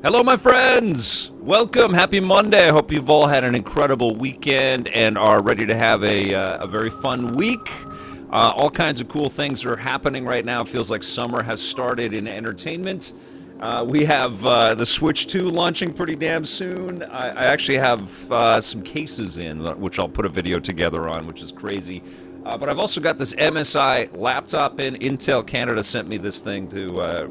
Hello, my friends. Welcome. Happy Monday. I hope you've all had an incredible weekend and are ready to have a very fun week. All kinds of cool things are happening right now. It feels like summer has started in entertainment. We have the Switch 2 launching pretty damn soon. I actually have some cases in, which I'll put a video together on, which is crazy. But I've also got this MSI laptop in. Intel Canada sent me this thing to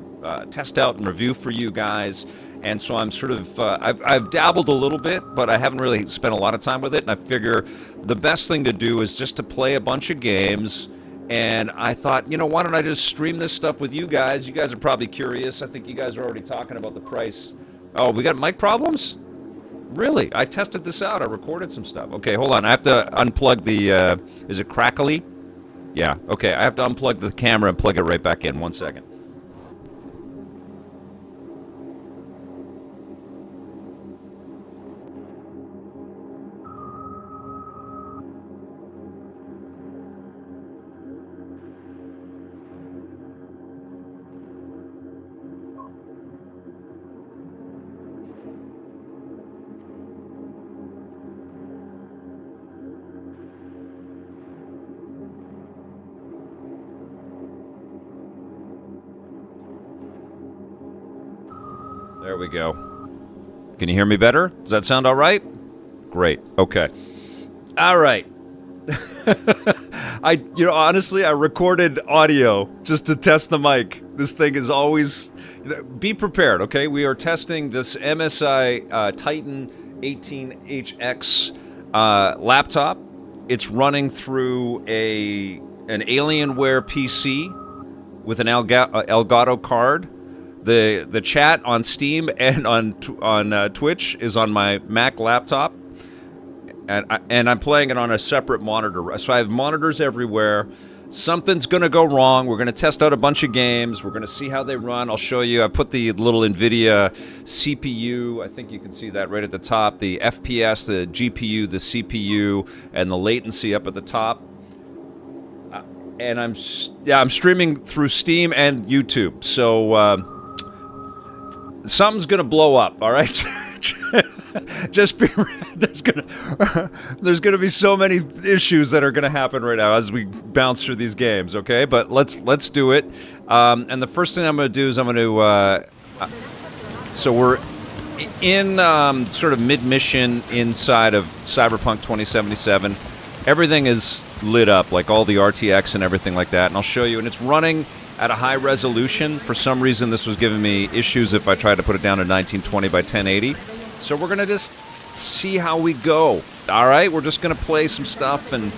test out and review for you guys. And so I'm sort of, I've dabbled a little bit, but I haven't really spent a lot of time with it. And I figure the best thing to do is just to play a bunch of games. And I thought, you know, why don't I just stream this stuff with you guys? You guys are probably curious. I think you guys are already talking about the price. Oh, we got mic problems? Really? I tested this out. I recorded some stuff. Okay, hold on. I have to unplug the, is it crackly? Yeah, okay. I have to unplug the camera and plug it right back in. 1 second. There we go. Can you hear me better? Does that sound all right? Great. Okay. All right. Honestly, I recorded audio just to test the mic. This thing is always... Be prepared, okay? We are testing this MSI Titan 18HX laptop. It's running through an Alienware PC with an Elgato card. The chat on Steam and on Twitch is on my Mac laptop, and I'm playing it on a separate monitor. So I have monitors everywhere. Something's going to go wrong. We're going to test out a bunch of games. We're going to see how they run. I'll show you. I put the little Nvidia CPU. I think you can see that right at the top. The FPS, the GPU, the CPU, and the latency up at the top. And I'm streaming through Steam and YouTube. So something's gonna blow up. All right. Just be. There's gonna be so many issues that are gonna happen right now as we bounce through these games. Okay, but let's do it. And the first thing I'm gonna do is I'm gonna. So we're in sort of mid-mission inside of Cyberpunk 2077. Everything is lit up, like all the RTX and everything like that, and I'll show you. And it's running at a high resolution. For some reason, this was giving me issues if I tried to put it down to 1920 by 1080. So we're going to just see how we go. All right? We're just going to play some stuff, and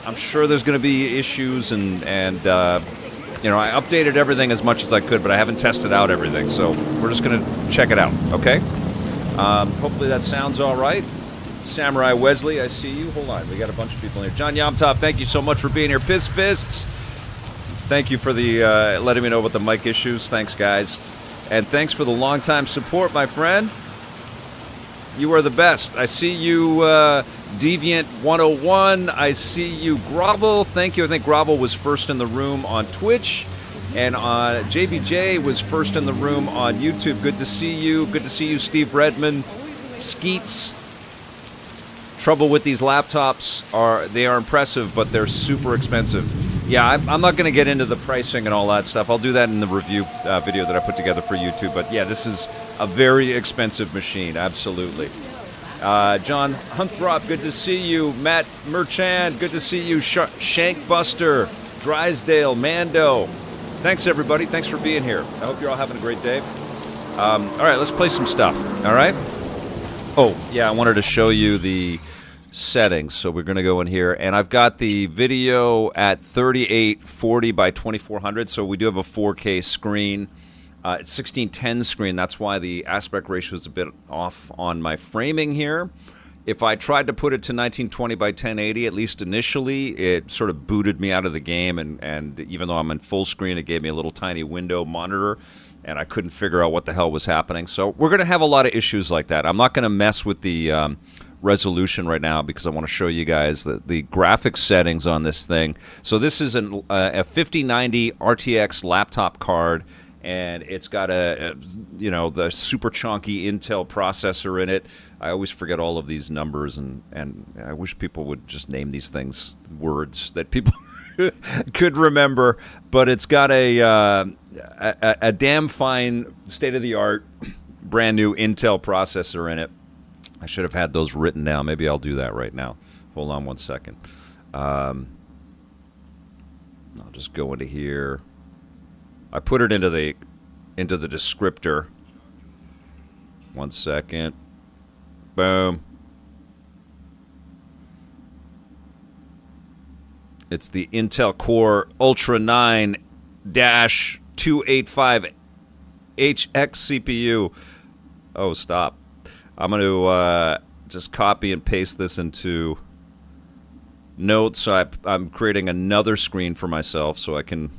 I'm sure there's going to be issues, and you know, I updated everything as much as I could, but I haven't tested out everything. So we're just going to check it out, okay? Hopefully that sounds all right. Samurai Wesley, I see you. Hold on, we got a bunch of people in here. John Yamtop, thank you so much for being here. Piss Fists, thank you for the letting me know about the mic issues. Thanks, guys. And thanks for the long-time support, my friend. You are the best. I see you, Deviant101. I see you, Grovel. Thank you. I think Grovel was first in the room on Twitch. And JBJ was first in the room on YouTube. Good to see you. Good to see you, Steve Redmond. Skeets. Trouble with these laptops they are impressive, but they're super expensive. Yeah, I'm not going to get into the pricing and all that stuff. I'll do that in the review video that I put together for YouTube. But yeah, this is a very expensive machine, absolutely. John Hunthrop, good to see you. Matt Merchant, good to see you. Shankbuster, Drysdale, Mando. Thanks, everybody. Thanks for being here. I hope you're all having a great day. All right, let's play some stuff. All right? Oh, yeah, I wanted to show you the settings. So we're going to go in here, and I've got the video at 3840 by 2400. So we do have a 4K screen. It's 1610 screen. That's why the aspect ratio is a bit off on my framing here. If I tried to put it to 1920 by 1080, at least initially, it sort of booted me out of the game, and even though I'm in full screen, it gave me a little tiny window monitor, and I couldn't figure out what the hell was happening. So we're going to have a lot of issues like that. I'm not going to mess with the resolution right now because I want to show you guys the graphics settings on this thing. So this is a 5090 RTX laptop card, and it's got the super chunky Intel processor in it. I always forget all of these numbers, and I wish people would just name these things words that people could remember. But it's got a damn fine, state-of-the-art, brand new Intel processor in it. I should have had those written down. Maybe I'll do that right now. Hold on one second. I'll just go into here. I put it into the descriptor. 1 second. Boom. It's the Intel Core Ultra9-285HX CPU. Oh, stop. I'm going to just copy and paste this into notes. So I'm creating another screen for myself so I can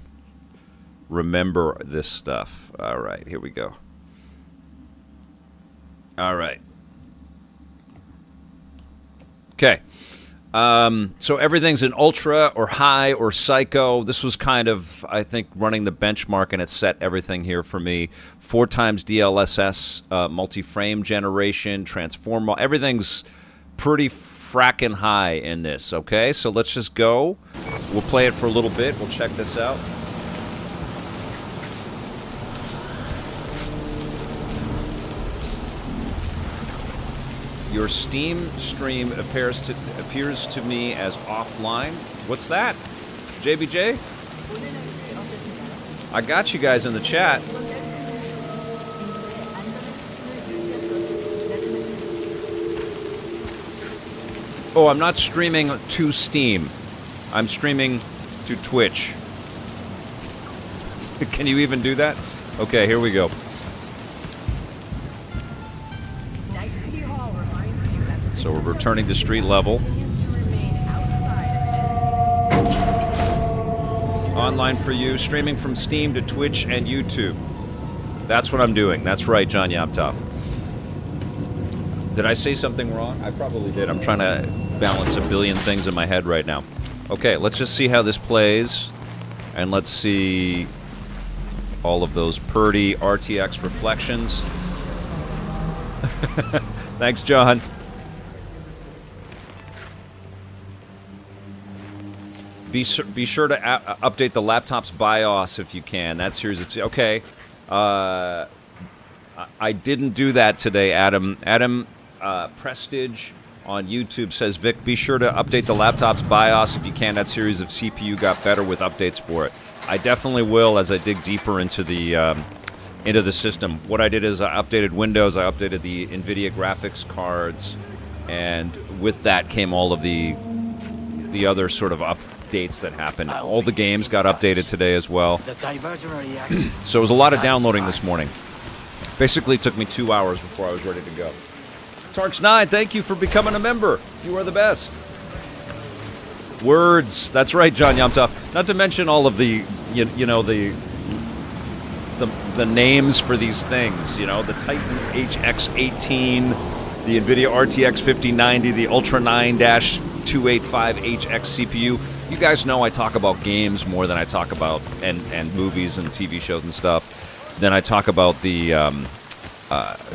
remember this stuff. All right, here we go. All right. Okay. So everything's in ultra or high or psycho. This was kind of, I think, running the benchmark, and it set everything here for me. 4 times DLSS, multi-frame generation, transformer. Everything's pretty frackin' high in this, okay? So let's just go. We'll play it for a little bit. We'll check this out. Your Steam stream appears to me as offline. What's that? JBJ? I got you guys in the chat. Oh, I'm not streaming to Steam. I'm streaming to Twitch. Can you even do that? Okay, here we go. So we're returning to street level. Online for you, streaming from Steam to Twitch and YouTube. That's what I'm doing. That's right, John Yamtov. Did I say something wrong? I probably did. I'm trying to balance a billion things in my head right now. Okay, let's just see how this plays. And let's see all of those Purdy RTX reflections. Thanks, John. Be sure to update the laptop's BIOS if you can. That series of... Okay. I didn't do that today, Adam. Adam Prestige on YouTube says, Vic, be sure to update the laptop's BIOS if you can. That series of CPU got better with updates for it. I definitely will as I dig deeper into the system. What I did is I updated Windows, I updated the Nvidia graphics cards, and with that came all of the other sort of updates that happened. All the games got updated today as well. So it was a lot of downloading this morning. Basically, it took me 2 hours before I was ready to go. Tarks9, thank you for becoming a member. You are the best. Words. That's right, John Yamtov. Not to mention all of the, the names for these things. You know, the Titan HX18, the Nvidia RTX 5090, the Ultra9-285HX CPU. You guys know I talk about games more than I talk about and movies and TV shows and stuff. Then I talk about the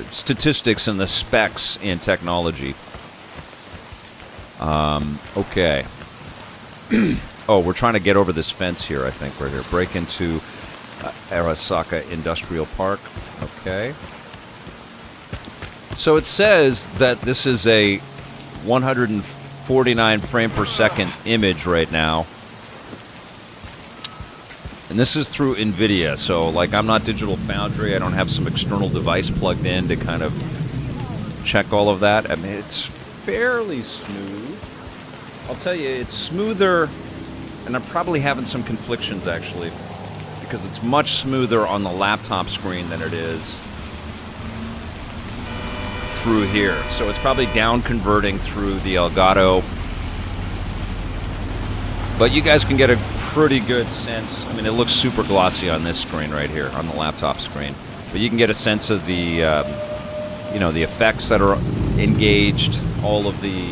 statistics and the specs in technology. Okay. Oh, we're trying to get over this fence here, I think, right here. Break into Arasaka Industrial Park. Okay. So it says that this is a 149 frame per second image right now. And this is through Nvidia, so like I'm not Digital Foundry, I don't have some external device plugged in to kind of check all of that. I mean, it's fairly smooth. I'll tell you, it's smoother, and I'm probably having some conflictions actually, because it's much smoother on the laptop screen than it is through here. So it's probably down converting through the Elgato. But you guys can get a pretty good sense. I mean, it looks super glossy on this screen right here, on the laptop screen. But you can get a sense of the, the effects that are engaged, all of the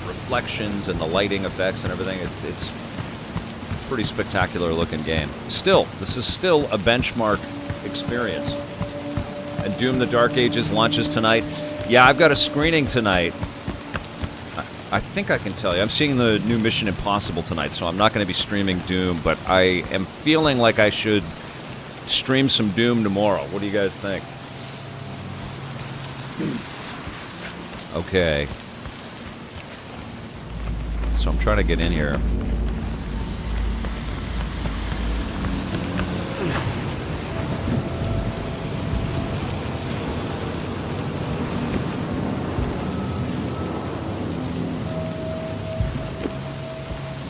reflections and the lighting effects and everything. It's pretty spectacular looking game. Still, this is still a benchmark experience. And Doom the Dark Ages launches tonight. Yeah, I've got a screening tonight. I think I can tell you. I'm seeing the new Mission Impossible tonight, so I'm not going to be streaming Doom, but I am feeling like I should stream some Doom tomorrow. What do you guys think? Okay. So I'm trying to get in here.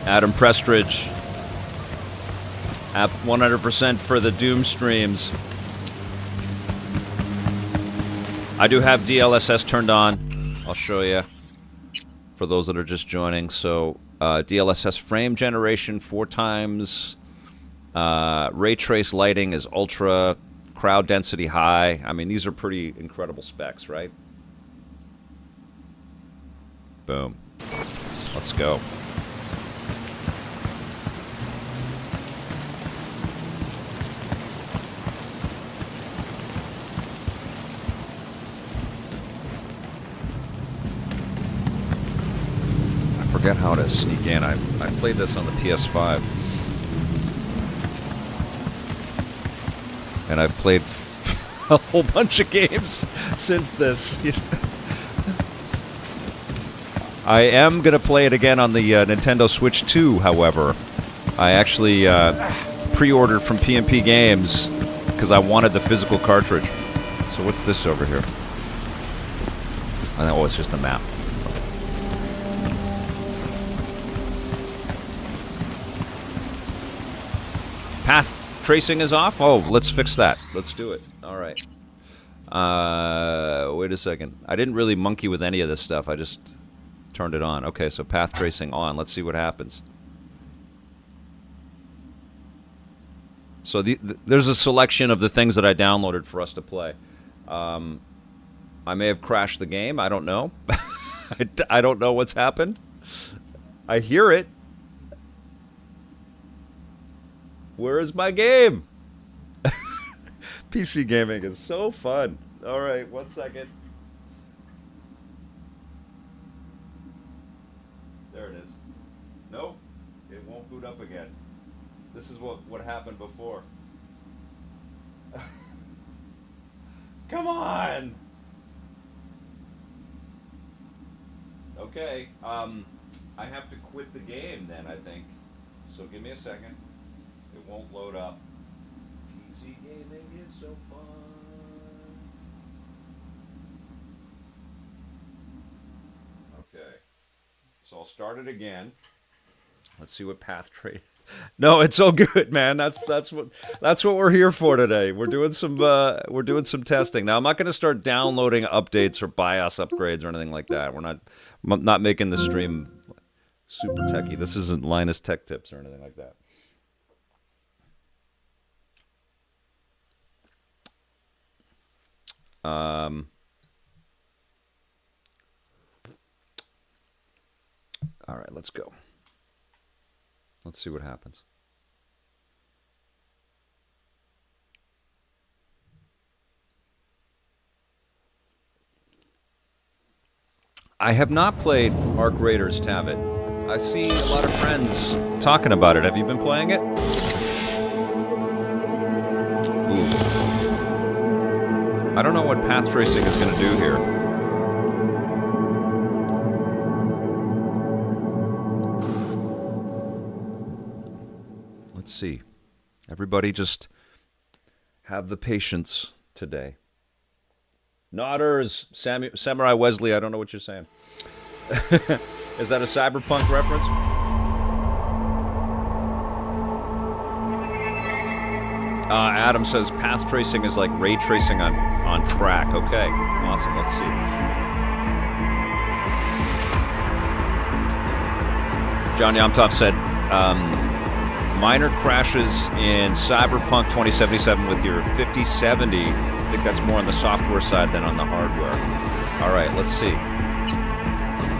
Adam Prestridge at 100% for the Doom streams. I do have DLSS turned on. I'll show you for those that are just joining. So DLSS frame generation 4 times. Ray trace lighting is ultra. Crowd density high. I mean, these are pretty incredible specs, right? Boom. Let's go. I forget how to sneak in. I played this on the PS5. And I've played a whole bunch of games since this. I am going to play it again on the Nintendo Switch 2, however. I actually pre-ordered from PMP Games because I wanted the physical cartridge. So what's this over here? Oh, it's just the map. Path tracing is off? Oh, let's fix that. Let's do it. All right. Wait a second. I didn't really monkey with any of this stuff. I just turned it on. Okay, so path tracing on. Let's see what happens. So there's a selection of the things that I downloaded for us to play. I may have crashed the game. I don't know. I don't know what's happened. I hear it. Where is my game? PC gaming is so fun. All right, 1 second. There it is. Nope, it won't boot up again. This is what happened before. Come on. Okay, I have to quit the game then, I think. So give me a second. It won't load up. PC gaming is so fun. Okay. So I'll start it again. Let's see what path trade. No, it's all good, man. That's what we're here for today. We're doing some testing. Now I'm not going to start downloading updates or BIOS upgrades or anything like that. I'm not making the stream super techy. This isn't Linus Tech Tips or anything like that. All right, let's go. Let's see what happens. I have not played Arc Raiders Tablet. I see a lot of friends talking about it. Have you been playing it? Ooh. I don't know what path tracing is going to do here. Let's see. Everybody just have the patience today. Nodders, Samurai Wesley, I don't know what you're saying. Is that a Cyberpunk reference? Adam says path tracing is like ray tracing on track. Okay, awesome. Let's see. John Yamtov said, minor crashes in Cyberpunk 2077 with your 5070. I think that's more on the software side than on the hardware. All right, let's see.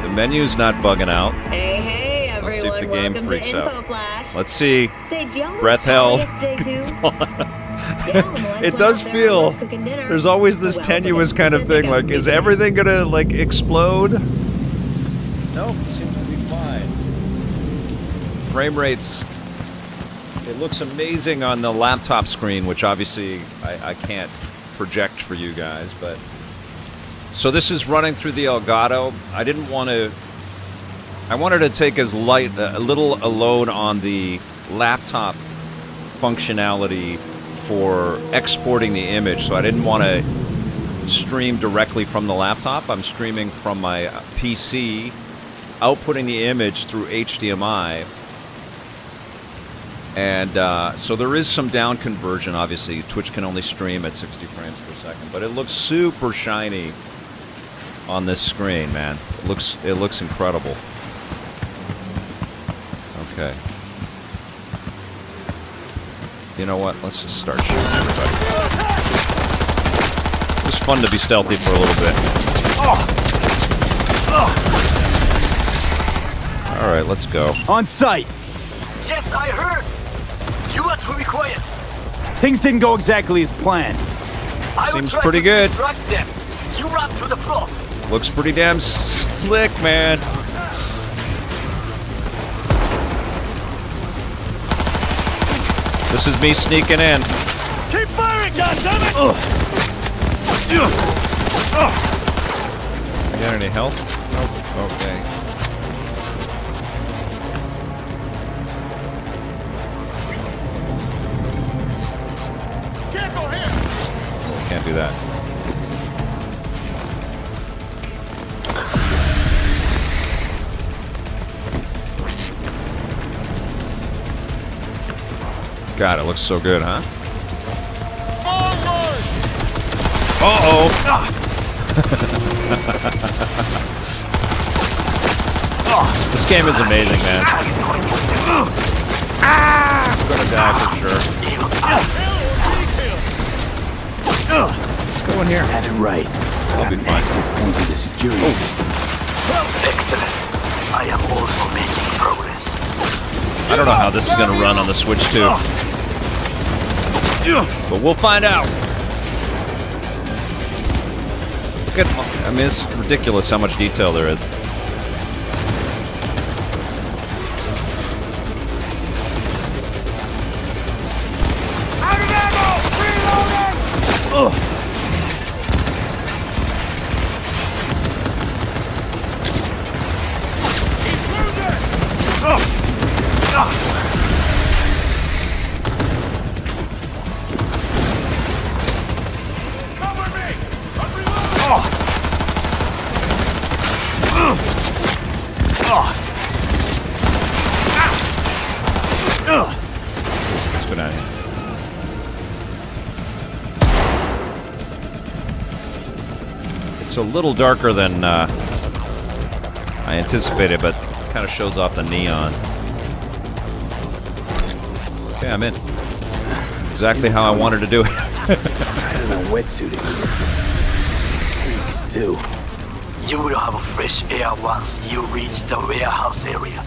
The menu's not bugging out. Hey, Let's see if the game Welcome freaks to out. InfoFlash. Let's see. Say, Joe, Breath held. Yeah, It does feel. There's always this tenuous kind of thing. Like, is everything gonna like explode? Nope. Seems to be fine. Frame rates. It looks amazing on the laptop screen, which obviously I can't project for you guys, but. So this is running through the Elgato. I didn't want to. I wanted to take as light, a little a load on the laptop functionality for exporting the image. So I didn't want to stream directly from the laptop. I'm streaming from my PC, outputting the image through HDMI. And so there is some down conversion, obviously. Twitch can only stream at 60 frames per second, but it looks super shiny on this screen, man. It looks incredible. Okay. You know what? Let's just start shooting everybody. It was fun to be stealthy for a little bit. All right, let's go. On site. Yes, I heard. You are to be quiet. Things didn't go exactly as planned. Seems pretty good. Distract them. You run to the front. Looks pretty damn slick, man. This is me sneaking in. Keep firing, goddammit! You got any health? Nope. Okay. Can't do that. God, it looks so good, huh? Uh-oh! This game is amazing, man. I'm gonna die for sure. Let's go in here. Had it right. I'll be fine. Access point to the security systems. Excellent. I am also making progress. I don't know how this is gonna run on the Switch 2. But we'll find out. Look at, I mean, it's ridiculous how much detail there is. Out of ammo! Reloading! He's wounded! Cover me! I'm reloading! Let's go down here. It's a little darker than I anticipated, but kind of shows off the neon. Okay, I'm in. Exactly how I wanted to do it. I don't know, wetsuit in here. Freaks, too. You will have fresh air once you reach the warehouse area.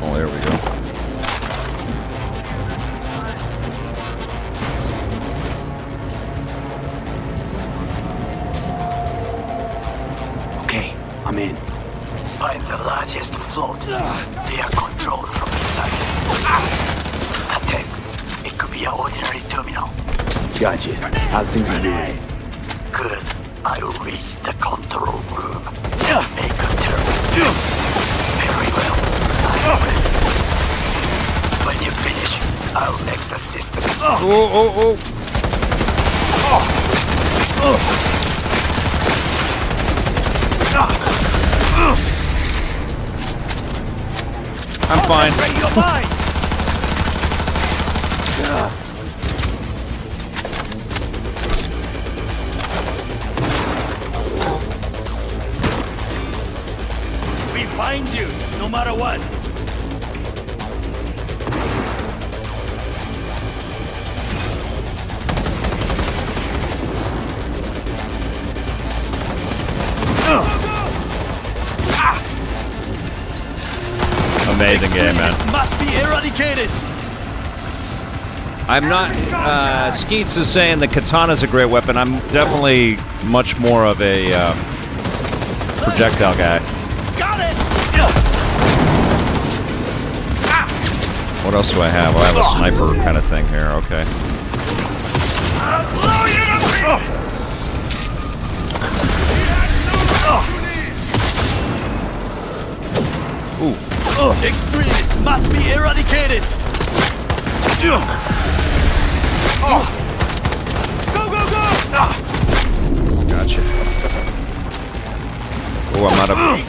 Oh, there we go. Okay, I'm in. Find the largest float. They are controlled from inside. The tech. It could be an ordinary terminal. Gotcha. How's things in here? Good. I will reach the control room. Make a turn. Yes. Very well. I'm ready. When you finish, I'll make the system. Oh. I'm fine. You're mine! We find you, no matter what. amazing game, man. Must be eradicated. I'm not. Skeets is saying the katana's a great weapon. I'm definitely much more of a projectile guy. Got it. What else do I have? I have a sniper kind of thing here. Okay. Ooh. Extremists must be eradicated. Go, go, go! Gotcha. Oh,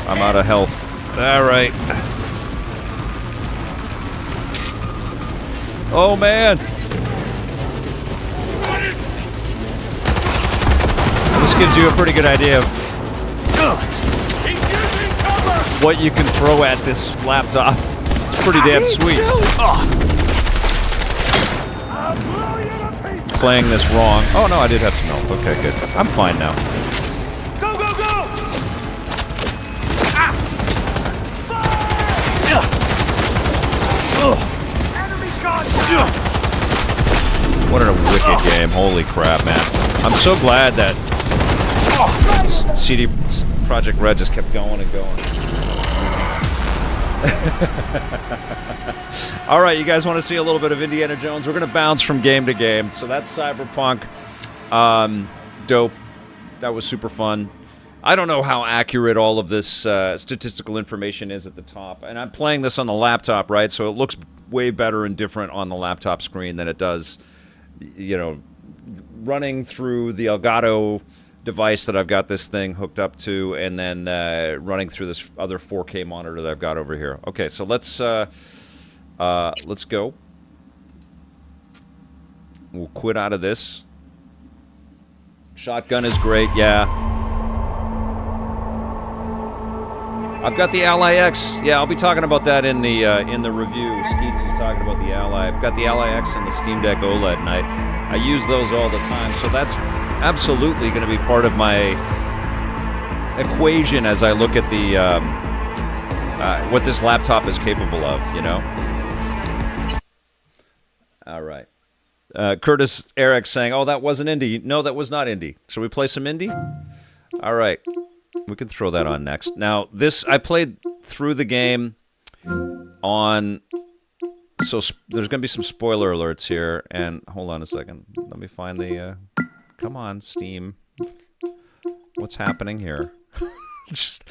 I'm out of health. All right. Oh man. This gives you a pretty good idea of what you can throw at this laptop. It's pretty damn sweet. Playing this wrong. Oh no, I did have some health. Okay, good. I'm fine now. Go, go, go! What a wicked game. Holy crap, man. I'm so glad that CD Projekt Red just kept going and going. All right, you guys want to see a little bit of Indiana Jones? We're going to bounce from game to game. So that's Cyberpunk. Dope. That was super fun. I don't know how accurate all of this statistical information is at the top. And I'm playing this on the laptop, right? So it looks way better and different on the laptop screen than it does, you know, running through the Elgato device that I've got this thing hooked up to, and then running through this other 4K monitor that I've got over here. Okay, so let's go. We'll quit out of this. Shotgun is great, yeah. I've got the Ally X. Yeah, I'll be talking about that in the review. Skeets is talking about the Ally. I've got the Ally X and the Steam Deck OLED, and I use those all the time. So that's absolutely going to be part of my equation as I look at the what this laptop is capable of. You know. All right. Curtis Eric saying, "Oh, that wasn't indie." No, that was not indie. Shall we play some indie? All right. We can throw that on next. Now, this, I played through the game on, so there's going to be some spoiler alerts here, and hold on a second. Let me find the, come on, Steam. What's happening here? Just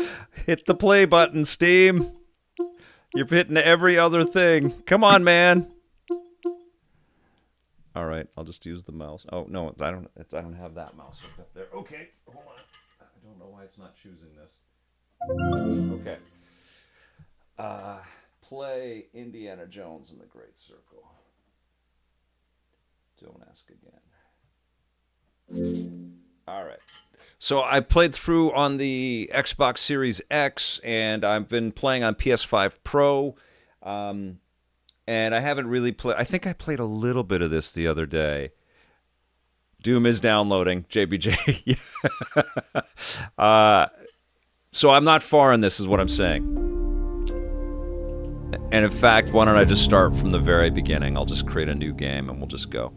hit the play button, Steam. You're hitting every other thing. Come on, man. All right, I'll just use the mouse. Oh, no, I don't have that mouse hooked up there. Okay, hold on. I don't know why it's not choosing this. Okay. Play Indiana Jones and the Great Circle. Don't ask again. All right. So I played through on the Xbox Series X, and I've been playing on PS5 Pro. And I haven't really played. I think I played a little bit of this the other day. Doom is downloading, JBJ. So I'm not far in this, is what I'm saying. And in fact, why don't I just start from the very beginning? I'll just create a new game and we'll just go.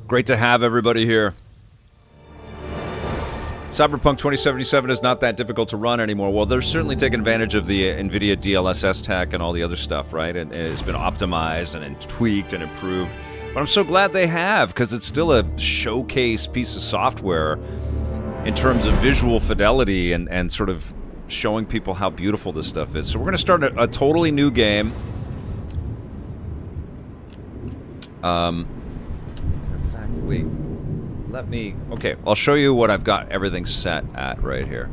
Great to have everybody here. Cyberpunk 2077 is not that difficult to run anymore. Well, they're certainly taking advantage of the Nvidia DLSS tech and all the other stuff, right? And it's been optimized and tweaked and improved. But I'm so glad they have, because it's still a showcase piece of software in terms of visual fidelity and sort of showing people how beautiful this stuff is. So we're going to start a totally new game. In fact, wait. Let me, okay, I'll show you what I've got everything set at right here.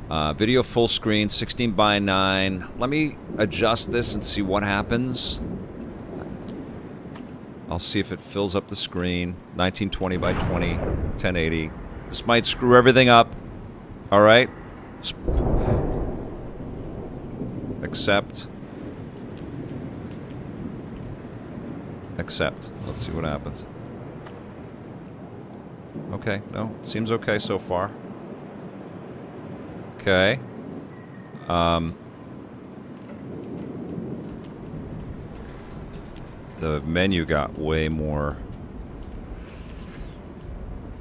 Video full screen, 16:9. Let me adjust this and see what happens. I'll see if it fills up the screen. 1920 x 20, 1080. This might screw everything up. All right. Accept. Accept. Let's see what happens. Okay, no, seems okay so far. Okay. The menu got way more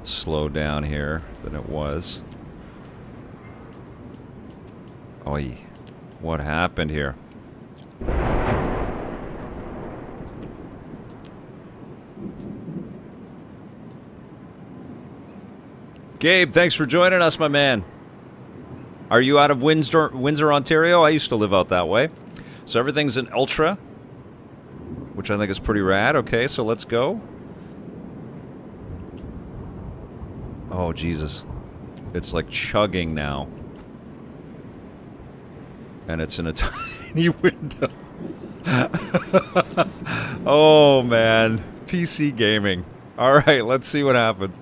slowed down here than it was. Oy, what happened here? Gabe, thanks for joining us, my man. Are you out of Windsor, Ontario? I used to live out that way. So everything's in Ultra, which I think is pretty rad. Okay, so let's go. Oh, Jesus. It's like chugging now. And it's in a tiny window. Oh, man. PC gaming. All right, let's see what happens.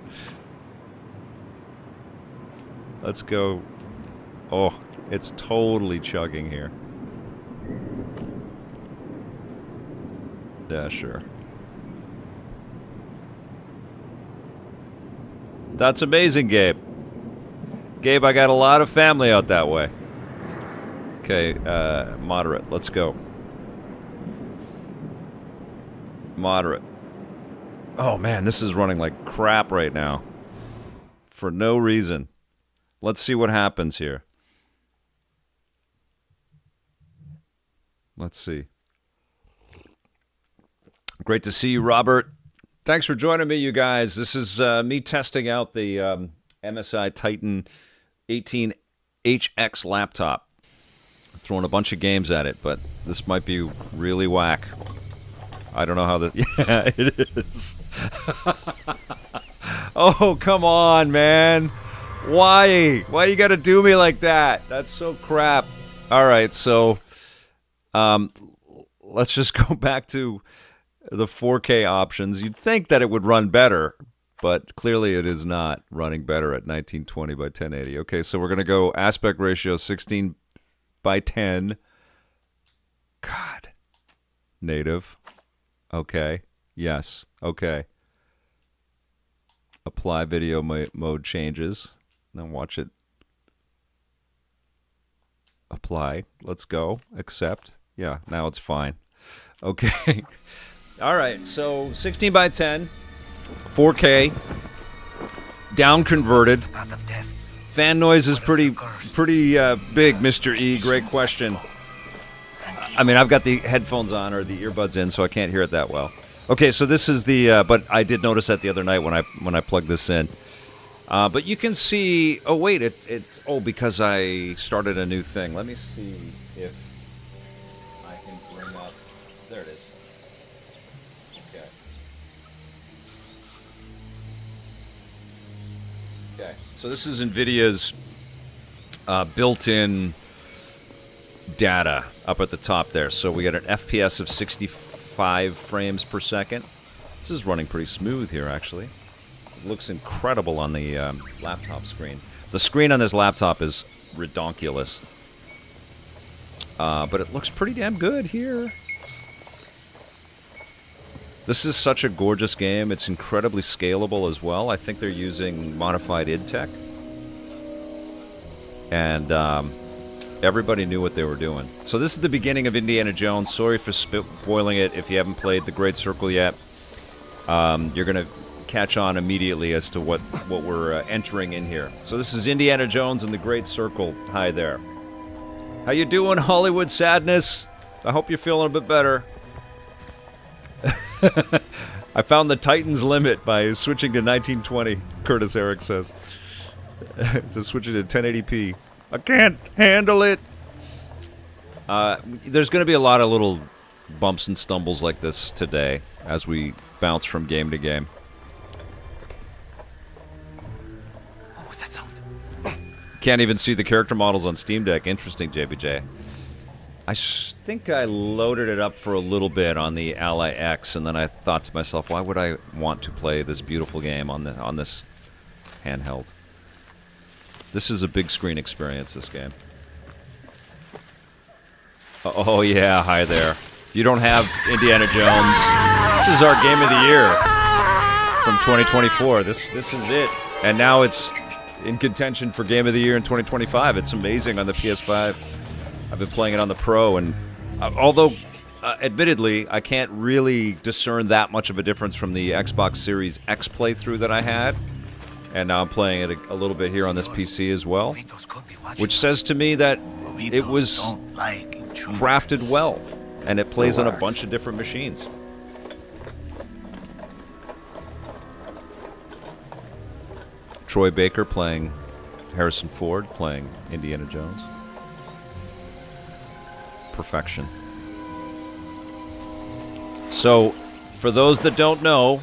Let's go. Oh, it's totally chugging here. Yeah, sure. That's amazing, Gabe. Gabe, I got a lot of family out that way. Okay, moderate. Let's go. Moderate. Oh, man, this is running like crap right now. For no reason. Let's see what happens here. Let's see. Great to see you, Robert. Thanks for joining me, you guys. This is me testing out the MSI Titan 18HX laptop. Throwing a bunch of games at it, but this might be really whack. I don't know how the... Yeah, it is. Oh, come on, man. Why? Why you gotta do me like that? That's so crap. All right, so let's just go back to the 4K options. You'd think that it would run better, but clearly it is not running better at 1920 by 1080. Okay, so we're gonna go aspect ratio 16 by 10. God. Native. Okay. Yes. Okay. Apply video mode changes. Then watch it. Apply. Let's go. Accept. Yeah, now it's fine. Okay. All right, so 16 by 10, 4K, down converted. Fan noise is pretty big, Mr. E. Great question. I mean, I've got the headphones on or the earbuds in, so I can't hear it that well. Okay, so this is the, but I did notice that the other night when I plugged this in. But you can see, oh wait, oh, because I started a new thing. Let me see if I can bring up, there it is. Okay. Okay, so this is Nvidia's built-in data up at the top there. So we got an FPS of 65 frames per second. This is running pretty smooth here, actually. It looks incredible on the laptop screen. The screen on this laptop is redonkulous. But it looks pretty damn good here. This is such a gorgeous game. It's incredibly scalable as well. I think they're using modified id tech. And everybody knew what they were doing. So this is the beginning of Indiana Jones. Sorry for spoiling it if you haven't played The Great Circle yet. You're going to catch on immediately as to what we're entering in here. So this is Indiana Jones and The Great Circle. Hi there. How you doing, Hollywood Sadness? I hope you're feeling a bit better. I found the Titan's limit by switching to 1920, Curtis Eric says. To switch it to 1080p. I can't handle it. There's going to be a lot of little bumps and stumbles like this today as we bounce from game to game. What was that sound? Can't even see the character models on Steam Deck. Interesting, JBJ. I think I loaded it up for a little bit on the Ally X, and then I thought to myself, why would I want to play this beautiful game on this handheld? This is a big screen experience, this game. Oh yeah, hi there. If you don't have Indiana Jones, this is our game of the year. from 2024. This is it. And now it's in contention for Game of the Year in 2025. It's amazing on the PS5. I've been playing it on the Pro, and although admittedly I can't really discern that much of a difference from the Xbox Series X playthrough that I had, and now I'm playing it a little bit here on this PC as well, which says to me that it was crafted well, and it plays on a bunch of different machines. Troy Baker playing Harrison Ford, playing Indiana Jones. Perfection. So, for those that don't know,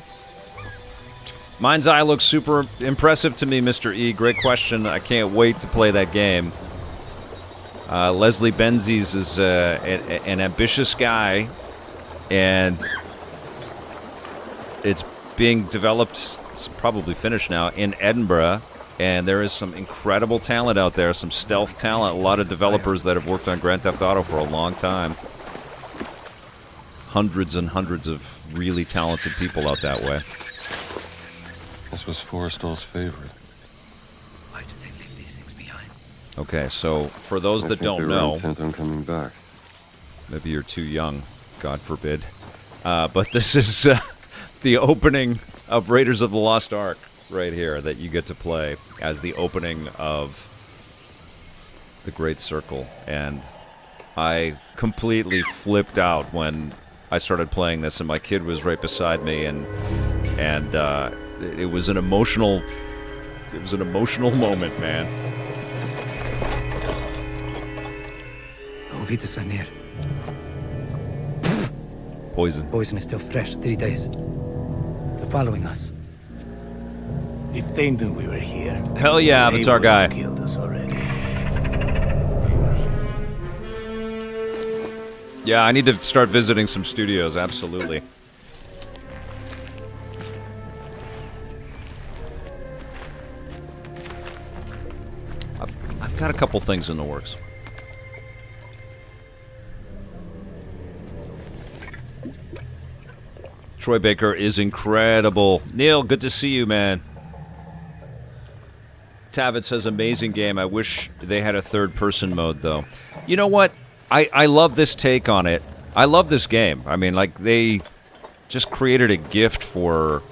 Mind's Eye looks super impressive to me, Mr. E. Great question. I can't wait to play that game. Leslie Benzies is an ambitious guy, and it's being developed, it's probably finished now, in Edinburgh, and there is some incredible talent out there, some stealth talent, a lot of developers that have worked on Grand Theft Auto for a long time. Hundreds and hundreds of really talented people out that way. This was Forrestal's favorite. Why did they leave these things behind? Okay, so for those that don't they know, were intent on coming back. maybe you're too young, God forbid, but this is the opening of Raiders of the Lost Ark right here that you get to play as the opening of the Great Circle, and I completely flipped out when I started playing this, and my kid was right beside me, and it was an emotional moment, man. The Ovitas are near. Poison. Poison is still fresh. 3 days. They're following us. If they knew we were here, Hell yeah, they that's our would guy. have killed us already. Yeah, I need to start visiting some studios, absolutely. I've got a couple things in the works. Troy Baker is incredible. Neil, good to see you, man. Tavid says, amazing game. I wish they had a third-person mode, though. You know what? I love this take on it. I love this game. I mean, like, they just created a gift for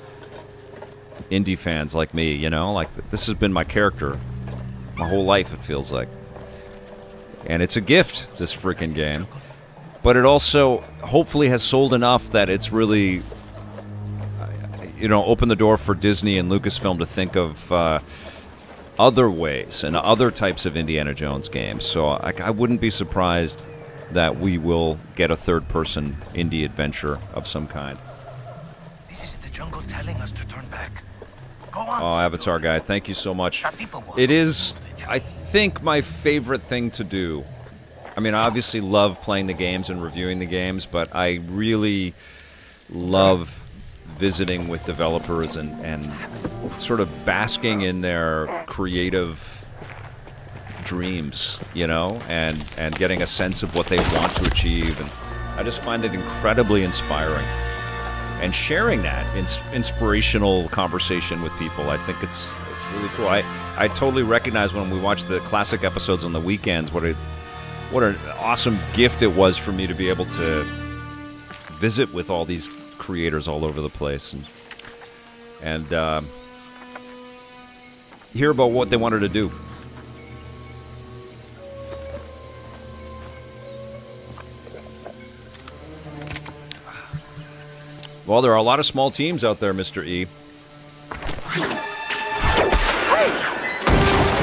indie fans like me, you know? Like, this has been my character my whole life, it feels like. And it's a gift, this freaking game. But it also hopefully has sold enough that it's really, you know, opened the door for Disney and Lucasfilm to think of other ways and other types of Indiana Jones games. So I wouldn't be surprised that we will get a third-person indie adventure of some kind. This is the jungle telling us to turn back. Go on. Oh, Avatar guy, thank you so much. Satipa will It is, I think, my favorite thing to do. I mean, I obviously love playing the games and reviewing the games, but I really love visiting with developers and sort of basking in their creative dreams, you know, and getting a sense of what they want to achieve. And I just find it incredibly inspiring. And sharing that inspirational conversation with people, I think it's really cool. I totally recognize when we watch the classic episodes on the weekends what an awesome gift it was for me to be able to visit with all these creators all over the place and hear about what they wanted to do. Well, there are a lot of small teams out there, Mr. E.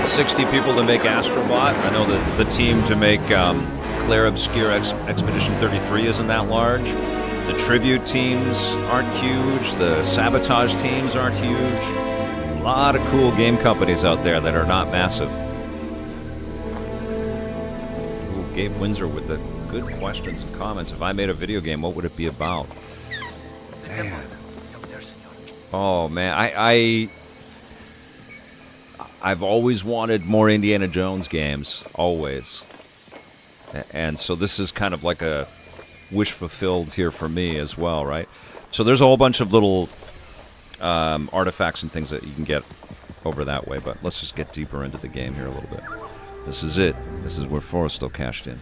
60 people to make Astrobot. I know that the team to make Claire Obscure Expedition 33 isn't that large. The tribute teams aren't huge. The sabotage teams aren't huge. A lot of cool game companies out there that are not massive. Ooh, Gabe Windsor with the good questions and comments. If I made a video game, what would it be about? Man. Oh, man. I've always wanted more Indiana Jones games. Always. And so this is kind of like a wish fulfilled here for me as well, right? So there's a whole bunch of little artifacts and things that you can get over that way. But let's just get deeper into the game here a little bit. This is it. This is where Forrestal cashed in.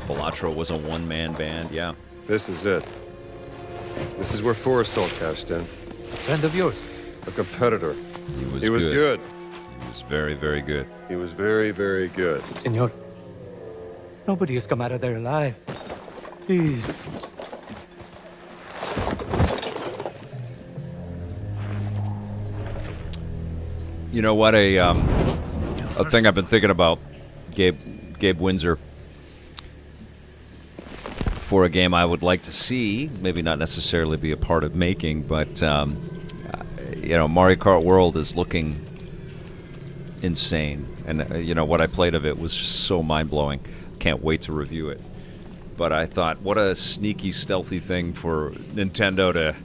Balatro was a one-man band, yeah. This is it. This is where Forrestal cashed in. Friend of yours. A competitor. He was good. He was very, very good. He was very, very good. Senor, nobody has come out of there alive. Please. You know what? A thing I've been thinking about, Gabe Windsor, for a game I would like to see, maybe not necessarily be a part of making, but you know, Mario Kart World is looking insane, and you know what I played of it was just so mind-blowing. Can't wait to review it. But I thought, what a sneaky, stealthy thing for Nintendo to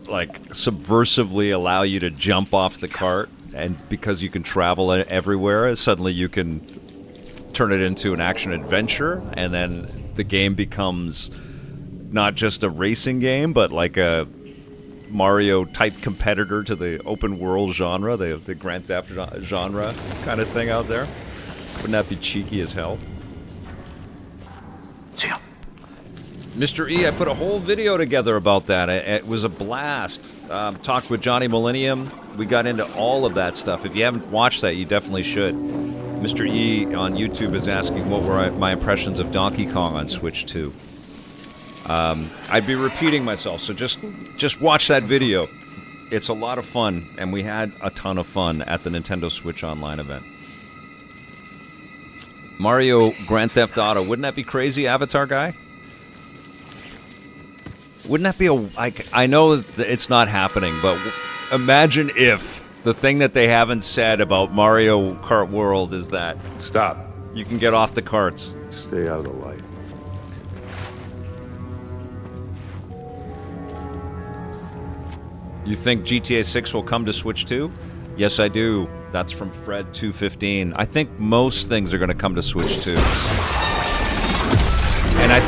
like subversively allow you to jump off the cart, and because you can travel everywhere, suddenly you can turn it into an action adventure, and then the game becomes not just a racing game, but like a Mario-type competitor to the open-world genre, the Grand Theft genre kind of thing out there. Wouldn't that be cheeky as hell? Mr. E, I put a whole video together about that. It was a blast. Talked with Johnny Millennium. We got into all of that stuff. If you haven't watched that, you definitely should. Mr. E on YouTube is asking what were my impressions of Donkey Kong on Switch 2. I'd be repeating myself, so just watch that video. It's a lot of fun, and we had a ton of fun at the Nintendo Switch Online event. Mario Grand Theft Auto, wouldn't that be crazy, Avatar guy? Wouldn't that be I know that it's not happening, but imagine if the thing that they haven't said about Mario Kart World is that... Stop. You can get off the carts. Stay out of the light. You think GTA 6 will come to Switch 2? Yes, I do. That's from Fred215. I think most things are going to come to Switch 2. And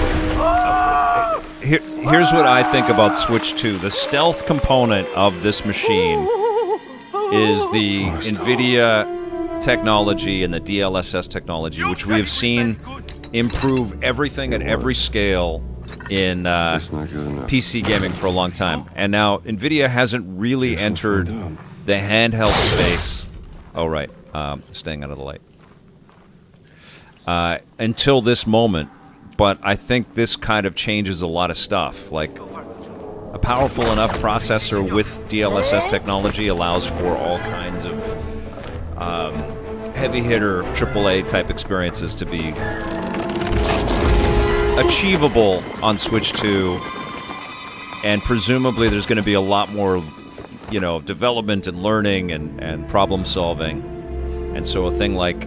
here's what I think about Switch 2. The stealth component of this machine is the Nvidia technology and the DLSS technology, which we have seen improve everything at every scale in PC gaming for a long time. And now Nvidia hasn't really entered the handheld space. Oh, right. Staying out of the light. Until this moment. But I think this kind of changes a lot of stuff. Like, a powerful enough processor with DLSS technology allows for all kinds of heavy hitter AAA type experiences to be achievable on Switch 2, and presumably there's going to be a lot more, you know, development and learning and problem solving, and so a thing like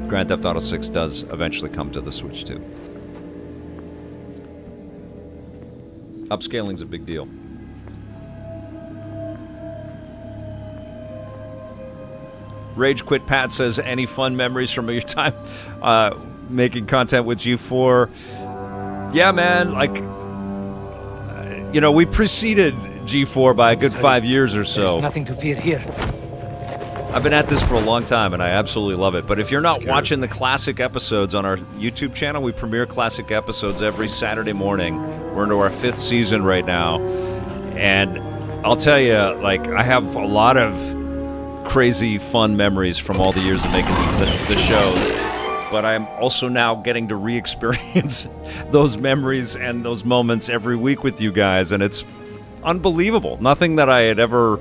Grand Theft Auto 6 does eventually come to the Switch 2. Upscaling's a big deal. Rage Quit Pat says, any fun memories from your time making content with G4? Yeah, man, like, you know, we preceded G4 by a good 5 years or so. There's nothing to fear here. I've been at this for a long time, and I absolutely love it. But if you're not watching the classic episodes on our YouTube channel, we premiere classic episodes every Saturday morning. We're into our 5th season right now. And I'll tell you, like, I have a lot of crazy, fun memories from all the years of making the shows. But I'm also now getting to re-experience those memories and those moments every week with you guys, and it's unbelievable. Nothing that I had ever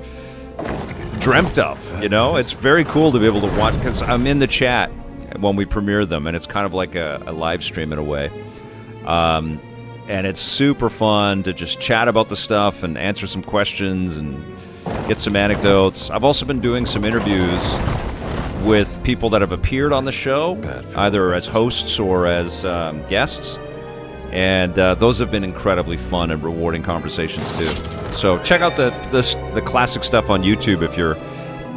dreamt of, you know? It's very cool to be able to watch, because I'm in the chat when we premiere them, and it's kind of like a live stream in a way. And it's super fun to just chat about the stuff and answer some questions and get some anecdotes. I've also been doing some interviews with people that have appeared on the show, either as hosts or as guests. And those have been incredibly fun and rewarding conversations too. So check out the classic stuff on YouTube if you're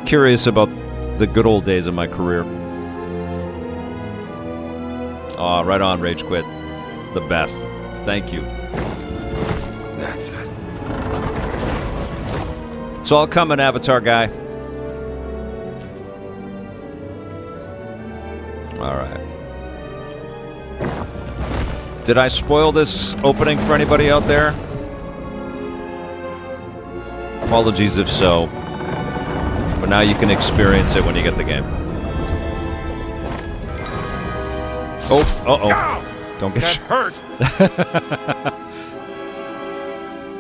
curious about the good old days of my career. Right on, Rage Quit. The best. Thank you. That's it. It's all coming, Avatar guy. All right. Did I spoil this opening for anybody out there? Apologies if so. But now you can experience it when you get the game. Oh, uh-oh. Don't get hurt.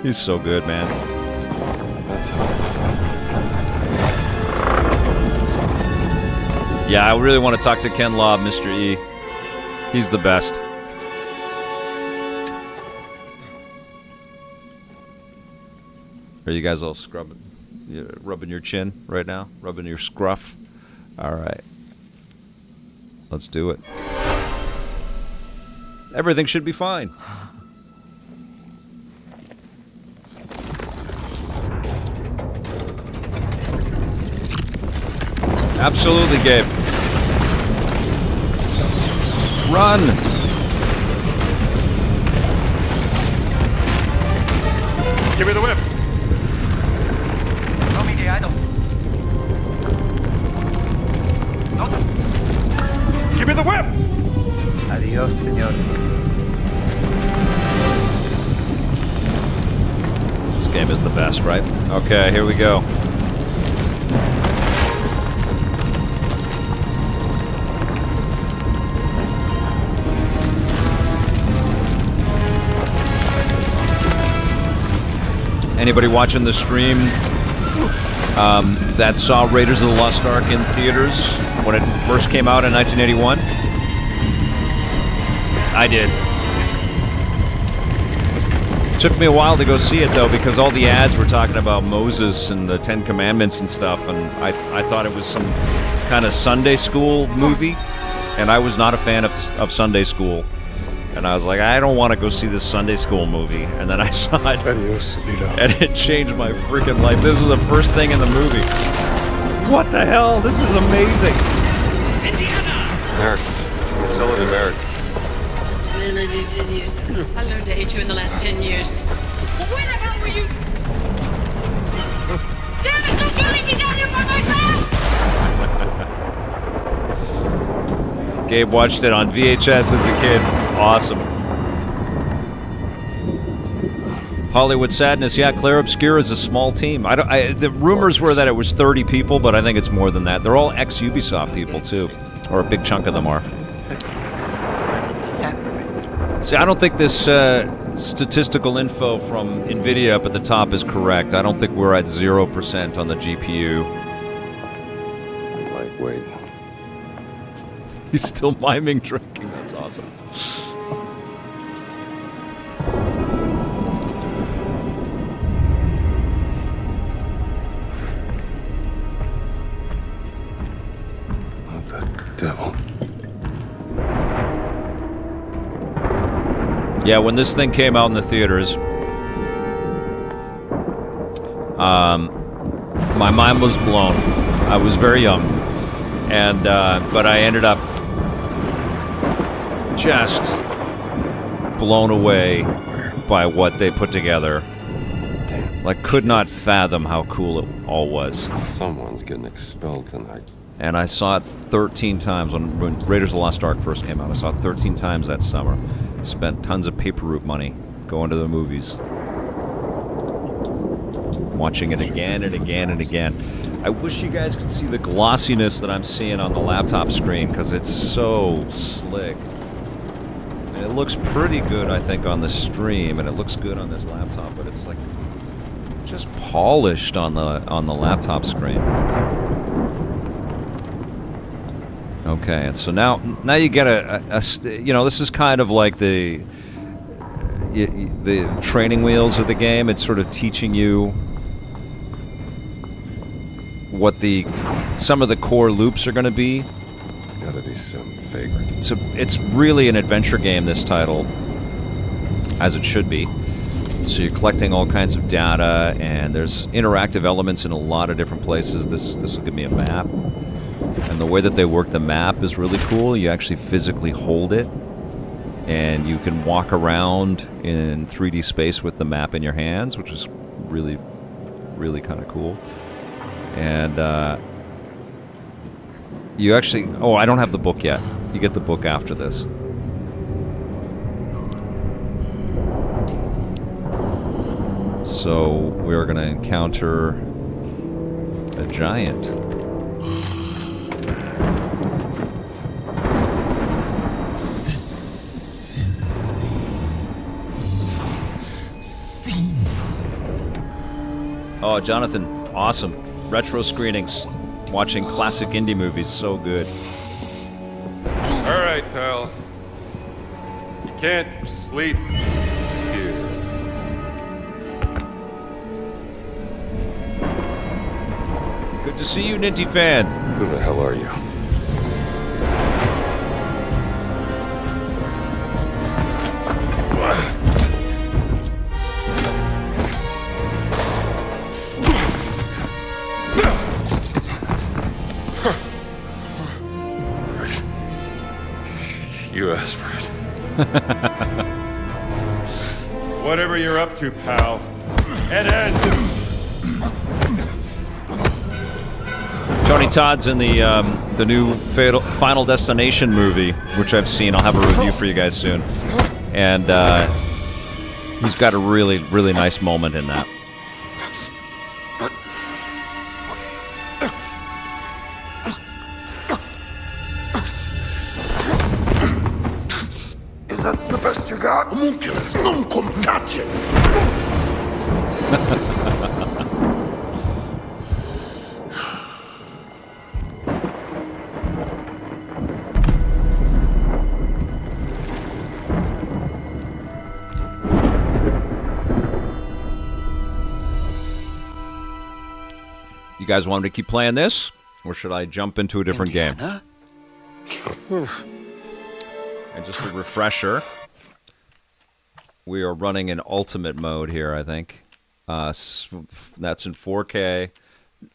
He's so good, man. That's how it's done. Yeah, I really want to talk to Ken Lobb, Mr. E. He's the best. Are you guys all scrubbing? You rubbing your chin right now? Rubbing your scruff? All right. Let's do it. Everything should be fine. Absolutely, Gabe. Run! Give me the whip. No me idle. Give me the whip. Adios, senor. This game is the best, right? Okay, here we go. Anybody watching the stream that saw Raiders of the Lost Ark in theaters when it first came out in 1981? I did. It took me a while to go see it, though, because all the ads were talking about Moses and the Ten Commandments and stuff, and I thought it was some kind of Sunday school movie, and I was not a fan of Sunday school. And I was like, I don't want to go see this Sunday school movie. And then I saw it, and it changed my freaking life. This was the first thing in the movie. What the hell? This is amazing. Merrick. Sullivan Merrick. And I did 10 years. I learned to hate you in the last 10 years. Well, where the hell were you? Damn it, don't you leave me down here by myself! Gabe watched it on VHS as a kid. Awesome. Hollywood Sadness. Yeah, Claire Obscura is a small team. The rumors were that it was 30 people, but I think it's more than that. They're all ex-Ubisoft people, too. Or a big chunk of them are. See, I don't think this statistical info from Nvidia up at the top is correct. I don't think we're at 0% on the GPU. Lightweight. He's still miming drinking. That's awesome. What the devil? Yeah, when this thing came out in the theaters, my mind was blown. I was very young, and but I ended up just blown away by what they put together. Like, could not fathom how cool it all was. Someone's getting expelled tonight. And I saw it 13 times when Raiders of the Lost Ark first came out. I saw it 13 times that summer. Spent tons of paper route money going to the movies. Watching it again and again and again. I wish you guys could see the glossiness that I'm seeing on the laptop screen, because it's so slick. And it looks pretty good, I think, on the stream, and it looks good on this laptop, but it's like just polished on the laptop screen. Okay, and so now you get this is kind of like the training wheels of the game. It's sort of teaching you what some of the core loops are going to be. Gotta be some vagrant. It's really an adventure game, this title, as it should be. So you're collecting all kinds of data, and there's interactive elements in a lot of different places. This will give me a map. And the way that they work the map is really cool. You actually physically hold it. and you can walk around in 3D space with the map in your hands, which is really, really kind of cool. And you actually... Oh, I don't have the book yet. You get the book after this. So we're going to encounter a giant. Oh, Jonathan, awesome. Retro screenings. Watching classic indie movies, so good. All right, pal. You can't sleep here. Good to see you, Ninty fan. Who the hell are you? You asked for it. Whatever you're up to, pal. Head. Tony Todd's in the new Final Destination movie, which I've seen. I'll have a review for you guys soon. And he's got a really, really nice moment in that. Is that the best you got? Homunculus, non come catch it! You guys want me to keep playing this? Or should I jump into a different game? And just a refresher, we are running in ultimate mode here, I think. That's in 4K.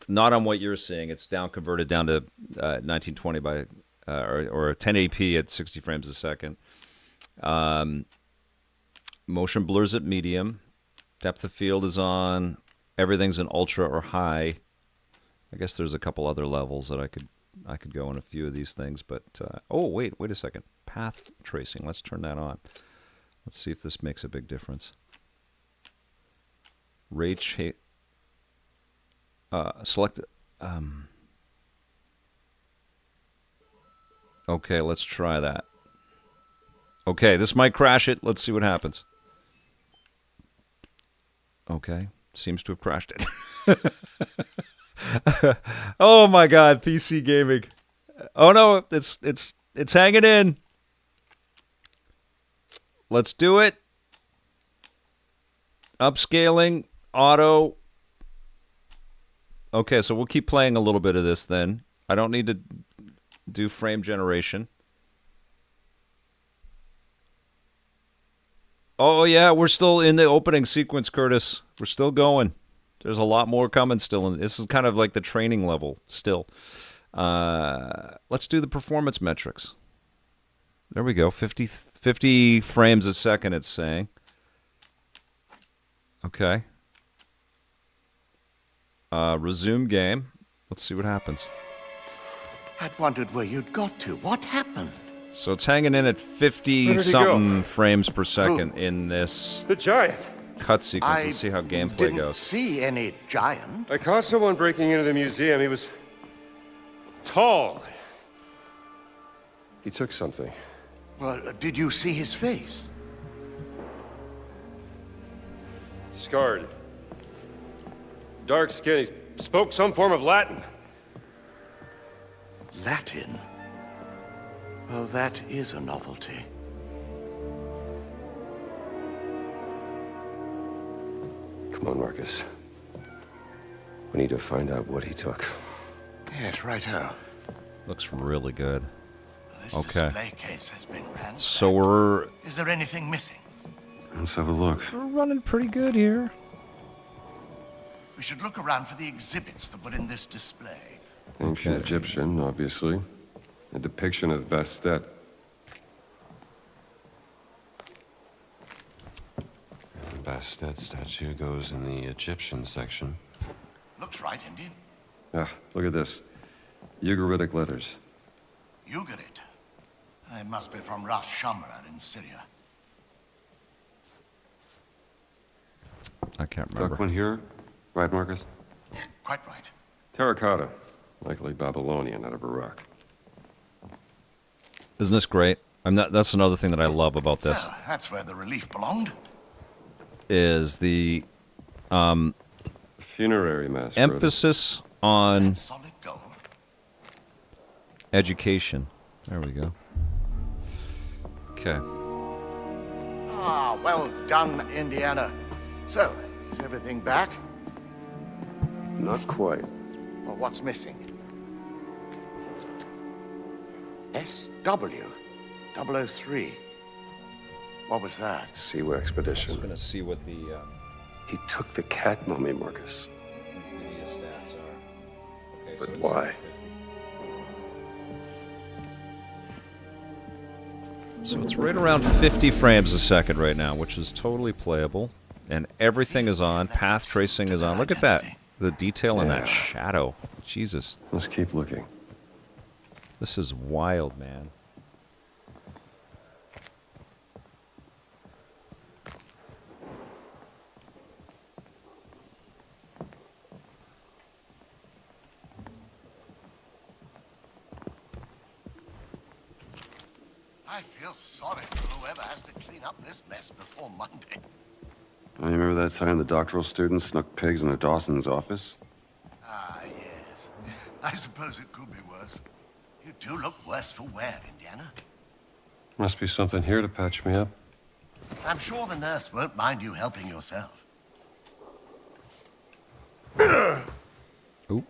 Not on what you're seeing. It's converted down to 1920 by or 1080p at 60 frames a second. Motion blur's at medium. Depth of field is on. Everything's in ultra or high. I guess there's a couple other levels that I could go in a few of these things, but oh wait a second. Path tracing. Let's turn that on. Let's see if this makes a big difference. Select. Okay, let's try that. Okay, this might crash it. Let's see what happens. Okay, seems to have crashed it. Oh my God, PC gaming. Oh no, it's hanging in. Let's do it. Upscaling, auto. Okay, so we'll keep playing a little bit of this then. I don't need to do frame generation. Oh yeah, we're still in the opening sequence, Curtis. We're still going. There's a lot more coming still. And this is kind of like the training level still. Let's do the performance metrics. There we go. 50 frames a second, it's saying. Okay. Resume game. Let's see what happens. I'd wondered where you'd got to. What happened? So it's hanging in at 50-something frames per second in this The giant. cut sequence. Let's see how gameplay didn't goes. see any giant. I caught someone breaking into the museum. He was tall. He took something. Well, did you see his face? Scarred. Dark skin. He spoke some form of Latin. Latin? Well, that is a novelty. Come on, Marcus. We need to find out what he took. Yes, righto. Looks really good. This Okay. display case has been ransacked. So we're Is there anything missing? Let's have a look. running pretty good here. We should look around for the exhibits that were in this display. Ancient Egyptian, obviously. A depiction of Bastet. Bastet statue goes in the Egyptian section. Looks right, Indy. Ah, look at this. Ugaritic letters. Ugarit. It must be from Ras Shamra in Syria. I can't remember. Duck one here, right, Marcus? Quite right. Terracotta, likely Babylonian out of Iraq. Isn't this great? That's another thing that I love about this. So, that's where the relief belonged. Is the Funerary mask. emphasis on Solid gold. education. There we go. Okay. Ah, well done, Indiana. So, is everything back? Not quite. Well, what's missing? SW 003. What was that? Seaway expedition. Gonna see what the He took the cat mummy, Marcus. Nvidia stats are. Okay, But it's why? So it's right around 50 frames a second right now, which is totally playable. And everything is on. Path tracing is on. Look at that. The detail in that shadow. Jesus. Let's keep looking. This is wild, man. I feel sorry for whoever has to clean up this mess before Monday. Oh, you remember that time the doctoral student snuck pigs into Dawson's office? Ah, yes. I suppose it could be worse. You do look worse for wear, Indiana. Must be something here to patch me up. I'm sure the nurse won't mind you helping yourself. Oop.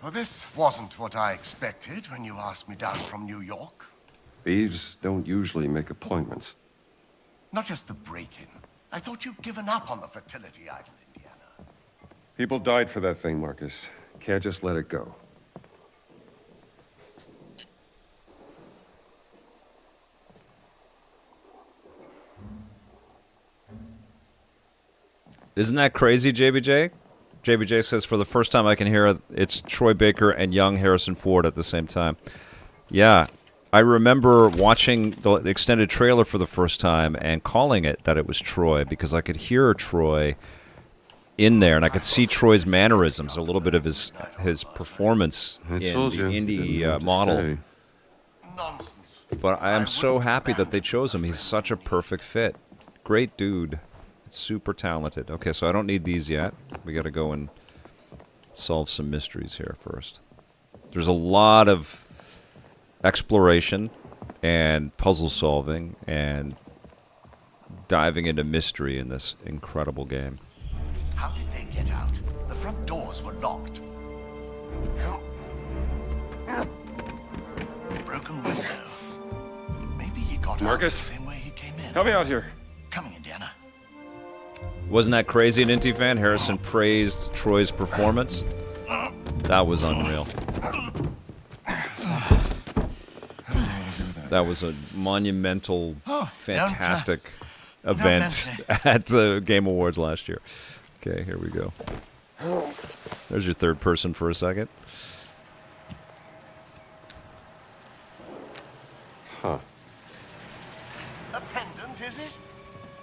Well, this wasn't what I expected when you asked me down from New York. Thieves don't usually make appointments. Not just the break-in. I thought you'd given up on the fertility idol, Indiana. People died for that thing, Marcus. Can't just let it go. Isn't that crazy, JBJ? JBJ says, for the first time I can hear it's Troy Baker and young Harrison Ford at the same time. Yeah, I remember watching the extended trailer for the first time and calling it that it was Troy because I could hear Troy in there and I could see Troy's mannerisms, a little bit of his performance I in the told you, indie didn't have to model. stay. Nonsense. But I am so happy that they chose him. He's such a perfect fit. Great dude. Super talented. Okay, so I don't need these yet. We got to go and solve some mysteries here first. There's a lot of exploration and puzzle solving and diving into mystery in this incredible game. How did they get out? The front doors were locked. Broken window. Maybe he got Marcus? out the same way he came in. Help me out here. Coming, Indiana. Wasn't that crazy, an Inti fan? Harrison praised Troy's performance. That was unreal. That was a monumental, fantastic event at the Game Awards last year. Okay, here we go. There's your third person for a second. Huh. A pendant, is it?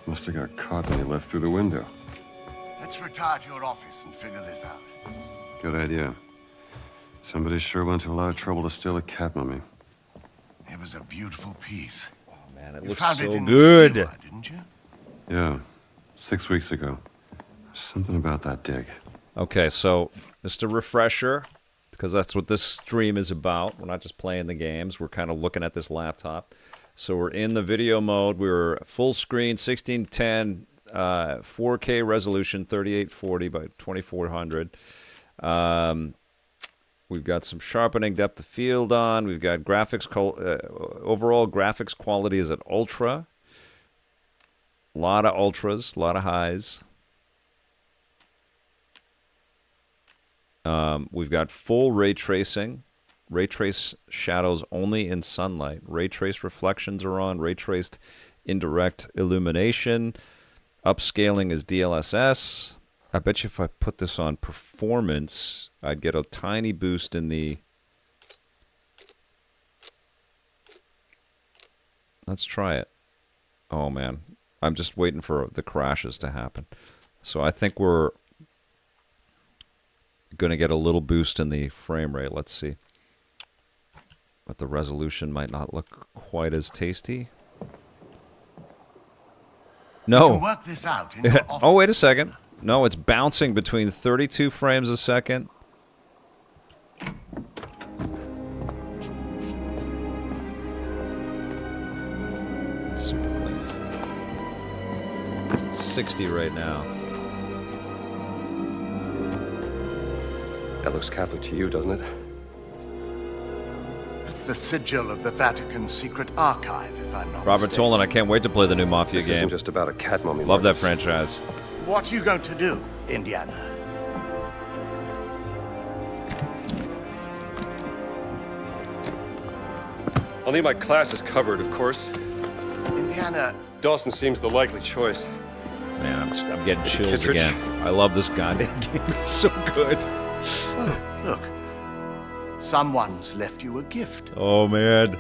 Must have got caught when he left through the window. Let's retire to your office and figure this out. Good idea. Somebody sure went to a lot of trouble to steal a cat mummy. It was a beautiful piece. Oh man, it You looks found it so in good. the sewer, didn't you? Yeah, 6 weeks ago. Something about that dig. Okay, so just a refresher, because that's what this stream is about. We're not just playing the games. We're kind of looking at this laptop. So we're in the video mode. We're full screen, 1610, 4K resolution, 3840 by 2400. We've got some sharpening depth of field on. We've got graphics. Overall graphics quality is at ultra. A lot of ultras, a lot of highs. We've got full ray tracing. Ray trace shadows only in sunlight. Ray trace reflections are on. Ray traced indirect illumination. Upscaling is DLSS. I bet you if I put this on performance, I'd get a tiny boost in the... Let's try it. Oh, man. I'm just waiting for the crashes to happen. So I think we're going to get a little boost in the frame rate. Let's see. But the resolution might not look quite as tasty. No. You can work this out in your office. Oh, wait a second. No, it's bouncing between 32 frames a second. Super clean. It's at 60 right now. That looks Catholic to you, doesn't it? That's the sigil of the Vatican's secret archive, if I'm not Robert mistaken. Tolan, I can't wait to play the new Mafia This game. isn't just about a cat mummy. Love that Marcus. franchise. What are you going to do, Indiana? I'll need my classes covered, of course. Indiana, Dawson seems the likely choice. Man, I'm getting chills Kittredge? again. I love this goddamn game. It's so good. oh, look. Someone's left you a gift. Oh, man.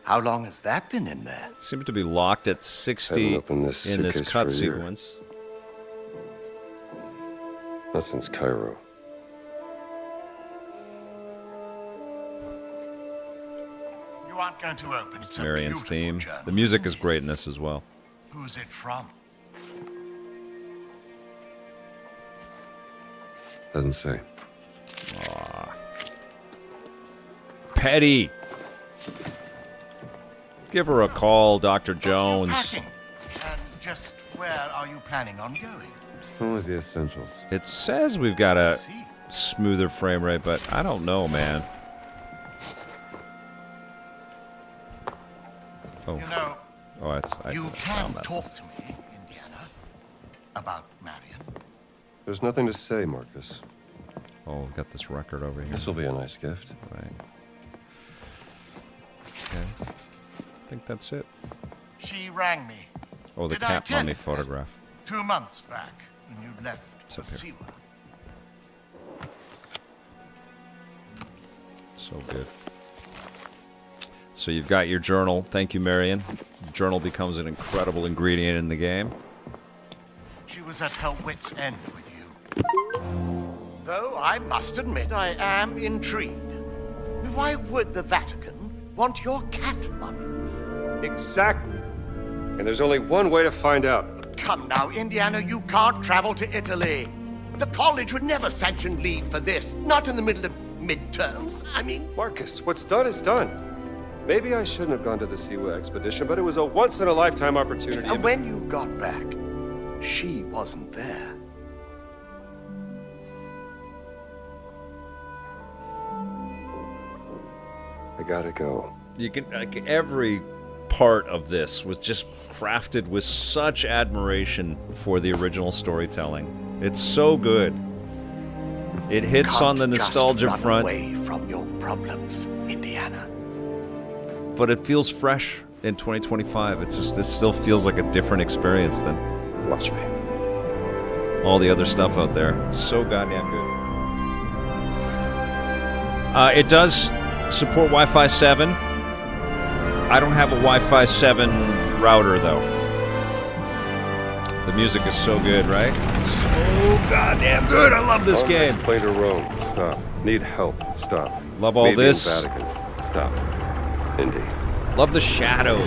How long has that been in there? Seems to be locked at 60 Haven't opened this in this suitcase cut for a year. sequence. Not since Cairo. You aren't going to open it. It's a Marion's beautiful theme. journal, The music isn't is it? great in this as well. Who's it from? Doesn't say. Petty. Give her a call, Dr. Jones. Packing. And just where are you planning on going? Only the essentials. It says we've got a See? smoother frame rate, but I don't know, man. Oh, You know, oh, that's. you I can found that. talk to me, Indiana, about Marion. There's nothing to say, Marcus. Oh, we've got this record over here. This will be a nice gift. Right. Okay. I think that's it. She rang me. Oh, the Did I cat tell mummy you? photograph. 2 months back, when you left It's for up here. Siwa. So good. So you've got your journal. Thank you, Marion. Journal becomes an incredible ingredient in the game. She was at her wit's end with you. Though I must admit I am intrigued. Why would the Vatican want your cat mummy? Exactly. And there's only one way to find out. Come now, Indiana, you can't travel to Italy. The college would never sanction leave for this. Not in the middle of midterms. I mean, Marcus, what's done is done. Maybe I shouldn't have gone to the Siwa expedition, but it was a once-in-a-lifetime opportunity. and when you got back, she wasn't there. I gotta go. You can like, every part of this was just crafted with such admiration for the original storytelling. It's so good. It hits on the Can't just nostalgia run front, away from your problems, Indiana. but it feels fresh in 2025. It still feels like a different experience than Watch me. all the other stuff out there. So goddamn good. It does support Wi-Fi 7. I don't have a Wi-Fi 7 router though. The music is so good, right? So goddamn good. I love this On game. next plane to Rome. Stop. Need help. Stop. Love all Maybe in this. Vatican. Stop. Indy. Love the shadows.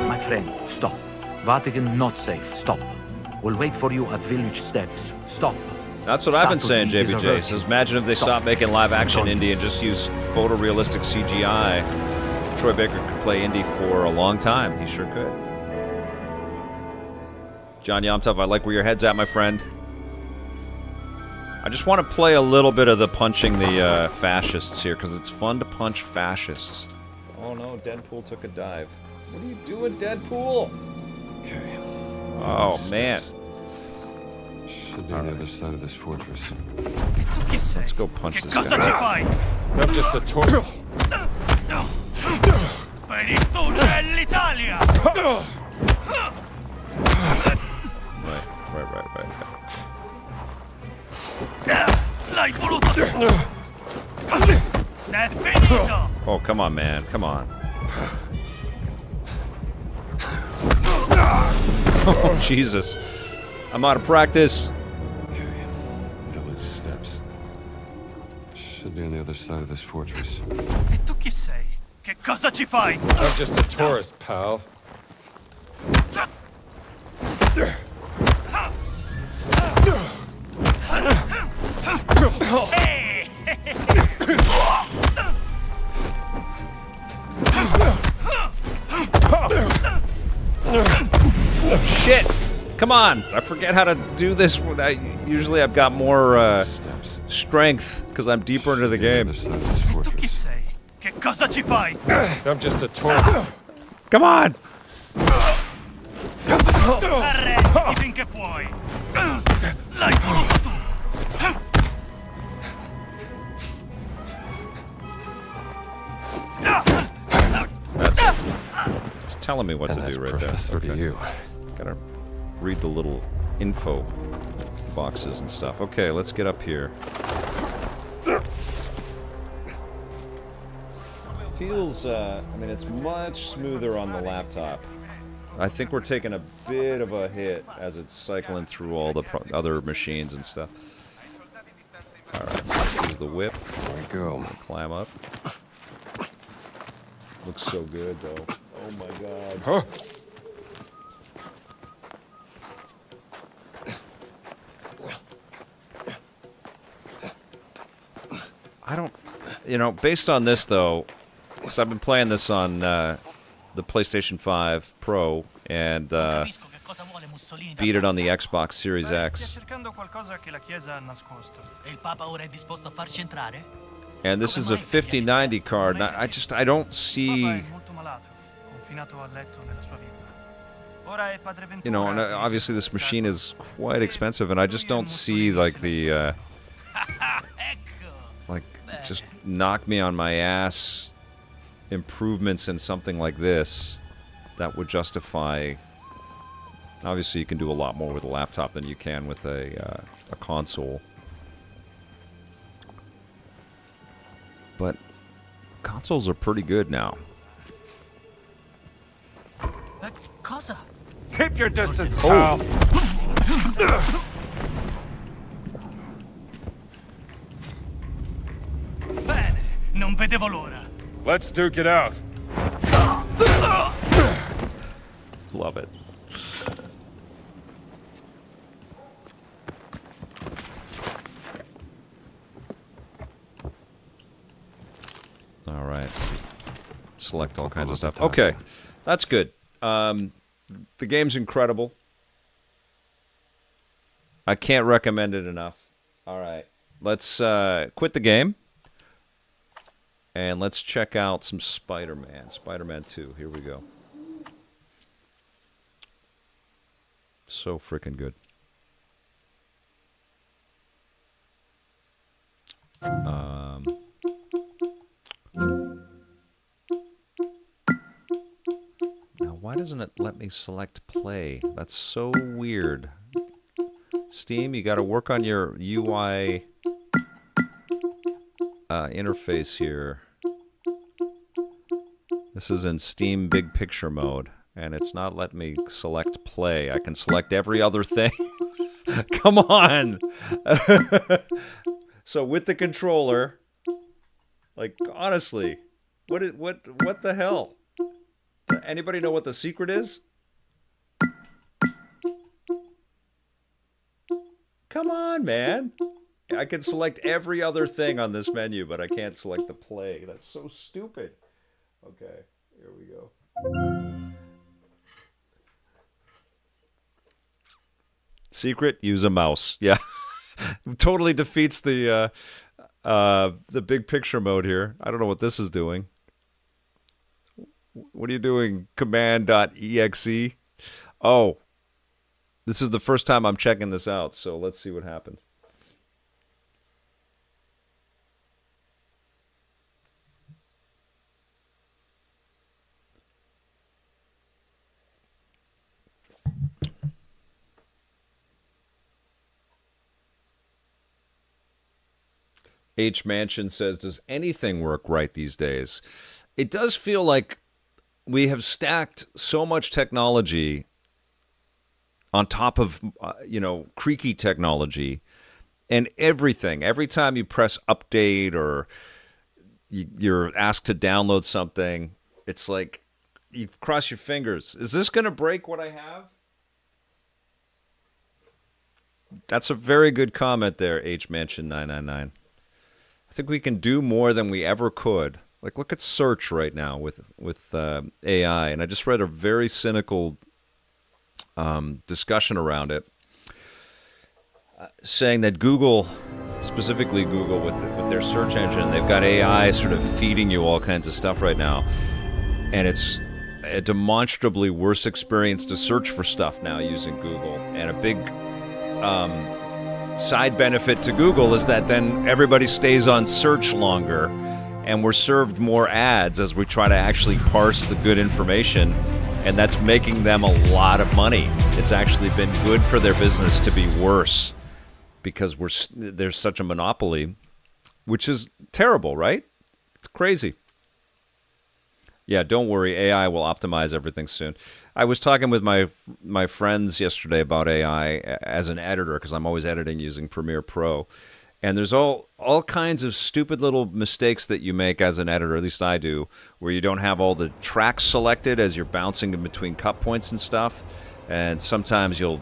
My friend, stop. Vatican not safe. Stop. We'll wait for you at village steps. Stop. That's what I've been saying, Saturday is a JBJ. virgin. Says, imagine if they Stop. stopped making live action Don't. Indy and just use photorealistic CGI. Troy Baker could play Indy for a long time. He sure could. John Yomtov, I like where your head's at, my friend. I just want to play a little bit of the punching the fascists here, because it's fun to punch fascists. Oh no, Deadpool took a dive. What are you doing, Deadpool? Okay. Oh, man. Should be on the other side of this fortress. Let's go punch this guy. I'm just a tour. Oh, come on, man. Come on. Oh, Jesus. I'm out of practice. Okay. Village steps. Should be on the other side of this fortress. E tu chi sei? Che cosa ci fai? I'm just a tourist, pal. Shit! Come on! I forget how to do this. Usually I've got more strength because I'm deeper into the game. E tu chi sei? Che cosa ci fai? I'm just a tourist. Come on! Arrendi finché puoi. L'hai voluto tu. It's telling me what to do right there. Professor to you. Gotta read the little info boxes and stuff. Okay, let's get up here. Feels, I mean, it's much smoother on the laptop. I think we're taking a bit of a hit as it's cycling through all the other machines and stuff. Alright, so let's use the whip. There we go. Climb up. Looks so good, though. Oh my god. Huh? I don't... You know, based on this, though, because I've been playing this on the PlayStation 5 Pro and beat it on the Xbox Series X. cercando qualcosa che la Chiesa ha nascosto. E il Papa ora è disposto a farci entrare? And this is a 5090 card. And I don't Papa see... è molto malato, confinato a letto nella sua villa. Ora è padre You know, and obviously this machine is quite expensive, and I just don't see, like, the, like, just knock me on my ass improvements in something like this that would justify... Obviously, you can do a lot more with a laptop than you can with a console. But consoles are pretty good now. Cosa? Keep your distance, pal. Bene, non vedevo l'ora. Let's duke it out. Love it. All right. Select all kinds of stuff. Okay, that's good. The game's incredible. I can't recommend it enough. All right, let's quit the game. And let's check out some Spider-Man. Spider-Man 2. Here we go. So freaking good. Now, why doesn't it let me select play? That's so weird. Steam, you got to work on your UI interface here. This is in Steam Big Picture mode, and it's not letting me select play. I can select every other thing. Come on! So with the controller, like, honestly, what the hell? Anybody know what the secret is? Come on, man. I can select every other thing on this menu, but I can't select the play. That's so stupid. Okay, here we go. Secret, use a mouse. Yeah. Totally defeats the big picture mode here. I don't know what this is doing. What are you doing? Command.exe? Oh. This is the first time I'm checking this out, so let's see what happens. H Mansion says, does anything work right these days? It does feel like we have stacked so much technology on top of, creaky technology, and everything. Every time you press update or you're asked to download something, it's like you cross your fingers. Is this going to break what I have? That's a very good comment there, H Mansion 999. I think we can do more than we ever could. Like, look at search right now with AI, and I just read a very cynical discussion around it, saying that Google, specifically Google with their search engine, they've got AI sort of feeding you all kinds of stuff right now, and it's a demonstrably worse experience to search for stuff now using Google. And a big side benefit to Google is that then everybody stays on search longer, and we're served more ads as we try to actually parse the good information, and that's making them a lot of money. It's actually been good for their business to be worse because there's such a monopoly, which is terrible, right? It's crazy. Yeah, don't worry. AI will optimize everything soon. I was talking with my friends yesterday about AI as an editor, because I'm always editing using Premiere Pro. And there's all kinds of stupid little mistakes that you make as an editor, at least I do, where you don't have all the tracks selected as you're bouncing in between cut points and stuff. And sometimes you'll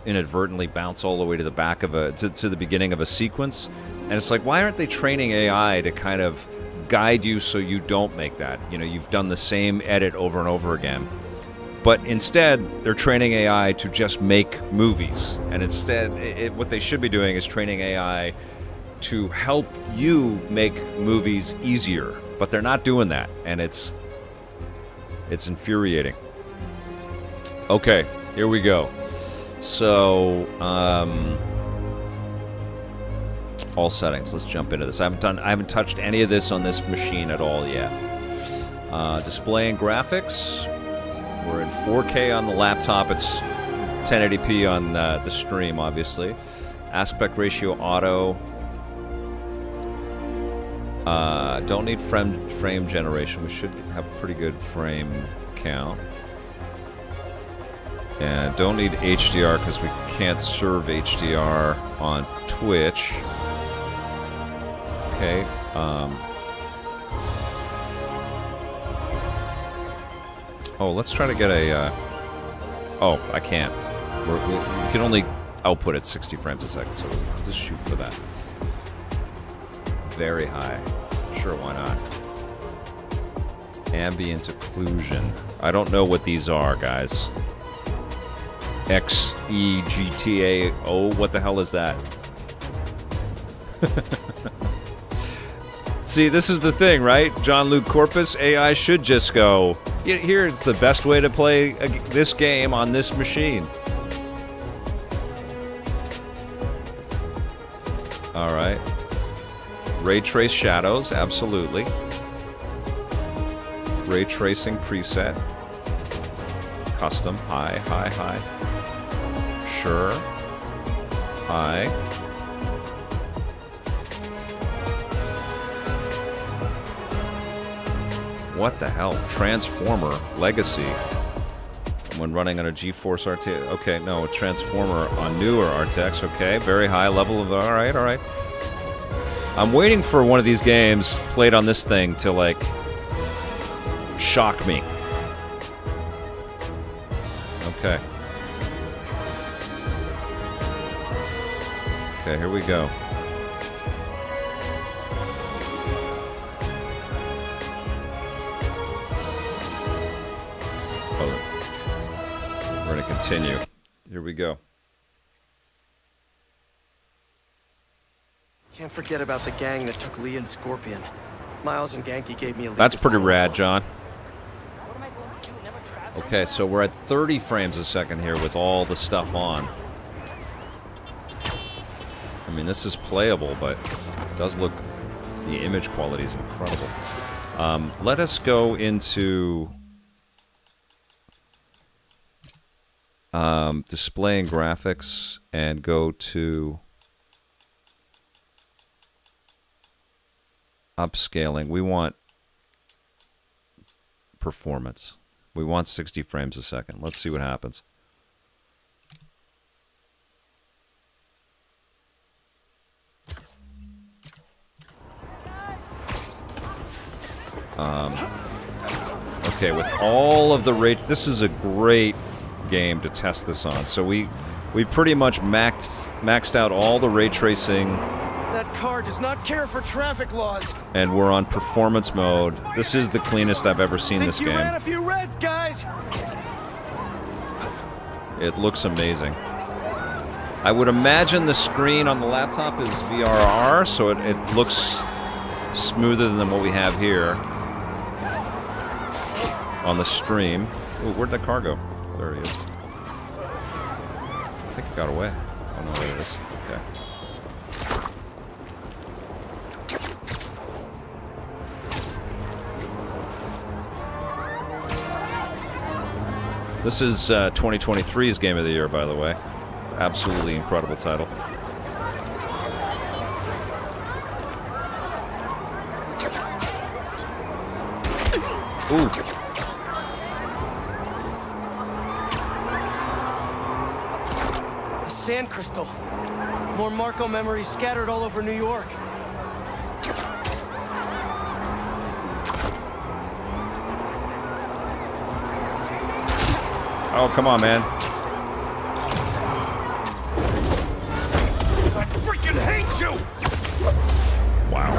inadvertently bounce all the way to the back to the beginning of a sequence. And it's like, why aren't they training AI to kind of guide you so you don't make that? You've done the same edit over and over again. But instead, they're training AI to just make movies. And instead, what they should be doing is training AI to help you make movies easier. But they're not doing that, and it's infuriating. Okay, here we go. So, all settings. Let's jump into this. I haven't touched any of this on this machine at all yet. Display and graphics. We're in 4K on the laptop. It's 1080p on the stream, obviously. Aspect ratio auto. Don't need frame generation. We should have a pretty good frame count. And don't need HDR because we can't serve HDR on Twitch. Okay. Let's try to get a... I can't. We can only output at 60 frames a second, so we'll just shoot for that. Very high. Sure, why not? Ambient occlusion. I don't know what these are, guys. XEGTA. Oh, what the hell is that? See, this is the thing, right? John Luke Corpus, AI should just go, here's the best way to play this game on this machine. All right. Ray trace shadows, absolutely. Ray tracing preset. Custom, high, high, high. Sure. High. What the hell? Transformer Legacy. When running on a GeForce RTX. Okay, no, Transformer on newer RTX. Okay, very high level of... All right, all right. I'm waiting for one of these games played on this thing to, like, shock me. Okay. Okay, here we go. We're going to continue. Here we go. Can't forget about the gang that took Lee and Scorpion. Miles and Genki gave me a lead. That's pretty rad, John. Okay, so we're at 30 frames a second here with all the stuff on. I mean, this is playable, but it does look... The image quality is incredible. Let us go into... display and graphics and go to upscaling. We want performance. We want 60 frames a second. Let's see what happens. Okay, with all of the ray... This is a great game to test this on. So we pretty much maxed out all the ray tracing. That car does not care for traffic laws. And we're on performance mode. This is the cleanest I've ever seen this game. You ran a few reds, guys. It looks amazing. I would imagine the screen on the laptop is VRR, so it looks smoother than what we have here on the stream. Ooh, where'd that car go? There he is. I think it got away. Oh no, there it is. Okay. This is 2023's Game of the Year, by the way. Absolutely incredible title. Ooh. A sand crystal. More Marco memories scattered all over New York. Oh, come on, man. I freaking hate you! Wow.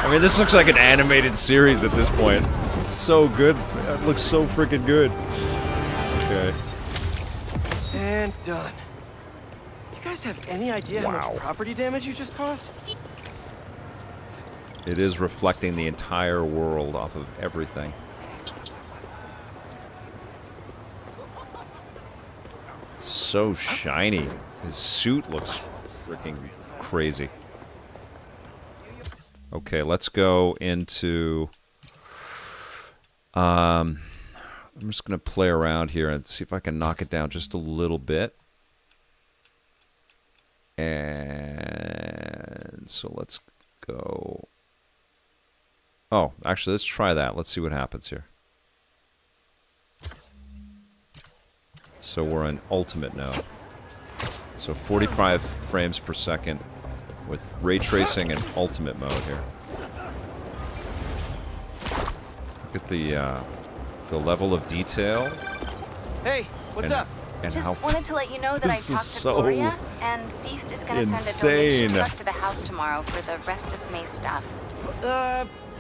I mean, this looks like an animated series at this point. It's so good. It looks so freaking good. Okay. And done. You guys have any idea how much property damage you just caused? It is reflecting the entire world off of everything. So shiny. His suit looks freaking crazy. Okay, let's go into... I'm just going to play around here and see if I can knock it down just a little bit. And so let's go... Oh, actually, let's try that. Let's see what happens here. So we're in ultimate now. So 45 frames per second with ray tracing and ultimate mode here. Look at the level of detail. Hey, what's up? And just wanted to let you know that I this is talked to so Gloria, and Feast is gonna send a donation truck to the house tomorrow for the rest of May's stuff.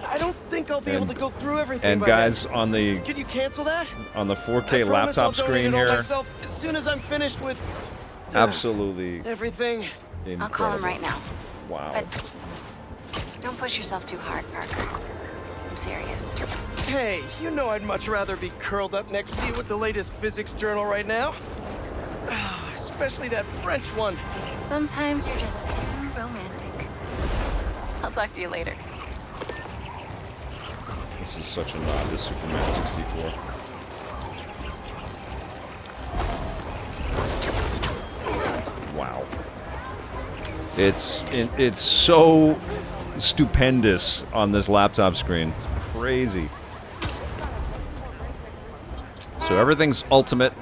I don't think I'll be able to go through everything. And by guys, then. on the Could you cancel that? On the 4K I promise I'll laptop screen donate it all here, myself as soon as I'm finished with absolutely everything. incredible. I'll call him right now. Wow. But don't push yourself too hard, Parker. I'm serious. Hey, you know I'd much rather be curled up next to you with the latest physics journal right now. Especially that French one. Sometimes you're just too romantic. I'll talk to you later. This is such a nod to Superman 64. Wow. It's so stupendous on this laptop screen. It's crazy. So everything's ultimate.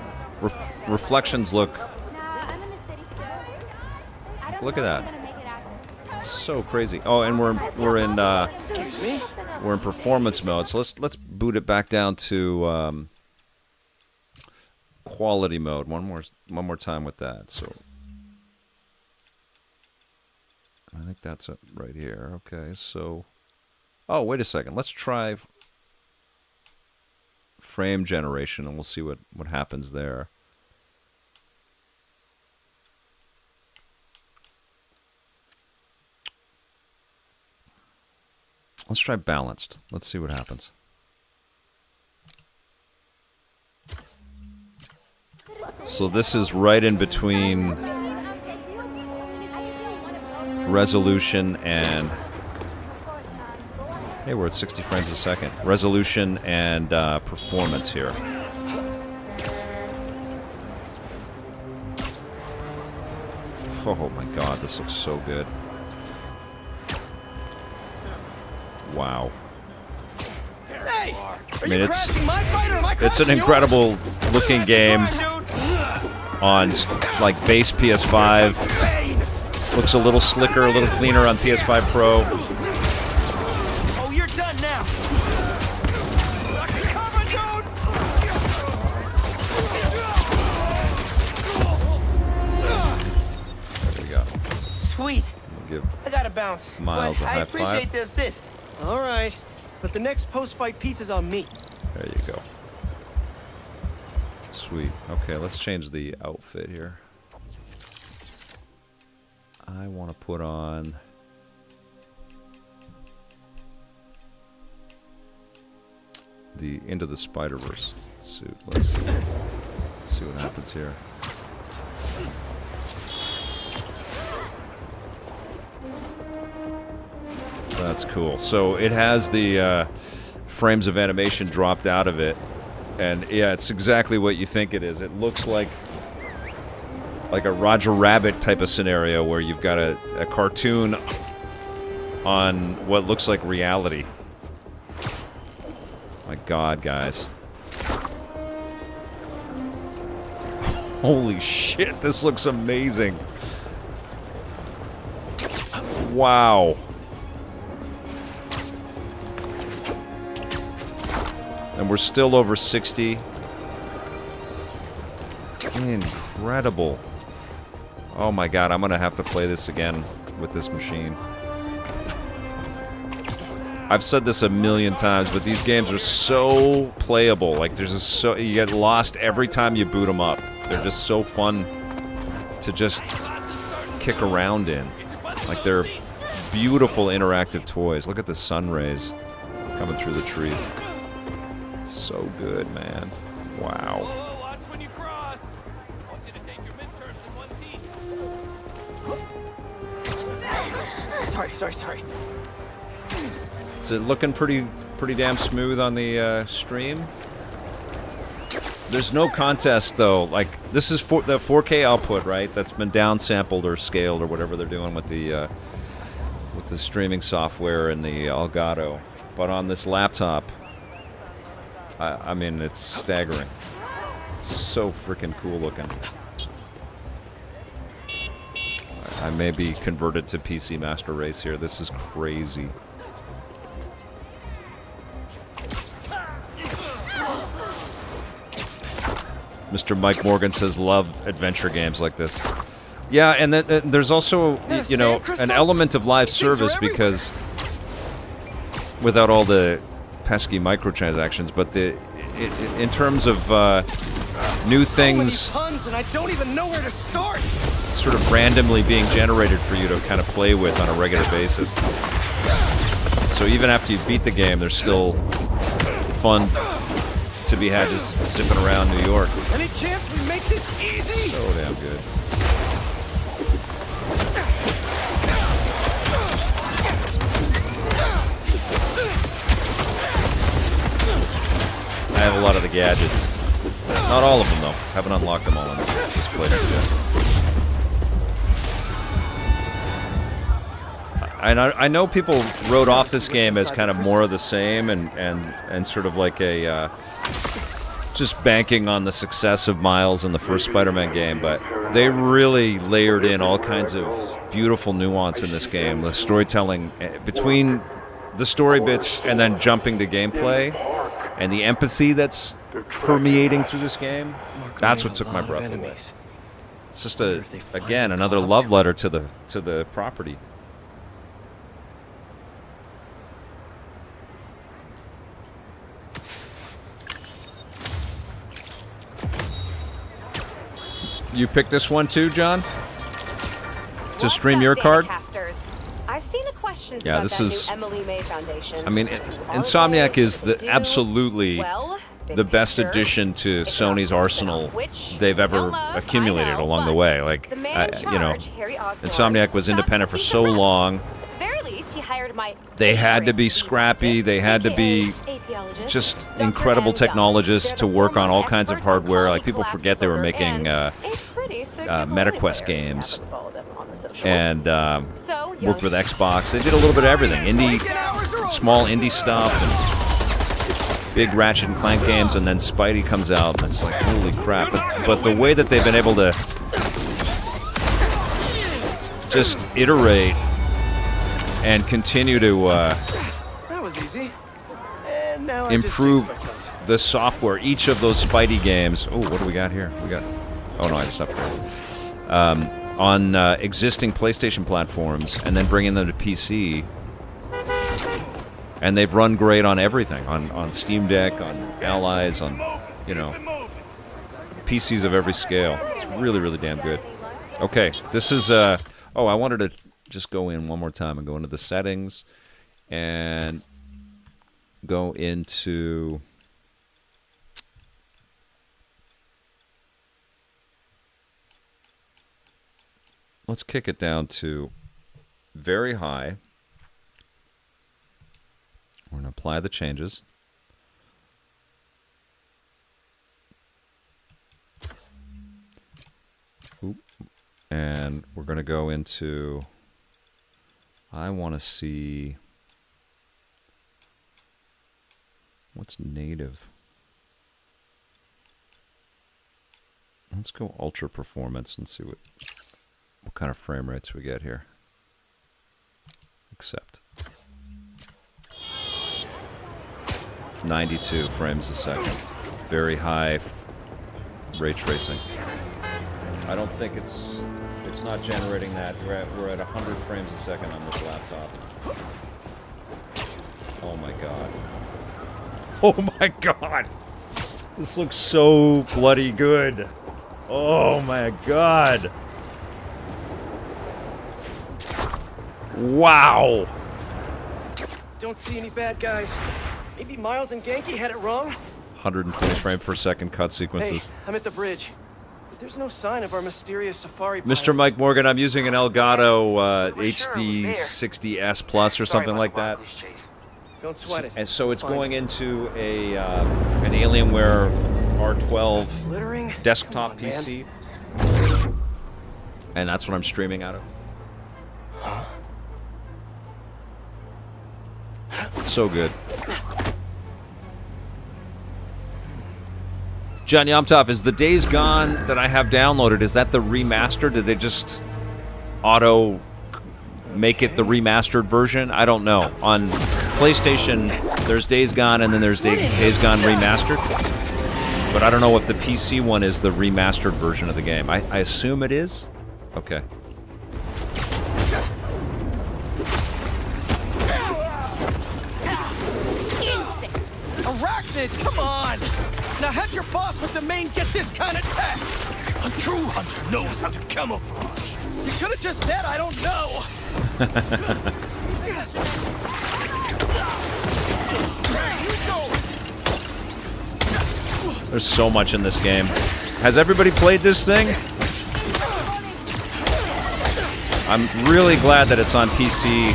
Reflections look... Look at that. So crazy. Oh, and we're in Excuse me? we're in performance mode. So let's boot it back down to quality mode. One more time with that. So I think that's it right here. Okay. So oh, wait a second. Let's try frame generation and we'll see what happens there. Let's try balanced. Let's see what happens. So this is right in between resolution and... Hey, we're at 60 frames a second. Resolution and performance here. Oh my god, this looks so good. Wow. Hey, I mean, it's an incredible looking game on like base PS5. Looks a little slicker, a little cleaner on PS5 Pro. Oh, you're done now. There we go. Sweet. We'll give I gotta bounce. Miles but a I high appreciate five. the assist. All right, but the next post-fight piece is on me. There you go. Sweet. Okay, let's change the outfit here. I want to put on the Into the Spider-Verse suit. Let's see what happens here. That's cool. So it has the frames of animation dropped out of it, and yeah, it's exactly what you think it is. It looks like a Roger Rabbit type of scenario where you've got a cartoon on what looks like reality. My God, guys. Holy shit, this looks amazing. Wow. And we're still over 60. Incredible. Oh my God, I'm gonna have to play this again with this machine. I've said this a million times, but these games are so playable. Like, there's just you get lost every time you boot them up. They're just so fun to just kick around in. Like, they're beautiful interactive toys. Look at the sun rays coming through the trees. So good, man. Wow. Watch when you cross. I want you to take your midterms in one piece. Sorry. Is it looking pretty damn smooth on the stream? There's no contest though. Like, this is for the 4K output, right? That's been downsampled or scaled or whatever they're doing with the streaming software and the Elgato. But on this laptop, I mean, it's staggering. So freaking cool looking. I may be converted to PC Master Race here. This is crazy. Mr. Mike Morgan says, love adventure games like this. Yeah, and then there's also, you know, an element of live service because without all the pesky microtransactions, but in terms of new things And I don't even know where to start. sort of randomly being generated for you to kind of play with on a regular basis. So even after you beat the game, there's still fun to be had just zipping around New York. Any chance we make this easy? So damn good. I have a lot of the gadgets. Not all of them, though. Haven't unlocked them all in this playthrough yet. And I know people wrote off this game as kind of more of the same and sort of like a just banking on the success of Miles in the first Spider-Man game, but they really layered in all kinds of beautiful nuance in this game. The storytelling between the story bits and then jumping to gameplay and the empathy that's permeating through this game, that's what took my breath away. It's just again another love letter to the property. You picked this one too, John? To stream your card? I've seen the questions Yeah, about this that is. new Emily May Foundation. I mean, Insomniac is absolutely the best addition to Sony's arsenal they've ever accumulated along the way. Like, you know, Insomniac was independent for so long. They had to be scrappy. They had to be just incredible technologists to work on all kinds of hardware. Like, people forget they were making MetaQuest games and worked with Xbox. They did a little bit of everything. small indie stuff and big Ratchet and Clank games, and then Spidey comes out, and it's like, holy crap. But the way that they've been able to just iterate and continue to That was easy. And now I improve just jinxed myself. the software, each of those Spidey games. Oh, what do we got here? We got... Oh, no, I just upgraded. On existing PlayStation platforms, and then bringing them to PC. And they've run great on everything. On Steam Deck, on Allies, on, you know, PCs of every scale. It's really, really damn good. Okay, this is... oh, I wanted to just go in one more time and go into the settings and go into... Let's kick it down to very high. We're going to apply the changes. Oop. And we're going to go into... I want to see... What's native? Let's go ultra performance and see what kind of frame rates we get here. Accept. 92 frames a second. Very high ray tracing. I don't think it's not generating that. We're at 100 frames a second on this laptop. Oh my god. Oh my god. This looks so bloody good. Oh my god. Wow. Don't see any bad guys. Maybe Miles and Genki had it wrong? 120 frame per second cut sequences. Hey, I'm at the bridge. But there's no sign of our mysterious safari Mr. pilots. Mike Morgan, I'm using an Elgato HD 60S Plus or something like that. Don't sweat it. And so it's Fine. going into a an Alienware R12 Littering? desktop Come on, PC. And that's what I'm streaming out of. So good. John Yomtov, is the Days Gone that I have downloaded, is that the remaster? Did they just auto make it the remastered version? I don't know. On PlayStation, there's Days Gone and then there's Days Gone Remastered. But I don't know if the PC one is the remastered version of the game. I assume it is? Okay. Arachnid, come on! Now have your boss with the main get this kind of tech! A true hunter knows how to camouflage. You could have just said I don't know! There's so much in this game. Has everybody played this thing? I'm really glad that it's on PC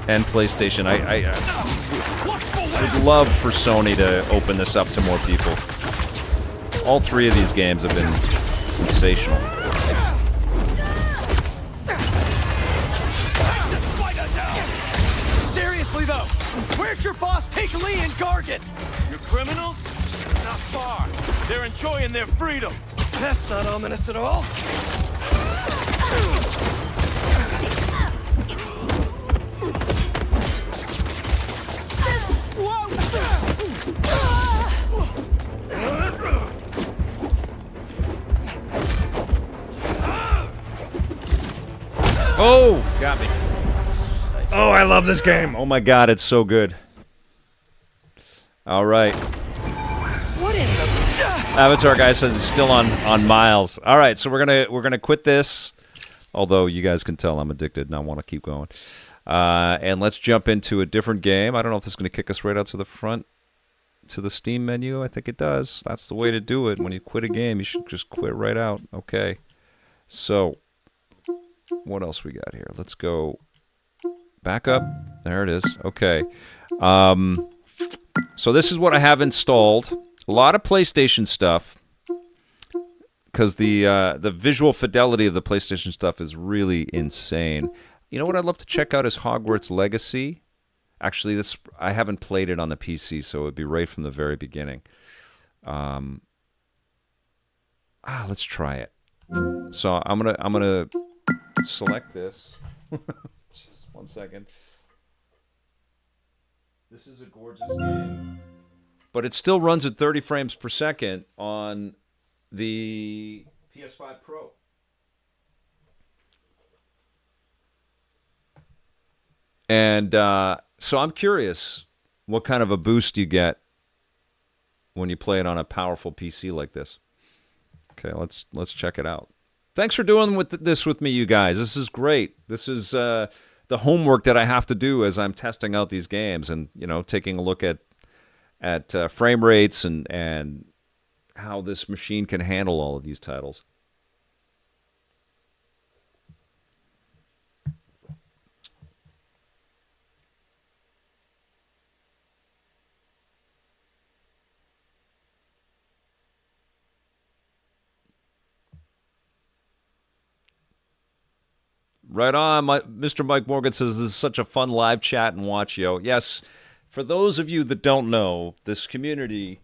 and PlayStation. I would love for Sony to open this up to more people. All three of these games have been sensational. Seriously though, where'd your boss take Lee and Gargan? Your criminals? Not far. They're enjoying their freedom. That's not ominous at all. Oh, got me. Oh, I love this game. Oh my god, it's so good. All right. What in the... Avatar guy says it's still on Miles. All right, so we're gonna quit this. Although you guys can tell I'm addicted and I want to keep going. And let's jump into a different game. I don't know if this is going to kick us right out to the front, to the Steam menu. I think it does. That's the way to do it. When you quit a game, you should just quit right out. Okay. So, what else we got here? Let's go back up. There it is. Okay. So this is what I have installed. A lot of PlayStation stuff. Because the visual fidelity of the PlayStation stuff is really insane. You know what I'd love to check out is Hogwarts Legacy. Actually, I haven't played it on the PC, so it would be right from the very beginning. Let's try it. So I'm gonna select this. Just 1 second. This is a gorgeous game, but it still runs at 30 frames per second on the PS5 Pro. And so I'm curious what kind of a boost you get when you play it on a powerful PC like this. Okay, let's check it out. Thanks for doing this with me, you guys. This is great. This is the homework that I have to do as I'm testing out these games and, you know, taking a look at frame rates and how this machine can handle all of these titles. Right on. Mr. Mike Morgan says, this is such a fun live chat and watch, yo. Yes, for those of you that don't know, this community,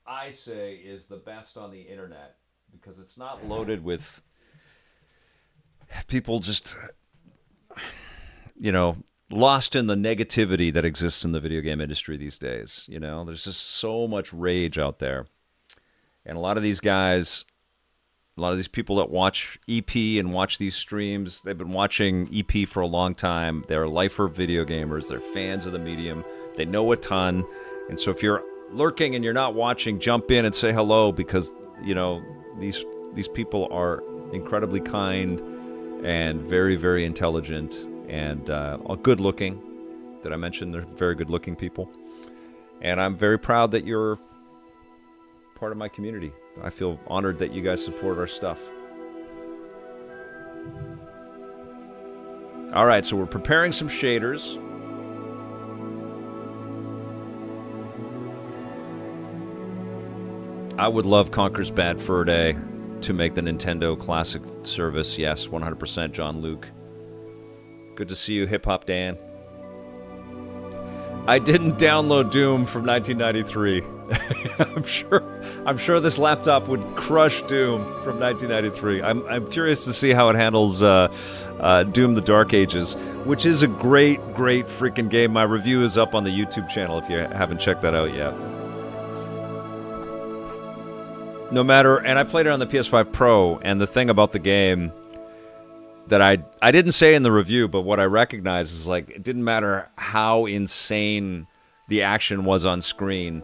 I say, is the best on the internet because it's not loaded with people just, you know, lost in the negativity that exists in the video game industry these days. You know, there's just so much rage out there. And a lot of these guys... A lot of these people that watch EP and watch these streams, they've been watching EP for a long time. They're lifer video gamers. They're fans of the medium. They know a ton. And so if you're lurking and you're not watching, jump in and say hello because, you know, these people are incredibly kind and very, very intelligent and good looking. Did I mention they're very good looking people? And I'm very proud that you're part of my community. I feel honored that you guys support our stuff. All right, so we're preparing some shaders. I would love Conker's Bad Fur Day to make the Nintendo Classic service. Yes, 100%, John Luke. Good to see you, Hip Hop Dan. I didn't download Doom from 1993. I'm sure this laptop would crush Doom from 1993. I'm curious to see how it handles Doom: The Dark Ages, which is a great freaking game. My review is up on the YouTube channel if you haven't checked that out yet. No matter, and I played it on the PS5 Pro, and the thing about the game that I didn't say in the review, but what I recognize is, like, it didn't matter how insane the action was on screen.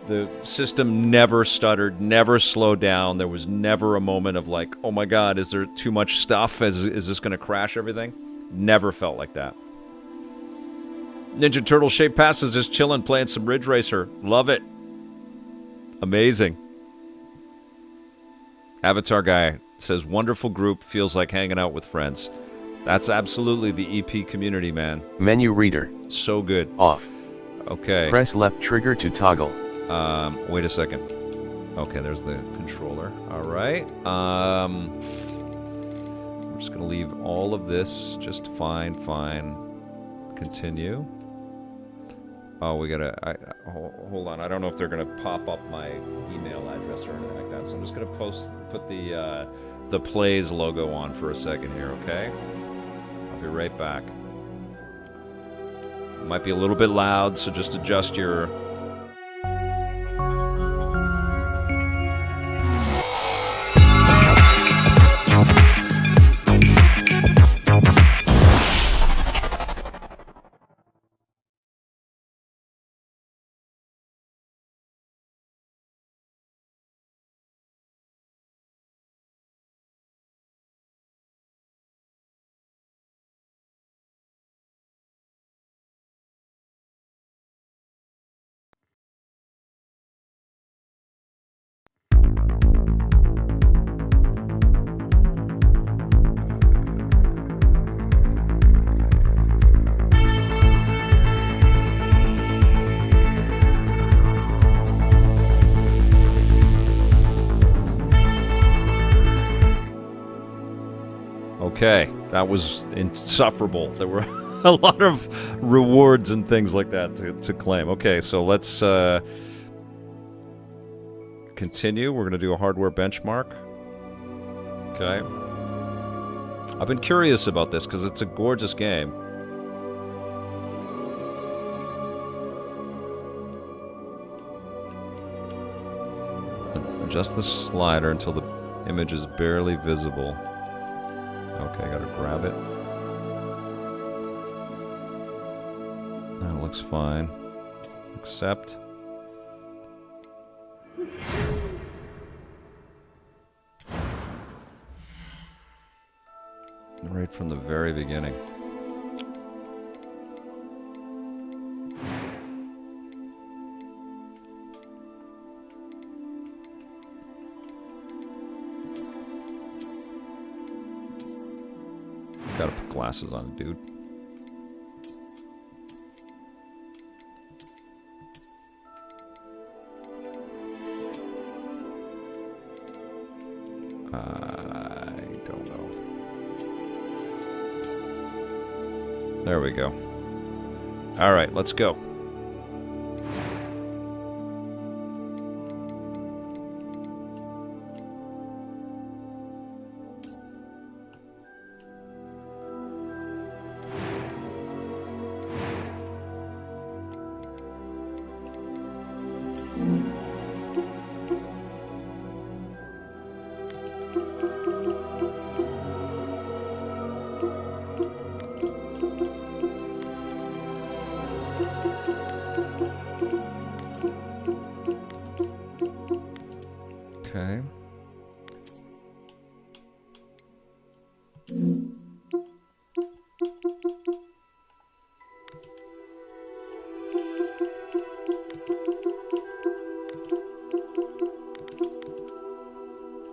The system never stuttered, never slowed down. There was never a moment of like, oh my God, is there too much stuff? Is this going to crash everything? Never felt like that. Ninja Turtle Shape Pass is just chilling, playing some Ridge Racer. Love it. Amazing. Avatar Guy says, wonderful group, feels like hanging out with friends. That's absolutely the EP community, man. Menu reader. So good. Off. Okay. Press left trigger to toggle. Wait a second. Okay, there's the controller. All right. We're just going to leave all of this just fine. Continue. Oh, we got to... Hold on. I don't know if they're going to pop up my email address or anything like that. So I'm just going to put the Plays logo on for a second here, okay? I'll be right back. It might be a little bit loud, so just adjust your... Okay. That was insufferable. There were a lot of rewards and things like that to claim. Okay, so let's continue. We're going to do a hardware benchmark. Okay. I've been curious about this because it's a gorgeous game. Adjust the slider until the image is barely visible. Okay, I gotta grab it. That looks fine. Accept. Right from the very beginning. Gotta put glasses on, dude. I don't know. There we go. All right, let's go. Okay.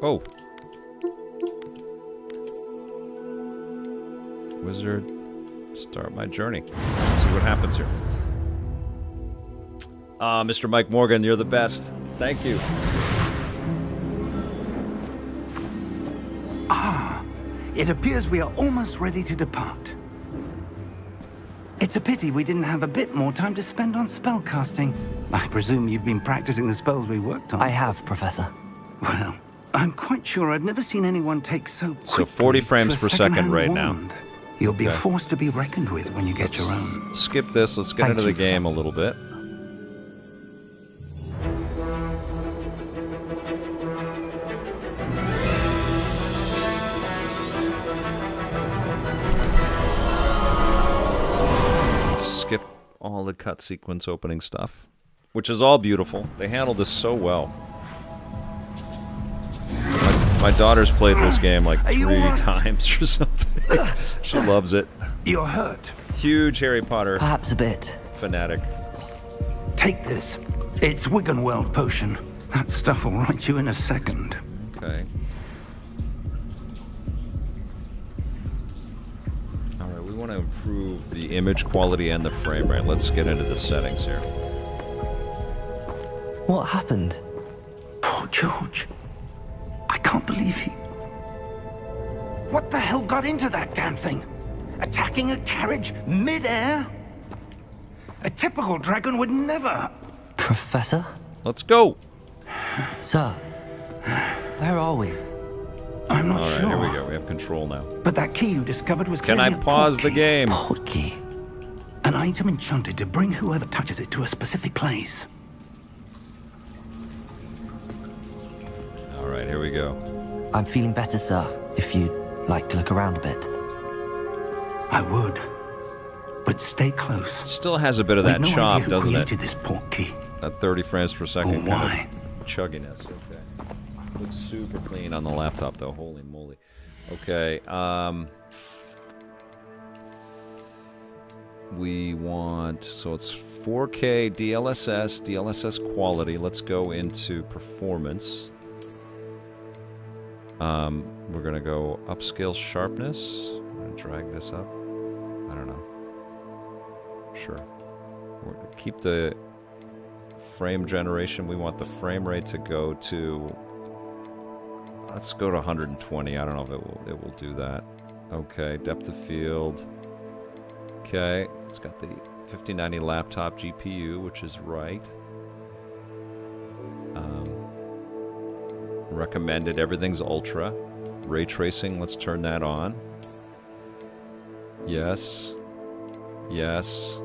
Oh. Wizard, start my journey. Let's see what happens here. Mr. Mike Morgan, you're the best. Thank you. It appears we are almost ready to depart. It's a pity we didn't have a bit more time to spend on spellcasting. I presume you've been practicing the spells we worked on. I have, Professor. Well, I'm quite sure I've never seen anyone take so quickly 40 frames per second right now. You'll be a force to be reckoned with when you get your own. Skip this. Let's get into the game a little bit. Skip all the cut sequence opening stuff, which is all beautiful. They handled this so well. My daughter's played this game like 3 times or something. She loves it. You're hurt. Huge Harry Potter. Perhaps a bit. Fanatic. Take this. It's Wiggenweld potion. That stuff will right you in a second. Okay. Alright, we want to improve the image quality and the frame rate. Let's get into the settings here. What happened? Poor George. I can't believe he... What the hell got into that damn thing? Attacking a carriage mid-air? A typical dragon would never... Professor? Let's go! Sir, where are we? I'm not Alright, sure. here we go. We have control now. But that key you discovered was Can I clearly a pause the port key. game? Port key. An item enchanted to bring whoever touches it to a specific place. Alright, here we go. I'm feeling better, sir, if you'd like to look around a bit. I would. But stay close. Still has a bit of that We've no chop, idea who doesn't it? created this port key. That 30 frames per second Or why. kind of chugginess. Okay. Looks super clean on the laptop, though. Holy moly. Okay, we want... So it's 4K DLSS quality. Let's go into performance. We're gonna go upscale sharpness. I'm gonna drag this up. I don't know. Sure. We're gonna keep the frame generation. We want the frame rate to go to... Let's go to 120. I don't know if it will do that. Okay, depth of field. Okay, it's got the 5090 laptop GPU, which is right. Recommended, everything's ultra. Ray tracing, let's turn that on. Yes. Yes.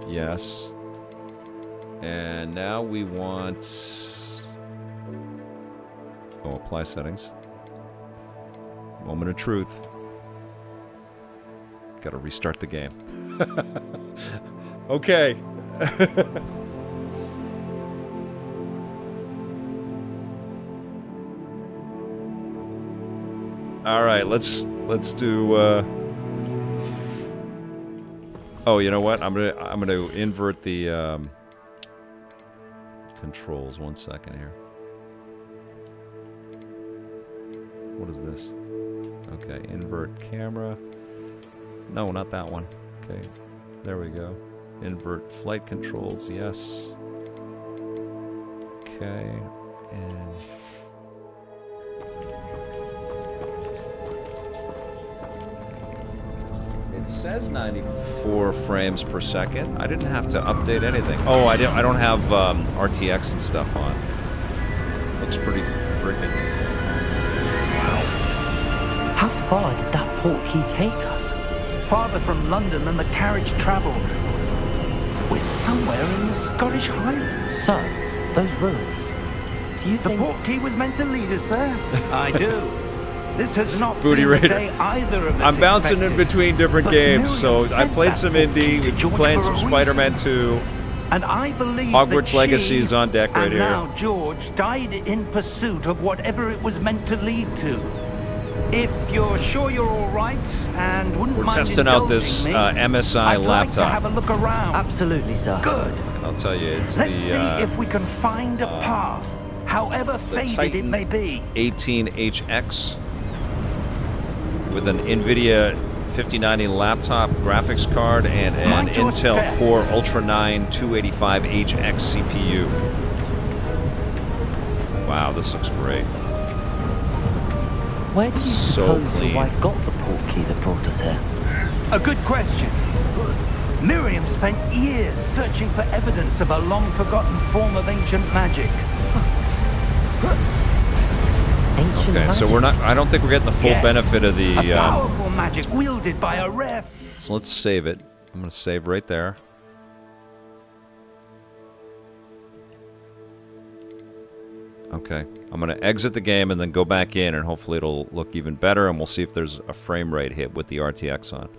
Yes. And now we want... Oh, apply settings. Moment of truth. Gotta restart the game. Okay. All right, let's do. Oh, you know what? I'm gonna invert the controls. 1 second here. What is this? Okay, invert camera. No, not that one. Okay, there we go. Invert flight controls. Yes. Okay, and. It says 94 frames per second. I didn't have to update anything. Oh, I don't have RTX and stuff on. Looks pretty freaking. Wow. How far did that portkey take us? Farther from London than the carriage travelled. We're somewhere in the Scottish Highlands. So, those ruins. Do you think... The portkey was meant to lead us there? I do. This has not Booty been Raider. the day either of us I'm bouncing expected. in between different games, so Miriam I sent played that some portkey indie, to George playing for some a Spider-Man reason. 2. And I believe Hogwarts that Legacy she is on deck right and here. now George died in pursuit of whatever it was meant to lead to. If you're sure you're all right and wouldn't We're mind testing out indulging this me, MSI I'd like to laptop. have a look around. Absolutely, sir. Good. And I'll tell you, it's Let's the see if we can find a path, however faded Titan it may be. 18HX with an Nvidia 5090 laptop graphics card and an Mind your Intel step. Core Ultra9-285HX CPU. Wow, this looks great. Where do you So suppose clean. your wife got the portkey that brought us here? A good question. Miriam spent years searching for evidence of a long-forgotten form of ancient magic. Ancient Okay, so magic? we're not. I don't think we're getting the full Yes. benefit of the. A powerful magic wielded by a rare... So let's save it. I'm gonna save right there. Okay, I'm gonna exit the game and then go back in, and hopefully it'll look even better, and we'll see if there's a frame rate hit with the RTX on.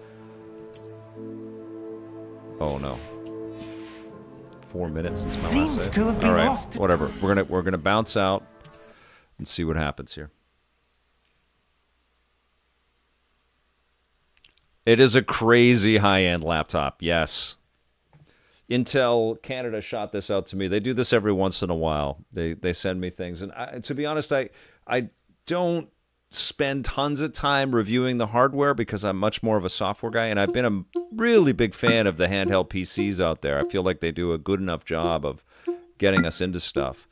Oh no. 4 minutes since my last Seems save. to have been All right, lost. whatever. We're gonna bounce out and see what happens here. It is a crazy high-end laptop, yes. Intel Canada shot this out to me. They do this every once in a while. They send me things. And to be honest, I don't spend tons of time reviewing the hardware because I'm much more of a software guy. And I've been a really big fan of the handheld PCs out there. I feel like they do a good enough job of getting us into stuff.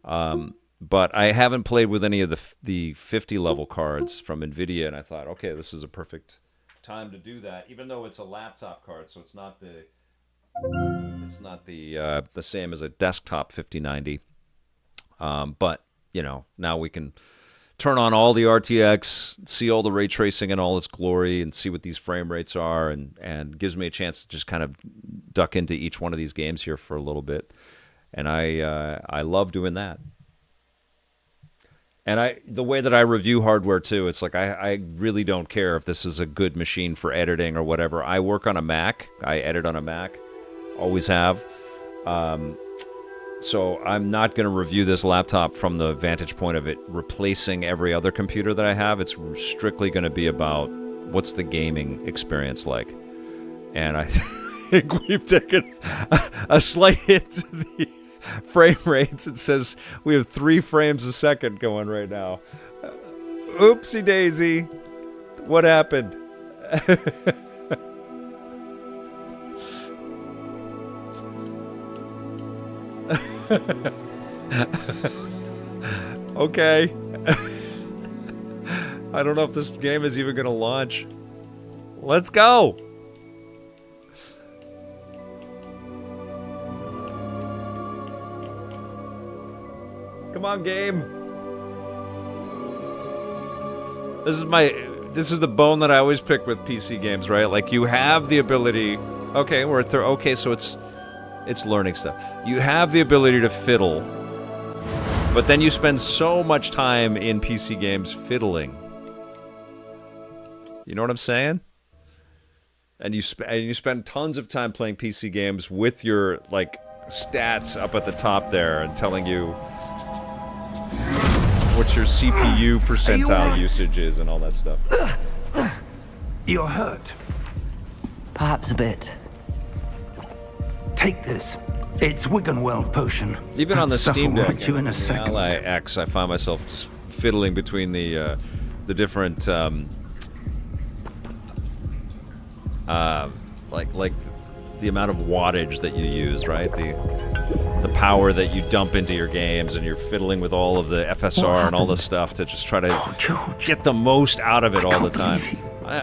But I haven't played with any of the 50-level cards from Nvidia. And I thought, okay, this is a perfect time to do that, even though it's a laptop card, so it's not the same as a desktop 5090. But you know, now we can turn on all the RTX, see all the ray tracing in all its glory, and see what these frame rates are, and gives me a chance to just kind of duck into each one of these games here for a little bit. And I love doing that. And the way that I review hardware too, it's like I really don't care if this is a good machine for editing or whatever. I work on a Mac. I edit on a Mac. Always have. So I'm not going to review this laptop from the vantage point of it replacing every other computer that I have. It's strictly going to be about what's the gaming experience like. And I think we've taken a slight hit to the frame rates. It says we have 3 frames a second going right now. Oopsie daisy. What happened? Okay. I don't know if this game is even going to launch. Let's go. Come on, game. This is the bone that I always pick with PC games, right? Like, you have the ability. Okay, we're at okay, so it's learning stuff. You have the ability to fiddle, but then you spend so much time in PC games fiddling. You know what I'm saying? And you spend tons of time playing PC games with your like stats up at the top there and telling you what your CPU percentile usage is and all that stuff. You're hurt. Perhaps a bit. Take this. It's Wiggenweld potion. Even on the Steam Deck, you in a second. Ally X, I find myself just fiddling between the different like the amount of wattage that you use, right? The power that you dump into your games, and you're fiddling with all of the FSR and all the stuff to just try to get the most out of it all the time.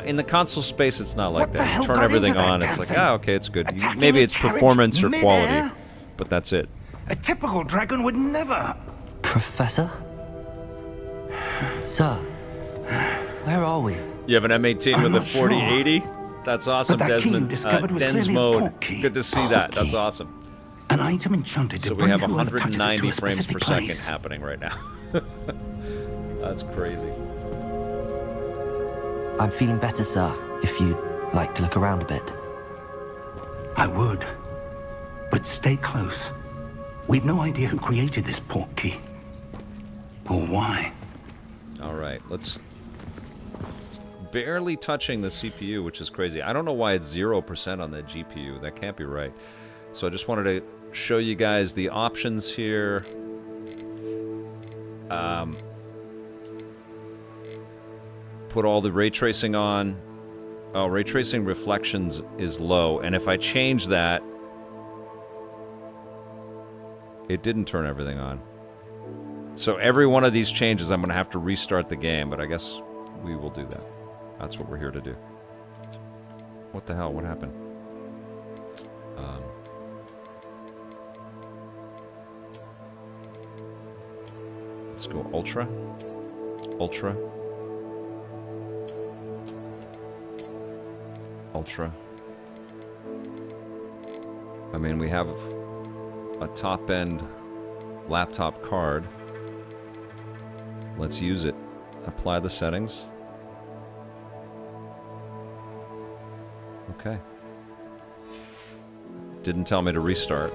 In the console space, it's not like that. You turn everything on, it's like, okay, it's good. Maybe it's performance or quality, but that's it. A typical dragon would never. Professor? Sir, where are we? You have an M18 with a 4080? That's awesome, Desmond. Den's mode. Good to see that. That's awesome. An item enchanted to so we have 190 frames per second happening right now. That's crazy. I'm feeling better, sir, if you'd like to look around a bit. I would. But stay close. We've no idea who created this port key. Or why. All right, let's... barely touching the CPU, which is crazy. I don't know why it's 0% on the GPU. That can't be right. So I just wanted to show you guys the options here. Put all the ray tracing on. Oh, ray tracing reflections is low, and if I change that, it didn't turn everything on. So every one of these changes, I'm going to have to restart the game, but I guess we will do that. That's what we're here to do. What the hell? What happened? Let's go Ultra. Ultra. Ultra. I mean, we have a top-end laptop card. Let's use it. Apply the settings. Okay. Didn't tell me to restart.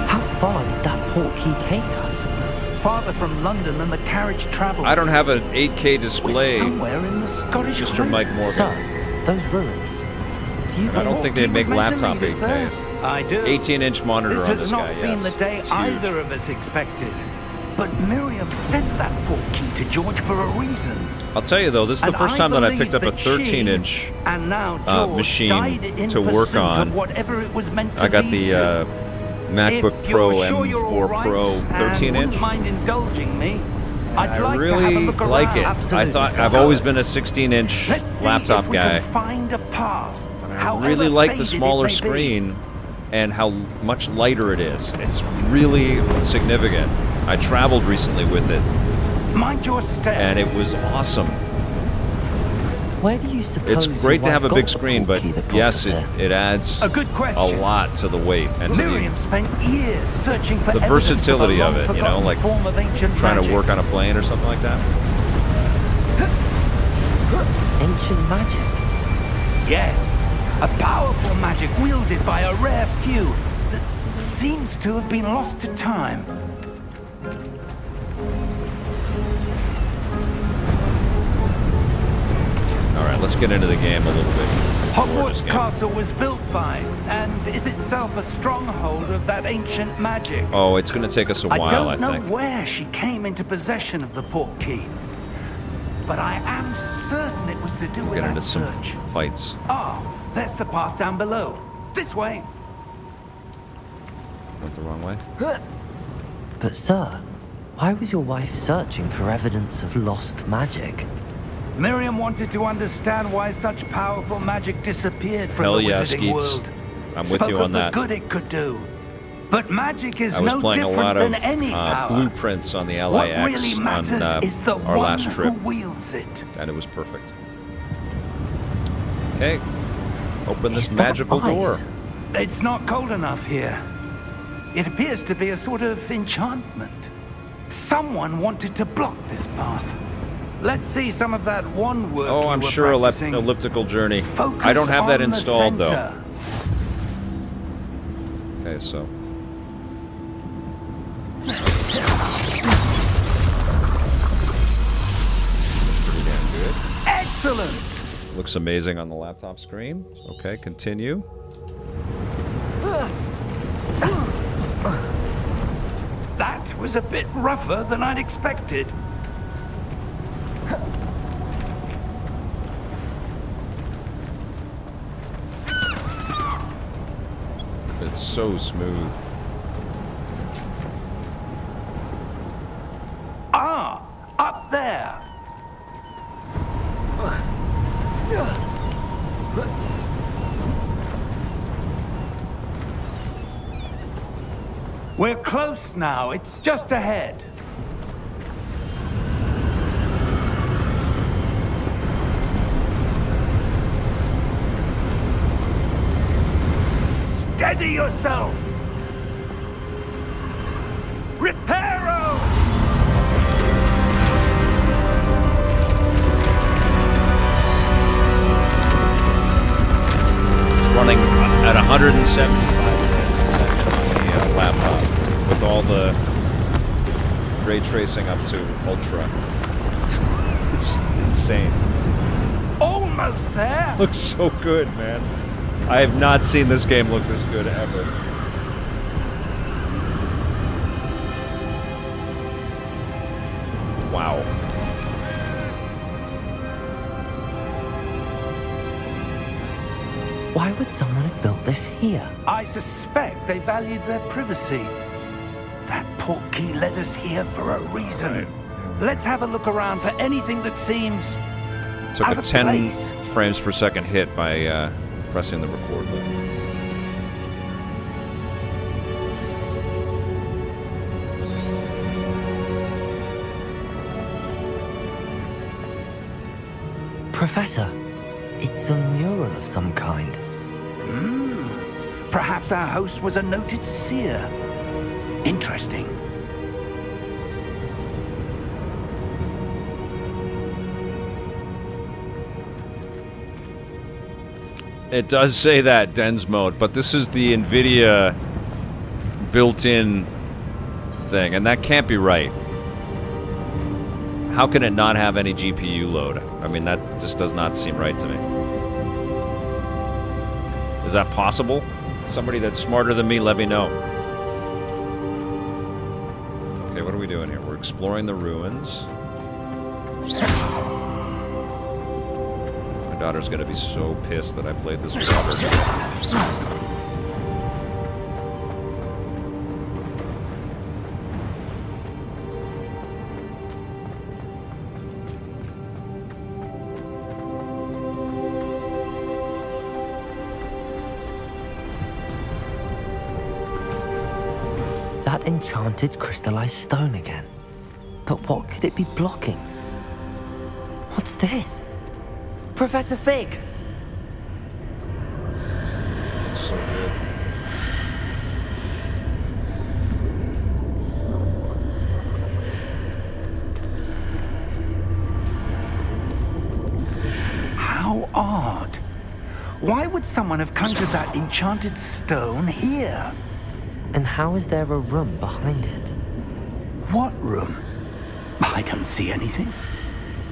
How far did that port key take us? Farther from London than the carriage traveled. I don't have an 8K display. Somewhere in the Scottish Mr. Mike Morgan. Sir, those ruins. Do you I don't think they'd make laptop 8Ks. I do. 18-inch monitor this on this guy, has not been the day either of us expected. But Miriam sent that port key to George for a reason. I'll tell you though, this is the first time that I picked up a 13-inch machine to work on. I got the MacBook Pro M4 Pro 13-inch. Mind indulging me? I really like it. I thought I've always been a 16-inch laptop guy. Find a path. I really like the smaller screen and how much lighter it is. It's really significant. I traveled recently with it, mind your step. And it was awesome. Where do you suppose it's great to have a big screen, but yes, it adds a lot to the weight and to years searching for the versatility of it, you know, like trying to work on a plane or something like that. Ancient magic? Yes, a powerful magic wielded by a rare few that seems to have been lost to time. Alright, let's get into the game a little bit. Hogwarts Castle was built by, and is itself a stronghold of that ancient magic. Oh, it's going to take us a while, I think. I don't know where she came into possession of the port key, but I am certain it was to do with Get that into some search. fights. Ah, there's the path down below. This way. Went the wrong way. But sir, why was your wife searching for evidence of lost magic? Miriam wanted to understand why such powerful magic disappeared from Hell the yeah, wizarding Skeets. world. I'm with Spoke you of on the that. good it could do. But magic is I was no playing a different lot than of any power. blueprints on the What LIX really on matters is the our one last trip, who wields it. and it was perfect. Okay, open this Is that magical door. ice? It's not cold enough here. It appears to be a sort of enchantment. Someone wanted to block this path. Let's see some of that one work Oh, you I'm were sure practicing. elliptical journey. Focus I don't have that on the installed though. center. Okay, so pretty damn good. Excellent. Looks amazing on the laptop screen. Okay, continue. That was a bit rougher than I'd expected. It's so smooth. Ah, up there. We're close now. It's just ahead. Steady yourself. Reparo! Running at 175 on the laptop with all the ray tracing up to ultra. It's insane. Almost there. Looks so good, man. I have not seen this game look this good ever. Wow. Why would someone have built this here? I suspect they valued their privacy. That portkey led us here for a reason. Let's have a look around for anything that seems Took out a of 10 place. frames per second hit by pressing the record button. Professor, it's a mural of some kind. Perhaps our host was a noted seer. Interesting. It does say that, Dens mode, but this is the Nvidia built-in thing, and that can't be right. How can it not have any GPU load? I mean, that just does not seem right to me. Is that possible? Somebody that's smarter than me, let me know. Okay, what are we doing here? We're exploring the ruins. My daughter's gonna be so pissed that I played this without her. That enchanted crystallized stone again. But what could it be blocking? What's this? Professor Fig! So good. How odd. Why would someone have conjured that enchanted stone here? And how is there a room behind it? What room? I don't see anything.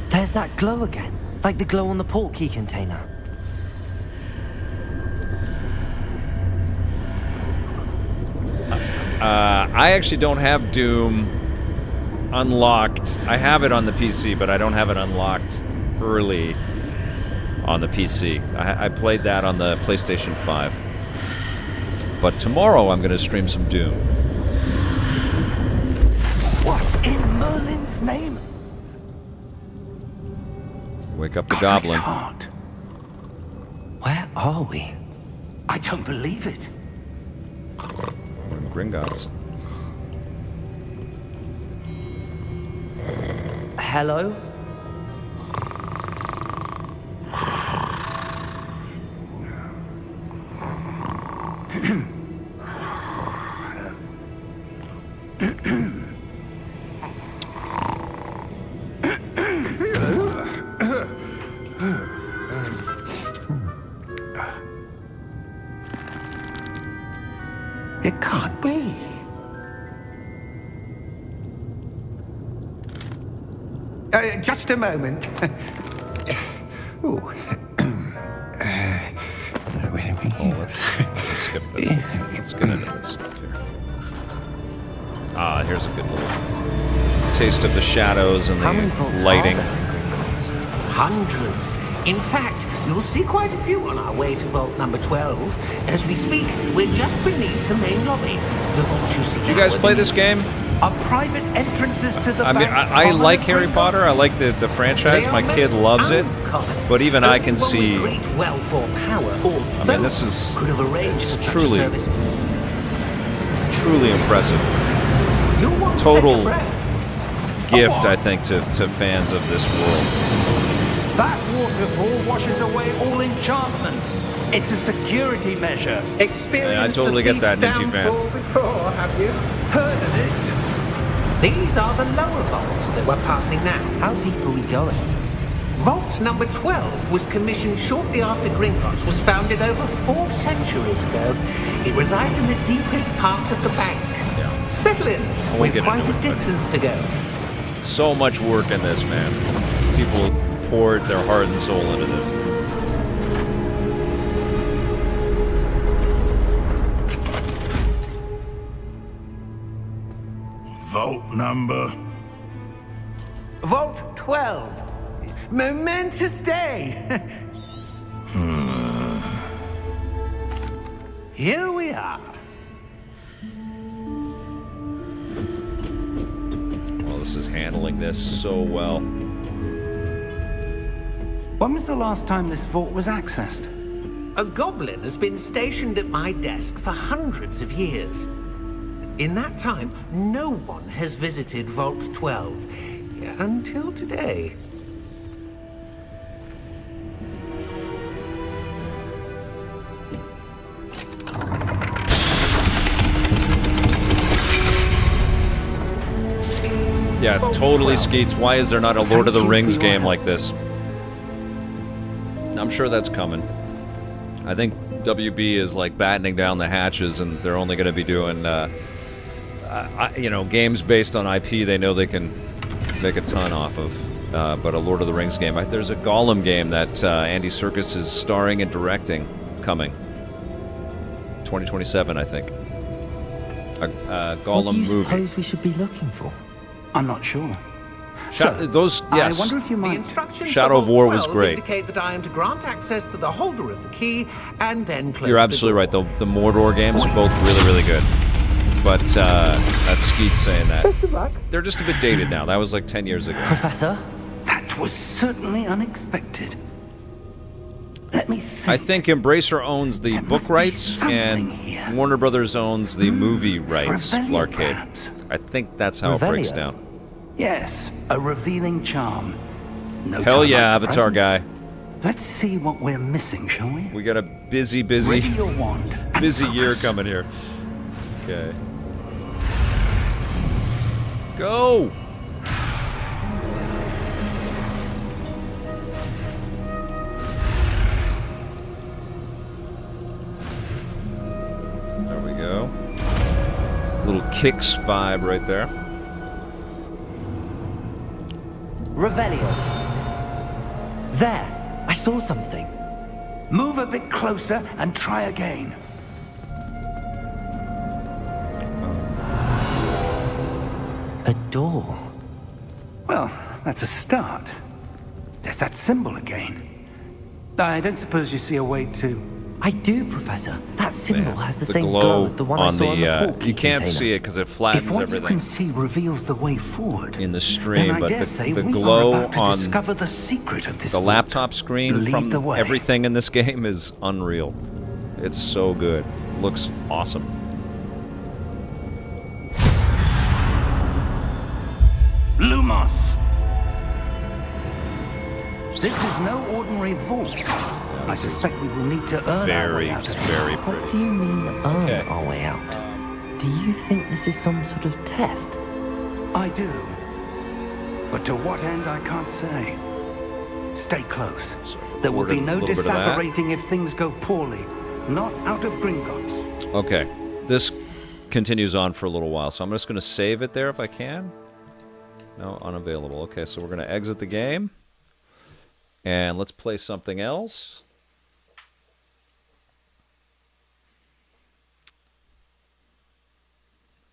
There's that glow again, like the glow on the portkey container. I actually don't have Doom unlocked. I have it on the PC, but I don't have it unlocked early on the PC. I played that on the PlayStation 5. But tomorrow I'm going to stream some Doom. What in Merlin's name? Wake up the Godric's goblin. heart. Where are we? I don't believe it. We're in Gringotts. Hello? It can't be. Just a moment. Ooh. Let's skip this. Let's get into this stuff here. Ah, here's a good little taste of the shadows and How many the volts lighting. are there in Gringotts? Hundreds. In fact, you'll see quite a few on our way to vault number 12. As we speak, we're just beneath the main lobby. The vault you see. Did you guys play this game? Are private entrances to the I mean, I like Harry Potter. I like the franchise. My kid loves it. But even I can see. I mean, this is truly impressive. Total gift, I think, to fans of this world. That waterfall washes away all enchantments. It's a security measure. Yeah, I totally get that, Ninty fan. Before, have you heard of it? These are the lower vaults that we're passing now. How deep are we going? Vault number 12 was commissioned shortly after Gringotts was founded over 4 centuries ago. It resides in the deepest part of the bank. Yeah. Settle in. We've quite a distance to go. So much work in this, man. People poured their heart and soul into this. Vault number. Vault 12. Momentous day. Here we are. Well, this is handling this so well. When was the last time this vault was accessed? A goblin has been stationed at my desk for hundreds of years. In that time, no one has visited Vault 12 until today. Yeah, it's totally Skeets. Why is there not a Lord of the Rings game like this? I'm sure that's coming. I think WB is like battening down the hatches, and they're only going to be doing, you know, games based on IP they know they can make a ton off of. But a Lord of the Rings game. There's a Gollum game that Andy Serkis is starring and directing coming. 2027, I think. A Gollum what do you movie. suppose we should be looking for? I'm not sure. Those, yes. I wonder if you might. The instructions Shadow for of War Vault was 12 great. indicate that I am to grant access to the holder of the key and then close You're the absolutely door. right. The Mordor games are both really, really good. But that's Skeet saying that. They're just a bit dated now. That was like 10 years ago. Professor? That was certainly unexpected. Let me think. I think Embracer owns the book rights, and Warner Brothers owns the movie rights, Revelio, Larcade. perhaps? I think that's how it breaks Revelio? down. Yes, a revealing charm. No Hell time yeah, like the Avatar present. guy. Let's see what we're missing, shall we? We got a busy, Ready your wand and busy year focus. coming here. Okay. Go! There we go. Little Kicks vibe right there. Revelio. There! I saw something. Move a bit closer and try again. A door. Well, that's a start. There's that symbol again. I don't suppose you see a way to... I do, Professor. That symbol has the same glow glow as the one I on saw on the portkey you can't container. see it because it flattens If what everything you can see reveals the way forward, in the then stream, I but dare say the we glow are about to on discover the secret of this the vault. laptop screen Lead from the way. everything in this game is unreal. It's so good. Looks awesome. Lumos! This is no ordinary vault. I suspect we will need to earn our way out of it. Very What pretty. do you mean, earn our way out? Do you think this is some sort of test? I do. But to what end, I can't say. Stay close. There will be no Little bit of that. disapparating if things go poorly. Not out of Gringotts. Okay, this continues on for a little while, so I'm just going to save it there if I can. No, unavailable. Okay, so we're going to exit the game. And let's play something else.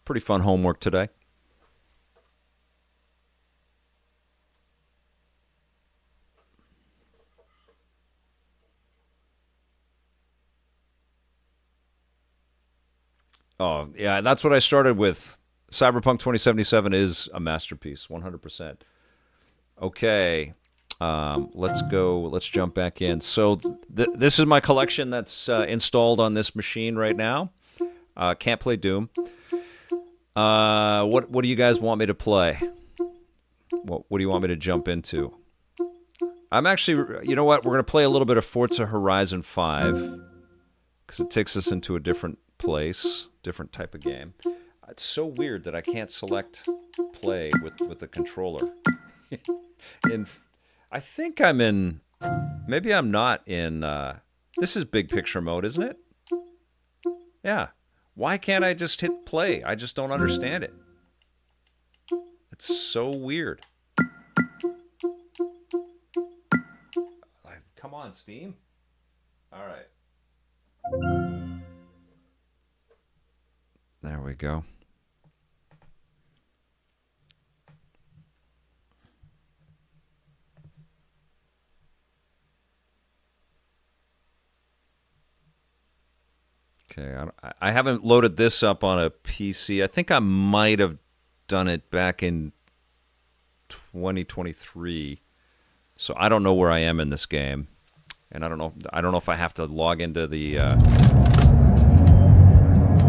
Pretty fun homework today. Oh, yeah, that's what I started with. Cyberpunk 2077 is a masterpiece, 100%. Okay, let's go. Let's jump back in. So this is my collection that's installed on this machine right now. Can't play Doom. What do you guys want me to play? What do you want me to jump into? I'm actually, you know what? We're going to play a little bit of Forza Horizon 5 because it takes us into a different place, different type of game. It's so weird that I can't select play with the controller. I think I'm in, maybe I'm not in, this is big picture mode, isn't it? Yeah. Why can't I just hit play? I just don't understand it. It's so weird. Come on, Steam. All right. There we go. Okay, I haven't loaded this up on a PC. I think I might have done it back in 2023. So I don't know where I am in this game, and I don't know if I have to log into the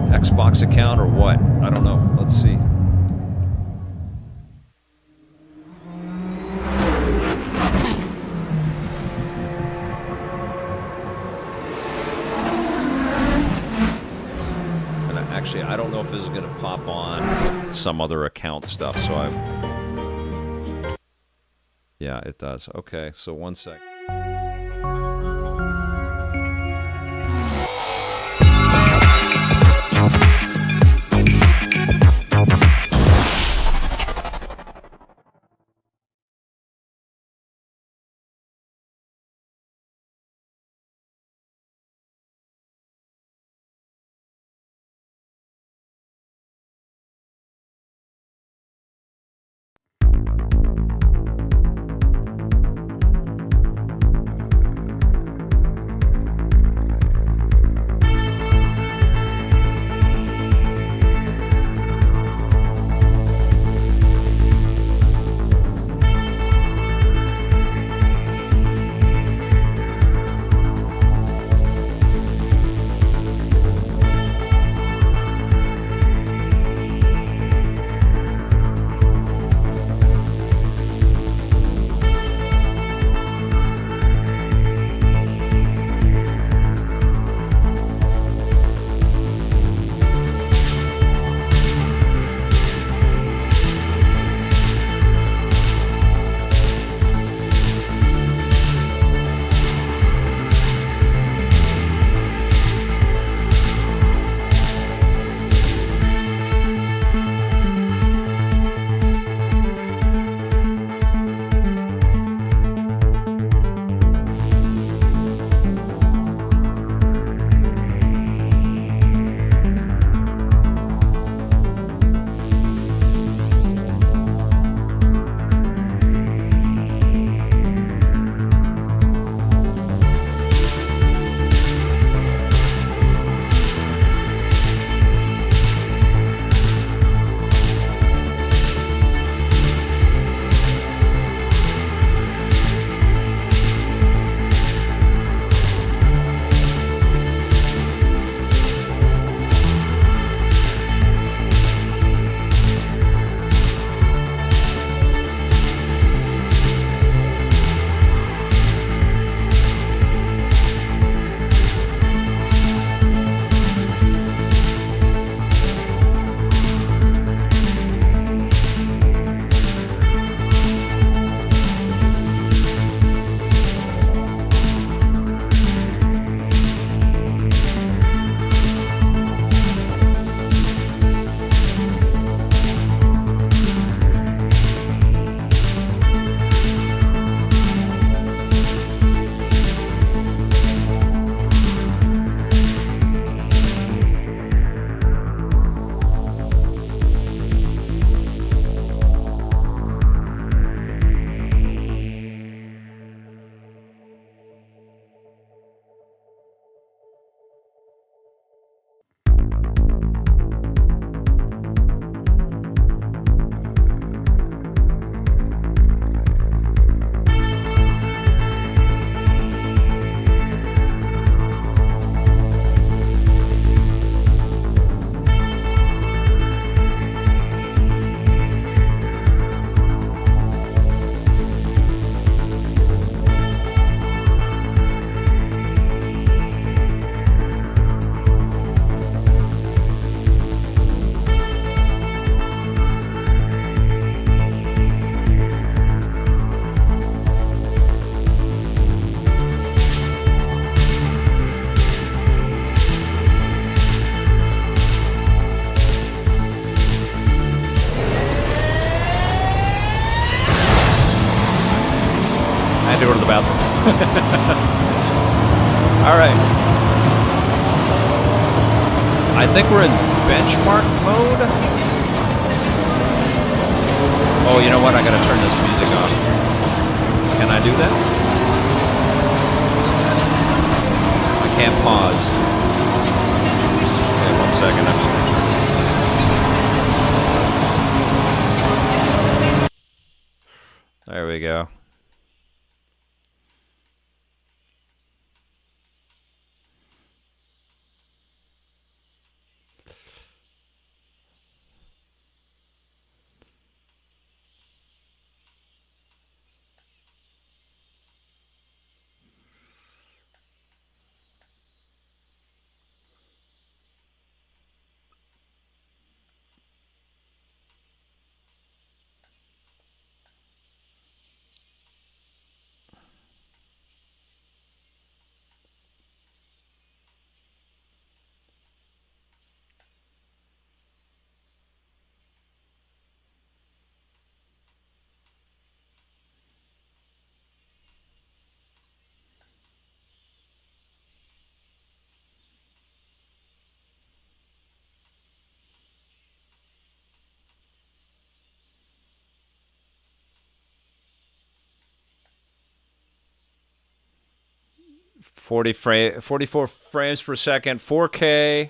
Xbox account or what. I don't know. Let's see. Actually, I don't know if this is going to pop on some other account stuff, so yeah, it does. Okay, so 1 sec. All right. I think we're in benchmark mode. Oh, you know what? I gotta turn this music off. Can I do that? I can't pause. Okay, 1 second. There we go. .44 frames per second, 4K.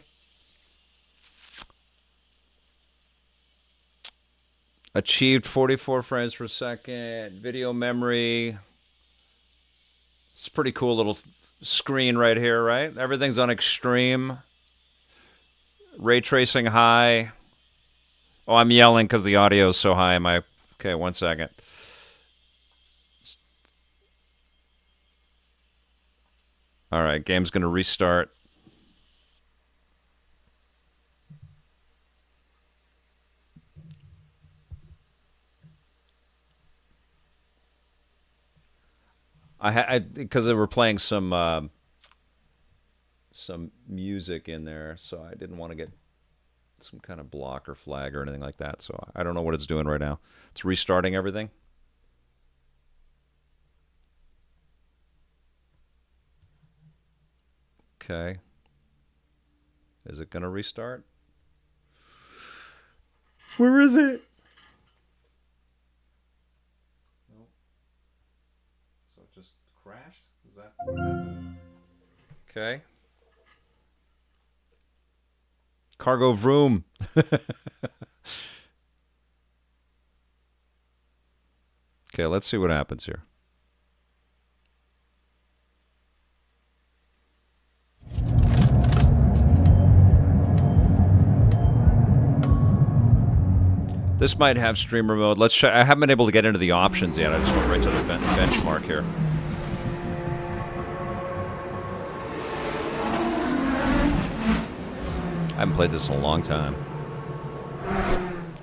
Achieved 44 frames per second. Video memory. It's a pretty cool little screen right here, right? Everything's on extreme. Ray tracing high. Oh, I'm yelling because the audio is so high. Okay, 1 second. All right, game's going to restart. Because they were playing some music in there, so I didn't want to get some kind of block or flag or anything like that. So I don't know what it's doing right now. It's restarting everything. Okay. Is it going to restart? Where is it? Nope. So it just crashed? Is that what happened? Okay. Cargo vroom. Okay, let's see what happens here. This might have streamer mode. Let's try. I haven't been able to get into the options yet. I just went right to the benchmark here. I haven't played this in a long time.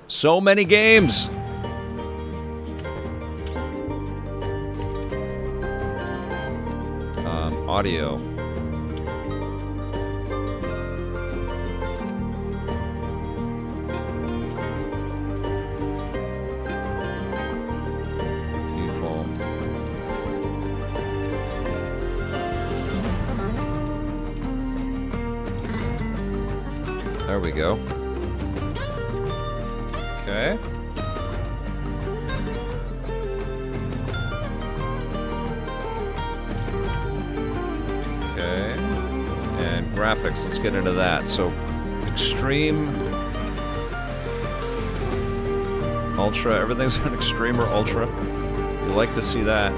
So many games! Audio. There we go. Okay. Okay. And graphics, let's get into that. So, extreme, ultra, everything's on extreme or ultra. You like to see that.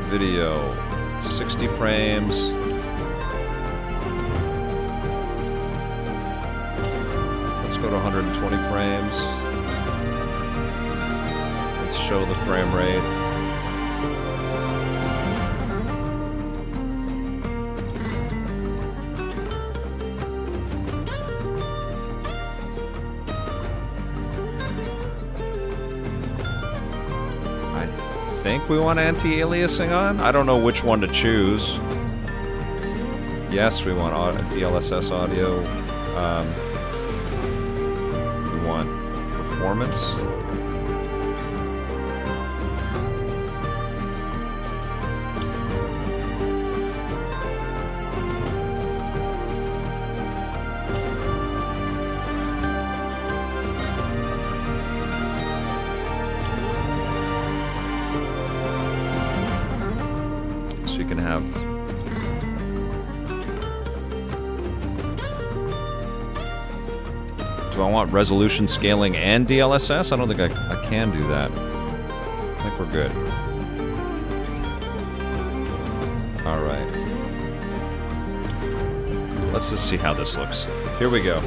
Video, 60 frames. Let's go to 120 frames. Let's show the frame rate. I think we want anti-aliasing on. I don't know which one to choose. Yes, we want DLSS audio. Performance. have... Do I want resolution scaling and DLSS? I don't think I can do that. I think we're good. All right. Let's just see how this looks. Here we go.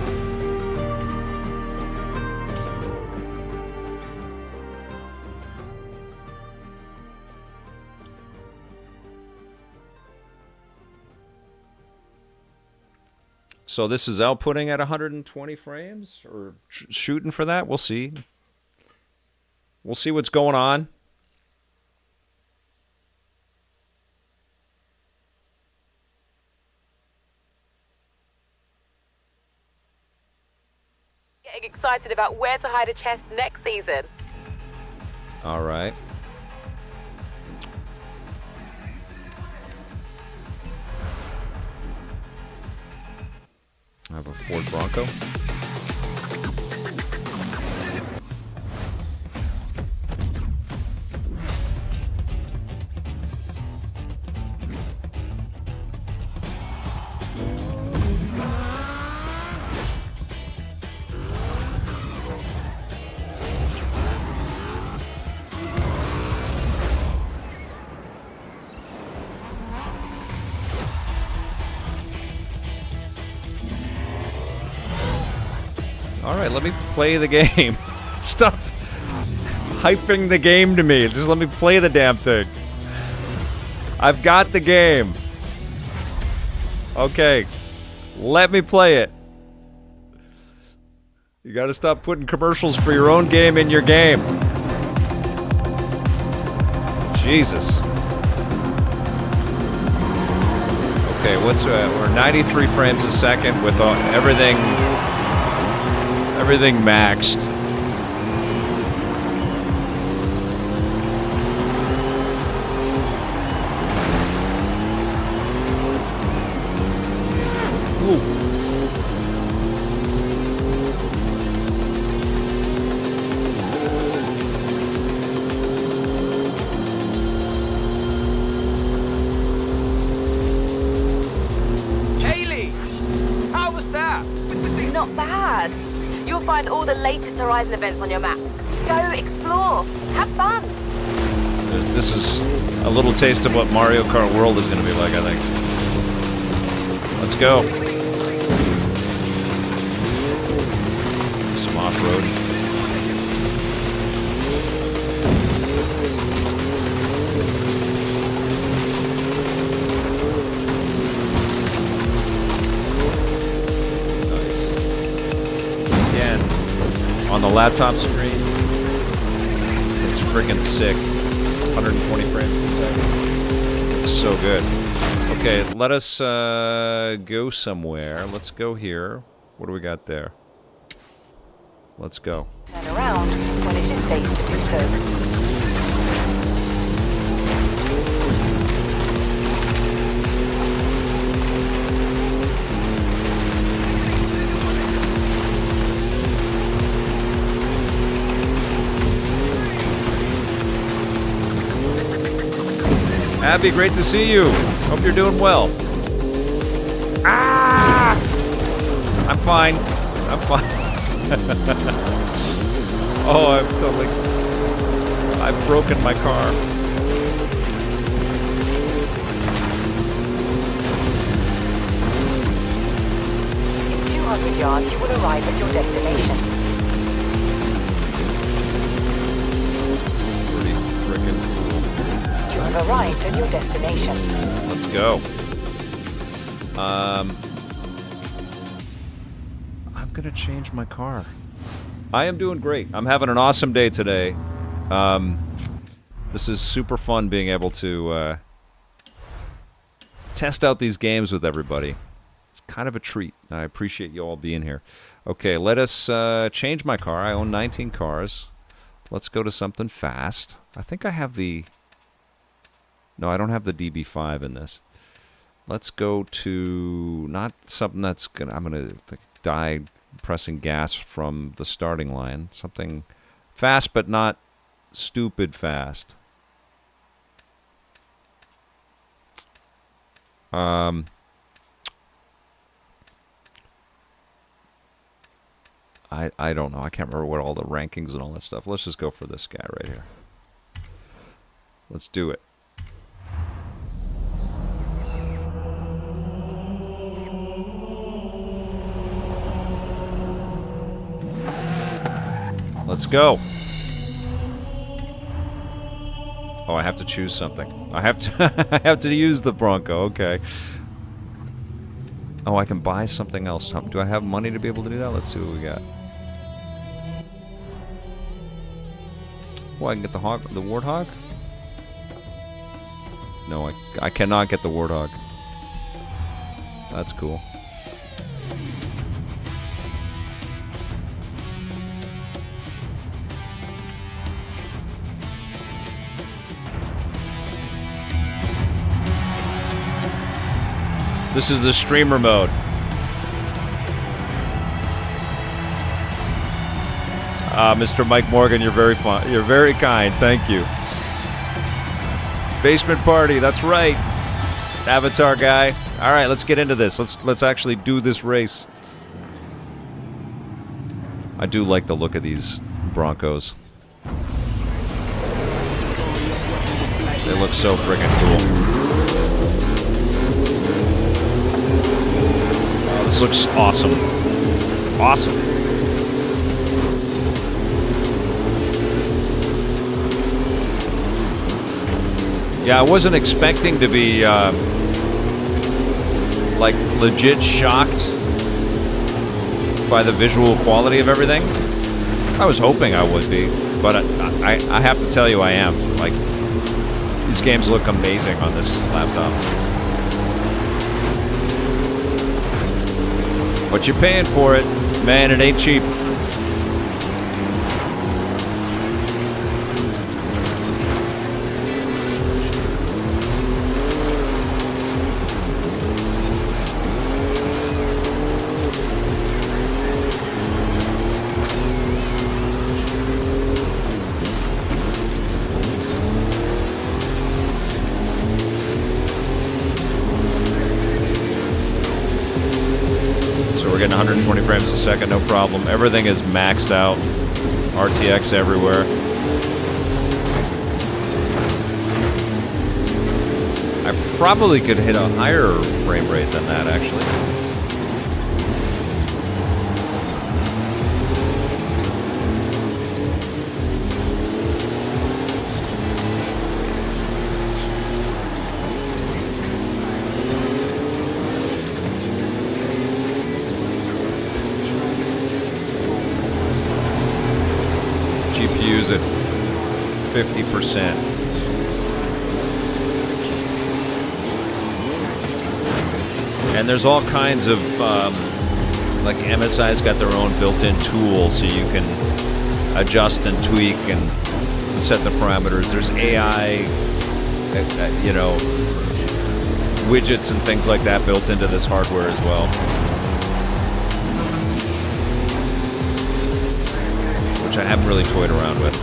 So this is outputting at 120 frames, or shooting for that? We'll see. We'll see what's going on. Getting excited about where to hide a chest next season. All right. I have a Ford Bronco. Alright, let me play the game. Stop hyping the game to me. Just let me play the damn thing. I've got the game. Okay. Let me play it. You gotta stop putting commercials for your own game in your game. Jesus. Okay, what's we're 93 frames a second with everything maxed. Kaylee! How was that? Not bad. You'll find all the latest Horizon events on your map. Go explore. Have fun. This is a little taste of what Mario Kart World is going to be like, I think. Let's go. Some off-road. On the laptop screen, it's freaking sick. 120 frames per second. Looks so good. Okay, let us go somewhere. Let's go here. What do we got there? Let's go. Turn around when it is safe to do so. Abby, great to see you. Hope you're doing well. Ah! I'm fine. I'm fine. Oh, I've broken my car. In 200 yards, you will arrive at your destination. Pretty freaking cool. You have arrived at your destination. Let's go. I'm gonna change my car. I am doing great. I'm having an awesome day today. This is super fun being able to test out these games with everybody. It's kind of a treat. I appreciate you all being here. Okay, let us change my car. I own 19 cars. Let's go to something fast. I think I have the... No, I don't have the DB5 in this. Let's go to not something that's gonna... I'm gonna die pressing gas from the starting line. Something fast, but not stupid fast. I don't know. I can't remember what all the rankings and all that stuff. Let's just go for this guy right here. Let's do it. Let's go. Oh, I have to choose something. I have to I have to use the Bronco. Okay. Oh, I can buy something else. Do I have money to be able to do that? Let's see what we got. Well, I can get the Warthog? No, I cannot get the Warthog. That's cool. This is the streamer mode. Mr. Mike Morgan, you're very fun. You're very kind. Thank you. Basement party. That's right. Avatar guy. All right, let's get into this. Let's actually do this race. I do like the look of these Broncos. They look so friggin' cool. Oh, this looks awesome. Awesome. Yeah, I wasn't expecting to be, like, legit shocked by the visual quality of everything. I was hoping I would be, but I have to tell you I am. Like, these games look amazing on this laptop. What you paying for it? Man, it ain't cheap. We're getting 120 frames a second, no problem. Everything is maxed out. RTX everywhere. I probably could hit a higher frame rate than that, actually. GPU's at 50%. And there's all kinds of, like MSI's got their own built-in tool so you can adjust and tweak and set the parameters. There's AI, you know, widgets and things like that built into this hardware as well. Which I haven't really toyed around with.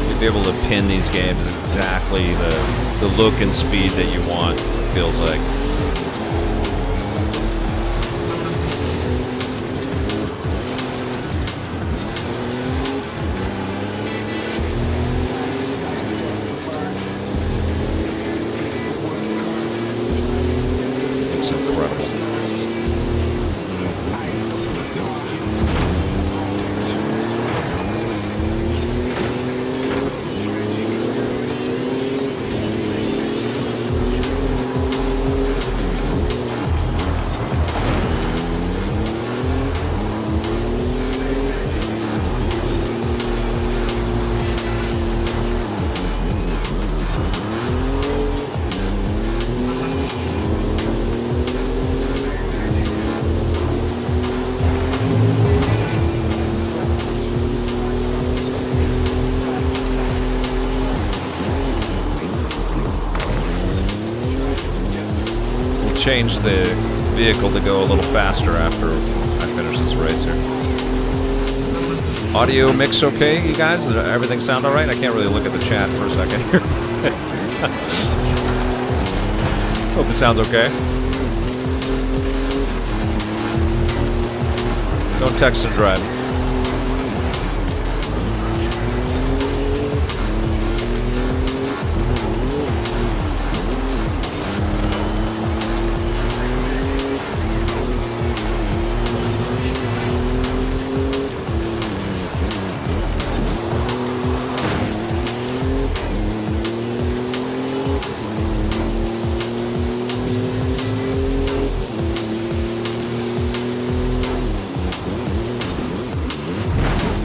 You'll be able to pin these games exactly the look and speed that you want, it feels like. Change the vehicle to go a little faster after I finish this race here. Audio mix okay, you guys? Does everything sound all right? I can't really look at the chat for a second here. Hope it sounds okay. Don't text and drive.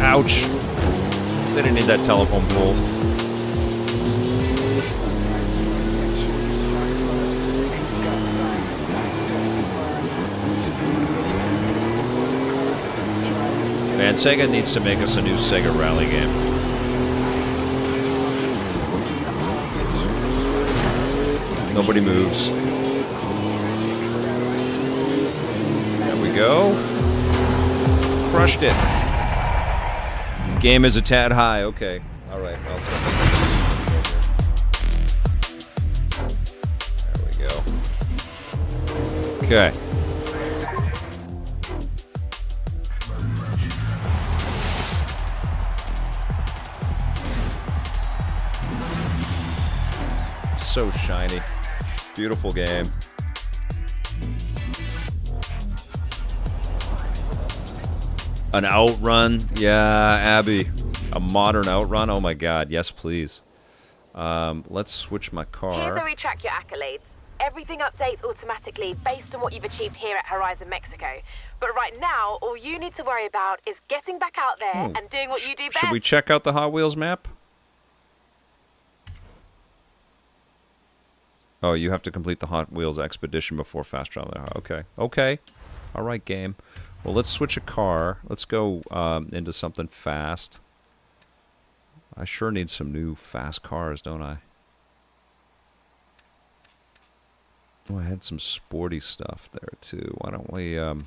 Ouch. They didn't need that telephone pole. Man, Sega needs to make us a new Sega Rally game. Nobody moves. There we go. Crushed it. Game is a tad high. Okay. All right. There we go. Okay. So shiny. Beautiful game. An outrun? Yeah, Abby. A modern outrun? Oh my god, yes please. Let's switch my car. Here's where we track your accolades. Everything updates automatically based on what you've achieved here at Horizon Mexico. But right now, all you need to worry about is getting back out there and doing what you do best. Should we check out the Hot Wheels map? Oh, you have to complete the Hot Wheels expedition before fast travel. Okay. Okay. All right, game. Well, let's switch a car. Let's go into something fast. I sure need some new fast cars, don't I? Oh, I had some sporty stuff there, too. Why don't we... I'm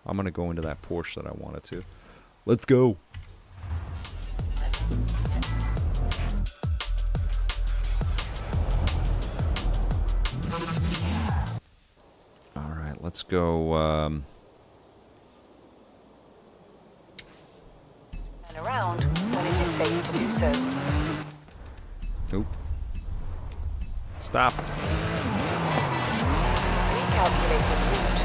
going to go into that Porsche that I wanted to. Let's go. All right, let's go... around when it is safe to do so. Nope. Stop. Recalculating route.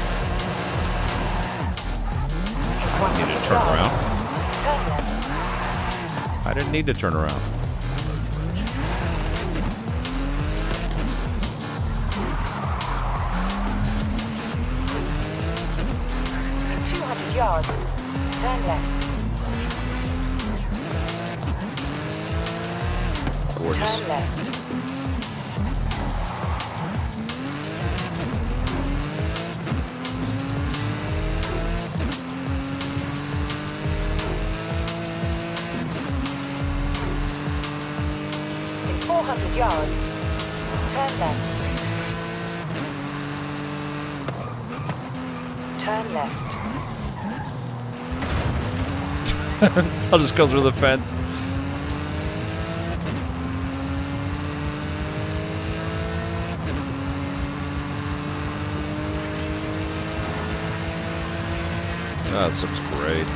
I didn't need to turn around. Turn left. I didn't need to turn around. In 200 yards, turn left. Gorgeous. Turn left. In 400 yards, turn left. Turn left. I'll just go through the fence. Oh, this looks great.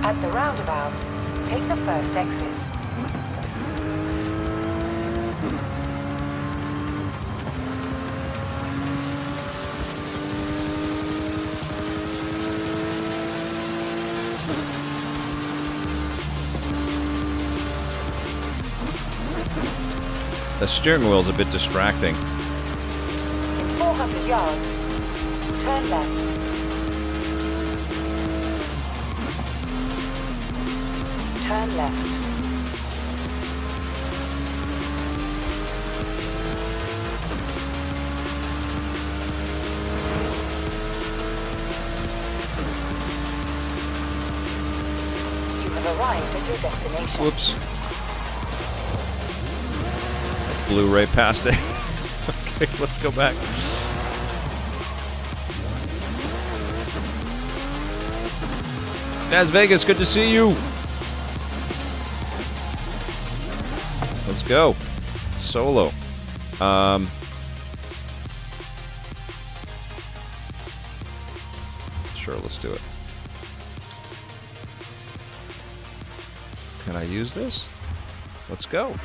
At the roundabout, take the first exit. The steering wheel is a bit distracting. In 400 yards, turn left. Turn left. You have arrived at your destination. Whoops. blew right past it. Okay, let's go back. Las Vegas, good to see you. Let's go. Solo. Sure, let's do it. Can I use this? Let's go.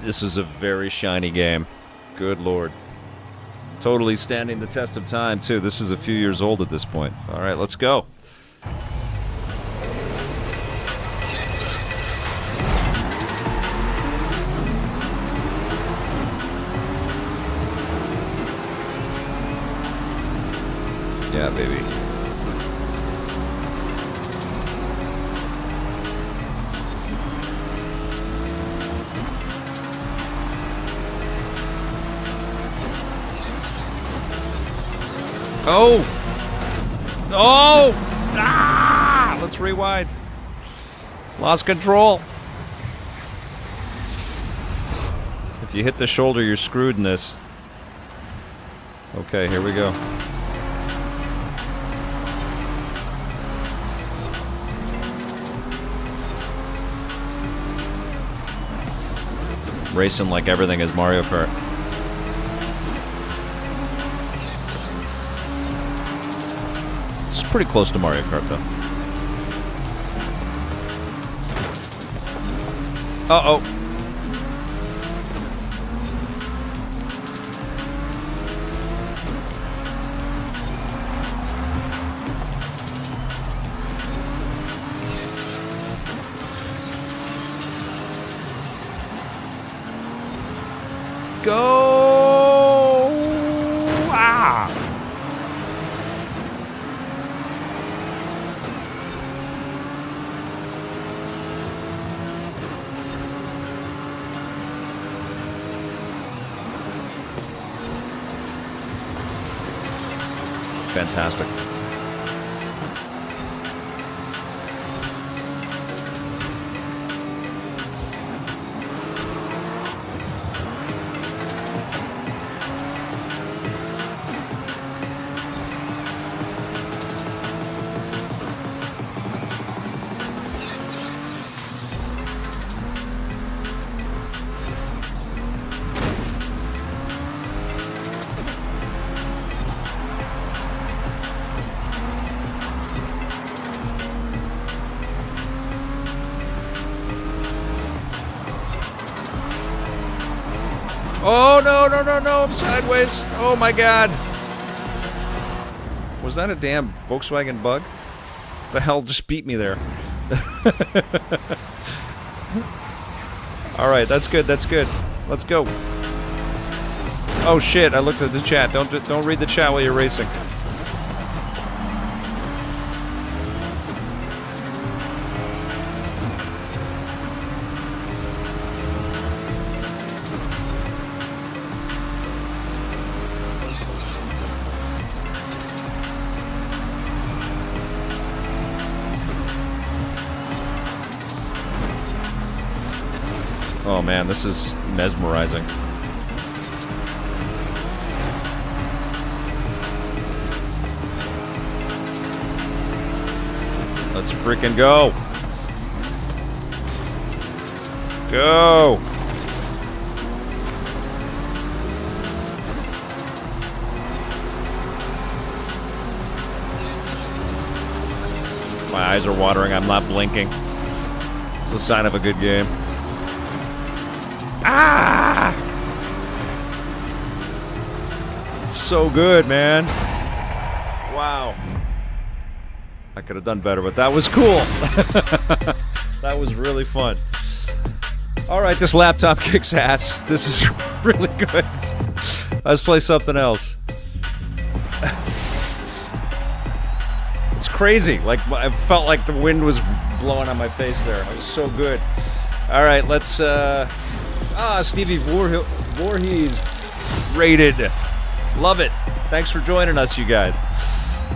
This is a very shiny game. Good lord. Totally standing the test of time, too. This is a few years old at this point. All right, let's go. Yeah, baby. Oh! Oh! Ah! Let's rewind. Lost control. If you hit the shoulder, you're screwed in this. Okay, here we go. Racing like everything is Mario Kart. It's pretty close to Mario Kart, though. Uh-oh. Go! Ah! Fantastic. Oh, no, no, no, no, I'm sideways. Oh, my God. Was that a damn Volkswagen bug? The hell just beat me there? All right, that's good, that's good. Let's go. Oh, shit, I looked at the chat. Don't read the chat while you're racing. Oh man, this is mesmerizing. Let's freaking go. Go. My eyes are watering. I'm not blinking. It's a sign of a good game. Ah! So good, man. Wow. I could have done better, but that was cool. That was really fun. All right, this laptop kicks ass. This is really good. Let's play something else. It's crazy. Like, I felt like the wind was blowing on my face there. It was so good. All right, let's... Stevie Voorhees rated Love it. Thanks for joining us, you guys.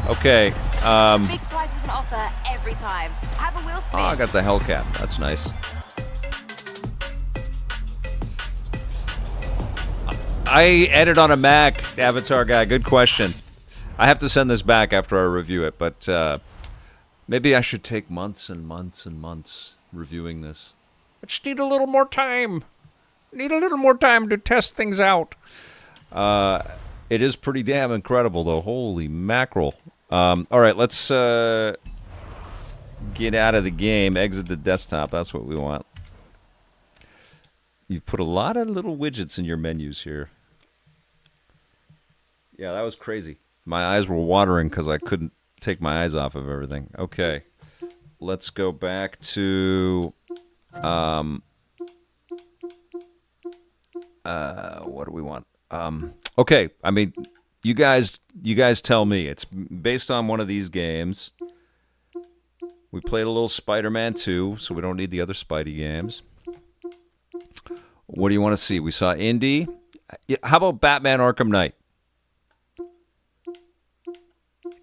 Okay. Big prizes and offer every time. Have a wheel spin. Oh, I got the Hellcat. That's nice. I edit on a Mac, Avatar guy. Good question. I have to send this back after I review it, but maybe I should take months and months and months reviewing this. I just need a little more time. Need a little more time to test things out. It is pretty damn incredible, though. Holy mackerel. All right, let's get out of the game. Exit the desktop. That's what we want. You've put a lot of little widgets in your menus here. Yeah, that was crazy. My eyes were watering because I couldn't take my eyes off of everything. Okay. Let's go back to... what do we want? Okay, I mean, you guys tell me. It's based on one of these games. We played a little Spider-Man 2, so we don't need the other Spidey games. What do you want to see? We saw Indy. How about Batman Arkham Knight?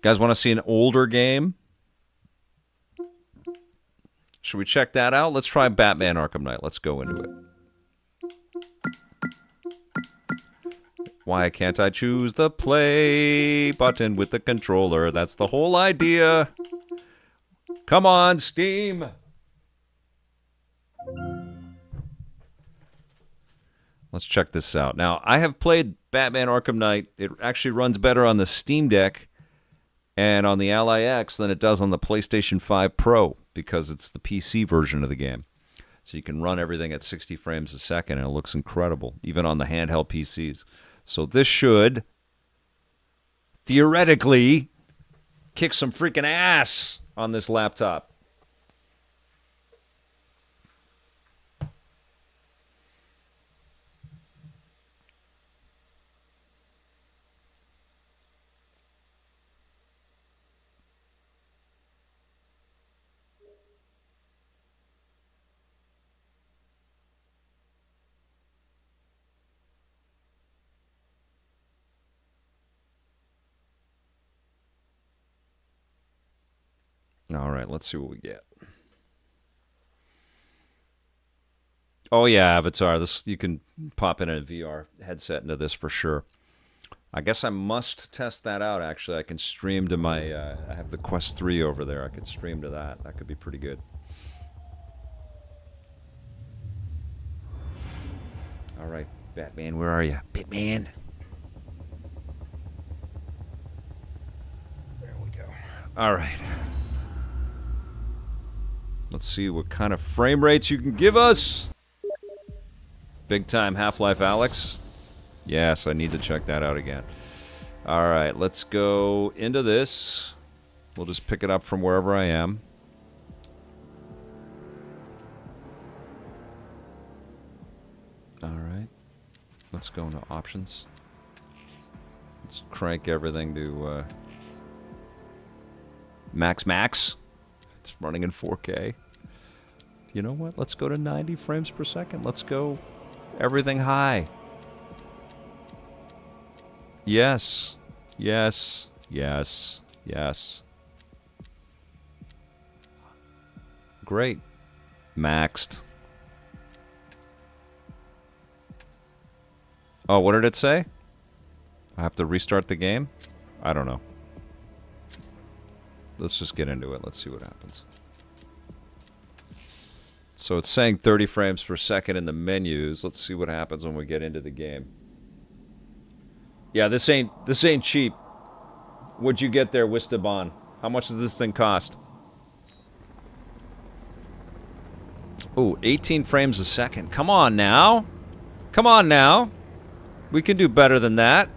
Guys want to see an older game? Should we check that out? Let's try Batman Arkham Knight. Let's go into it. Why can't I choose the play button with the controller? That's the whole idea. Come on, Steam. Let's check this out. Now, I have played Batman Arkham Knight. It actually runs better on the Steam Deck and on the Ally X than it does on the PlayStation 5 Pro because it's the PC version of the game. So you can run everything at 60 frames a second, and it looks incredible, even on the handheld PCs. So this should, theoretically, kick some freaking ass on this laptop. All right, let's see what we get. Oh yeah, Avatar. This you can pop in a VR headset into this for sure. I guess I must test that out. Actually, I can stream to my. I have the Quest 3 over there. I could stream to that. That could be pretty good. All right, Batman, where are you, Batman? There we go. All right. Let's see what kind of frame rates you can give us. Big time Half-Life Alyx. Yes, I need to check that out again. All right, let's go into this. We'll just pick it up from wherever I am. All right. Let's go into options. Let's crank everything to max. It's running in 4K. You know what? Let's go to 90 frames per second. Let's go everything high. Yes. Yes. Yes. Yes. Great. Maxed. Oh, what did it say? I have to restart the game? I don't know. Let's just get into it. Let's see what happens. So it's saying 30 frames per second in the menus. Let's see what happens when we get into the game. Yeah, this ain't cheap. What'd you get there, Wistaban? How much does this thing cost? Ooh, 18 frames a second. Come on now. Come on now. We can do better than that.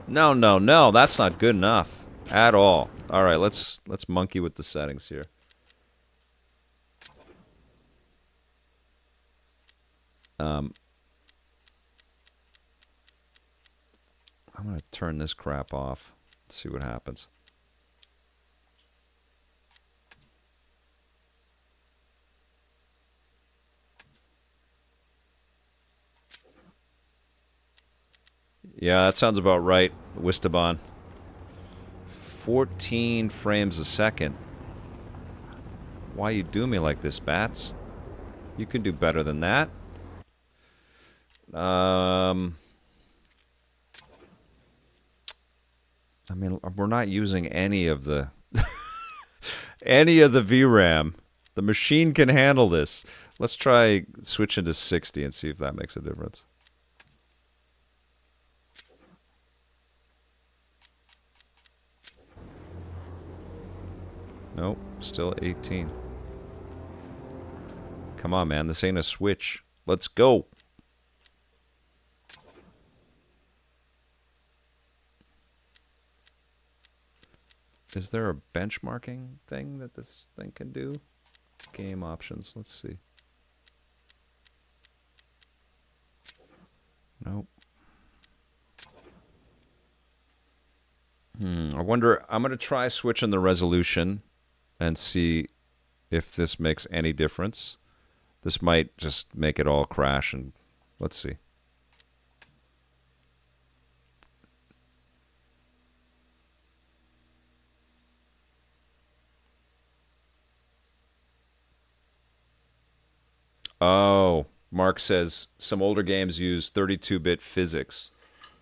No, no, no. That's not good enough at all. All right, let's monkey with the settings here. I'm going to turn this crap off. Let's see what happens. Yeah, that sounds about right, Wistaban. 14 frames a second. Why you do me like this, Bats? You can do better than that. I mean, we're not using any of the any of the VRAM. The machine can handle this. Let's try switching to 60 and see if that makes a difference. Nope, still 18. Come on, man. This ain't a Switch. Let's go. Is there a benchmarking thing that this thing can do? Game options. Let's see. Nope. I wonder, I'm going to try switching the resolution and see if this makes any difference. This might just make it all crash, and let's see. Oh, Mark says some older games use 32-bit physics,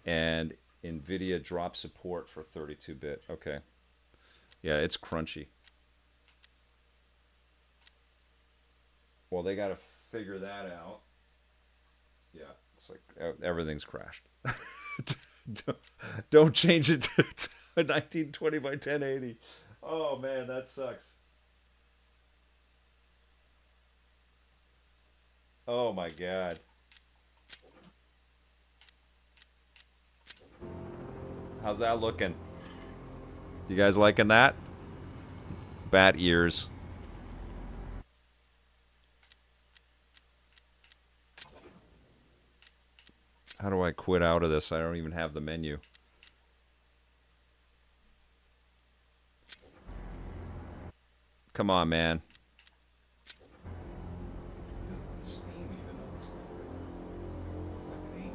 and Nvidia dropped support for 32-bit. Okay. Yeah, it's crunchy. Well, they got to figure that out. Yeah, it's like everything's crashed. Don't change it to 1920 by 1080. Oh, man, that sucks. Oh, my God. How's that looking? You guys liking that? Bat ears. How do I quit out of this? I don't even have the menu. Come on, man. Is Steam even on this thing? Is that pain?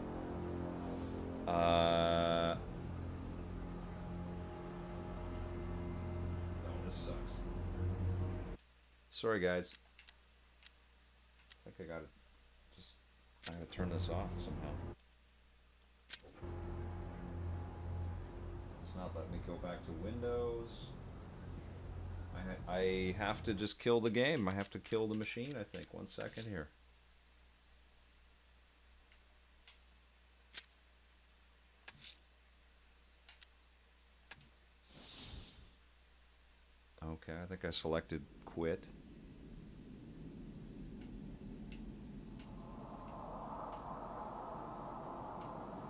No, this sucks. Sorry, guys. I think I gotta turn this off somehow. It's not letting me go back to Windows. I have to just kill the game. I have to kill the machine, I think. 1 second here. Okay, I think I selected quit.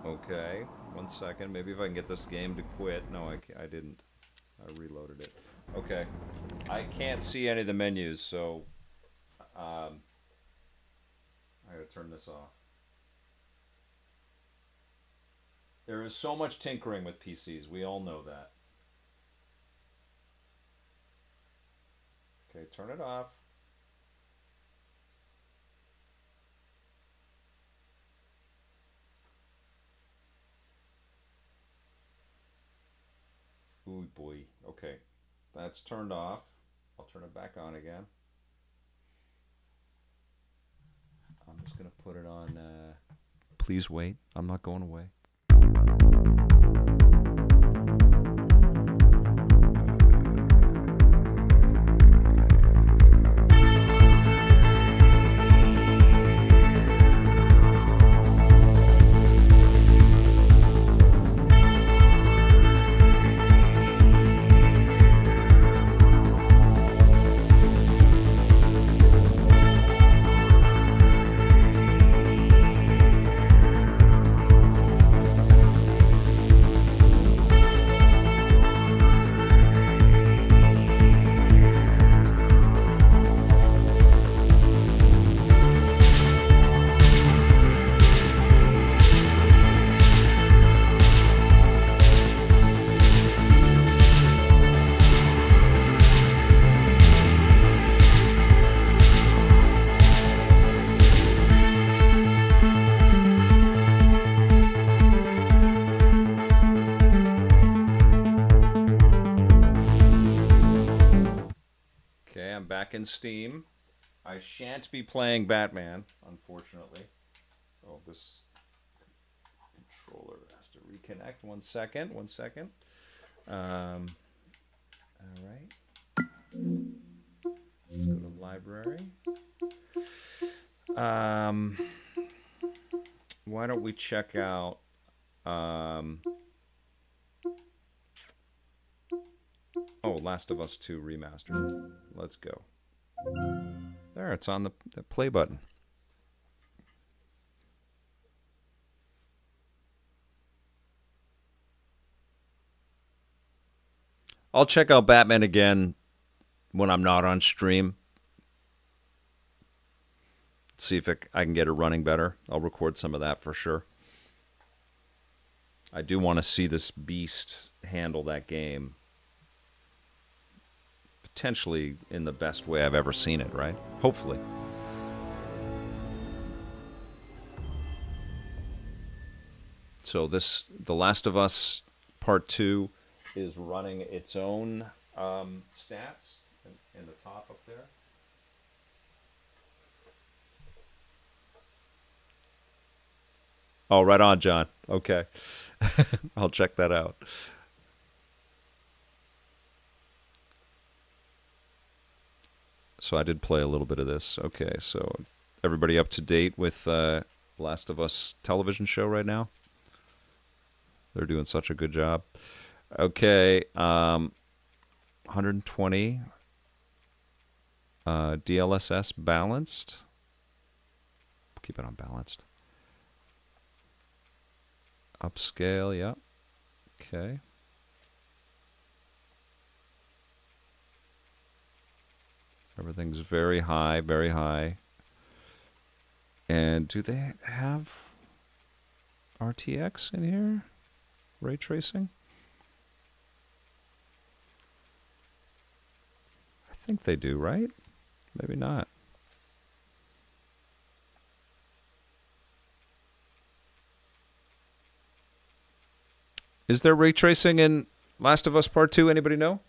Okay, 1 second. Maybe if I can get this game to quit. No, I didn't. I reloaded it. Okay. I can't see any of the menus, so I gotta turn this off. There is so much tinkering with PCs. We all know that. Okay, turn it off. Ooh boy. Okay. That's turned off. I'll turn it back on again. I'm just going to put it on. Please wait. I'm not going away. back in Steam. I shan't be playing Batman, unfortunately. Oh, this controller has to reconnect. One second. All right. Let's go to library. Why don't we check out Last of Us 2 Remastered. Let's go. There, it's on the play button. I'll check out Batman again when I'm not on stream. See if I can get it running better. I'll record some of that for sure. I do want to see this beast handle that game potentially in the best way I've ever seen it, right? Hopefully. So The Last of Us Part 2 is running its own stats in the top up there. Oh, right on, John. Okay. I'll check that out. So I did play a little bit of this. Okay, so everybody up to date with Last of Us television show right now? They're doing such a good job. Okay, 120. DLSS balanced. Keep it on balanced. Upscale, yeah. Okay. Everything's very high, very high. And do they have RTX in here? Ray tracing? I think they do, right? Maybe not. Is there ray tracing in Last of Us Part 2? Anybody know?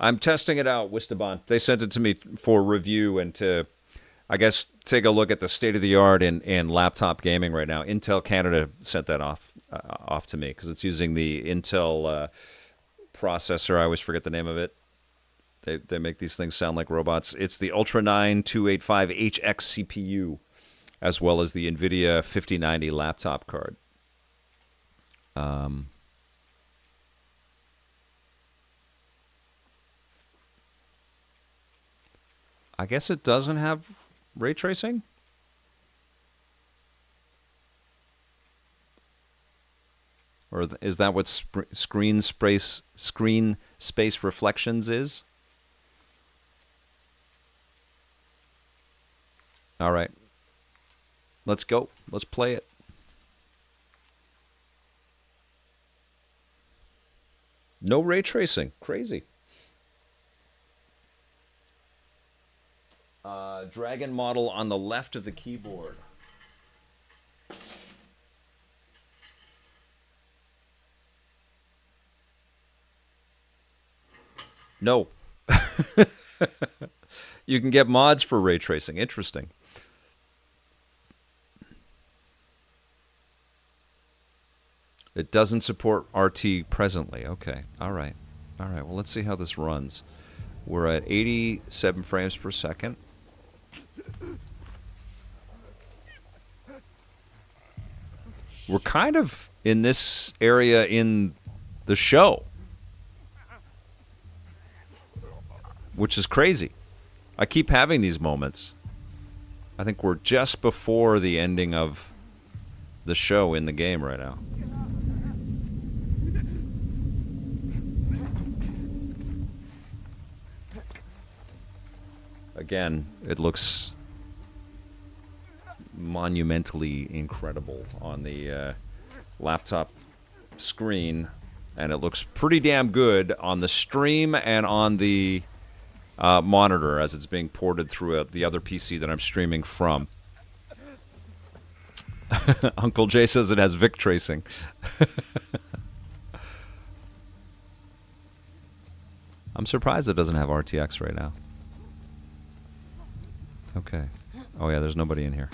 I'm testing it out, Wistaban. They sent it to me for review and to, I guess, take a look at the state of the art in laptop gaming right now. Intel Canada sent that off to me because it's using the Intel processor. I always forget the name of it. They make these things sound like robots. It's the Ultra9-285HX CPU, as well as the Nvidia 5090 laptop card. I guess it doesn't have ray tracing. Or is that what screen space reflections is? All right. Let's go. Let's play it. No ray tracing. Crazy. Dragon model on the left of the keyboard. No. You can get mods for ray tracing. Interesting. It doesn't support RT presently. Okay. All right. All right. Well, let's see how this runs. We're at 87 frames per second. We're kind of in this area in the show, which is crazy. I keep having these moments. I think we're just before the ending of the show in the game right now. Again, it looks monumentally incredible on the laptop screen, and it looks pretty damn good on the stream and on the monitor as it's being ported through the other PC that I'm streaming from. Uncle Jay says it has Vic tracing. I'm surprised it doesn't have RTX right now. Okay. Oh yeah, there's nobody in here.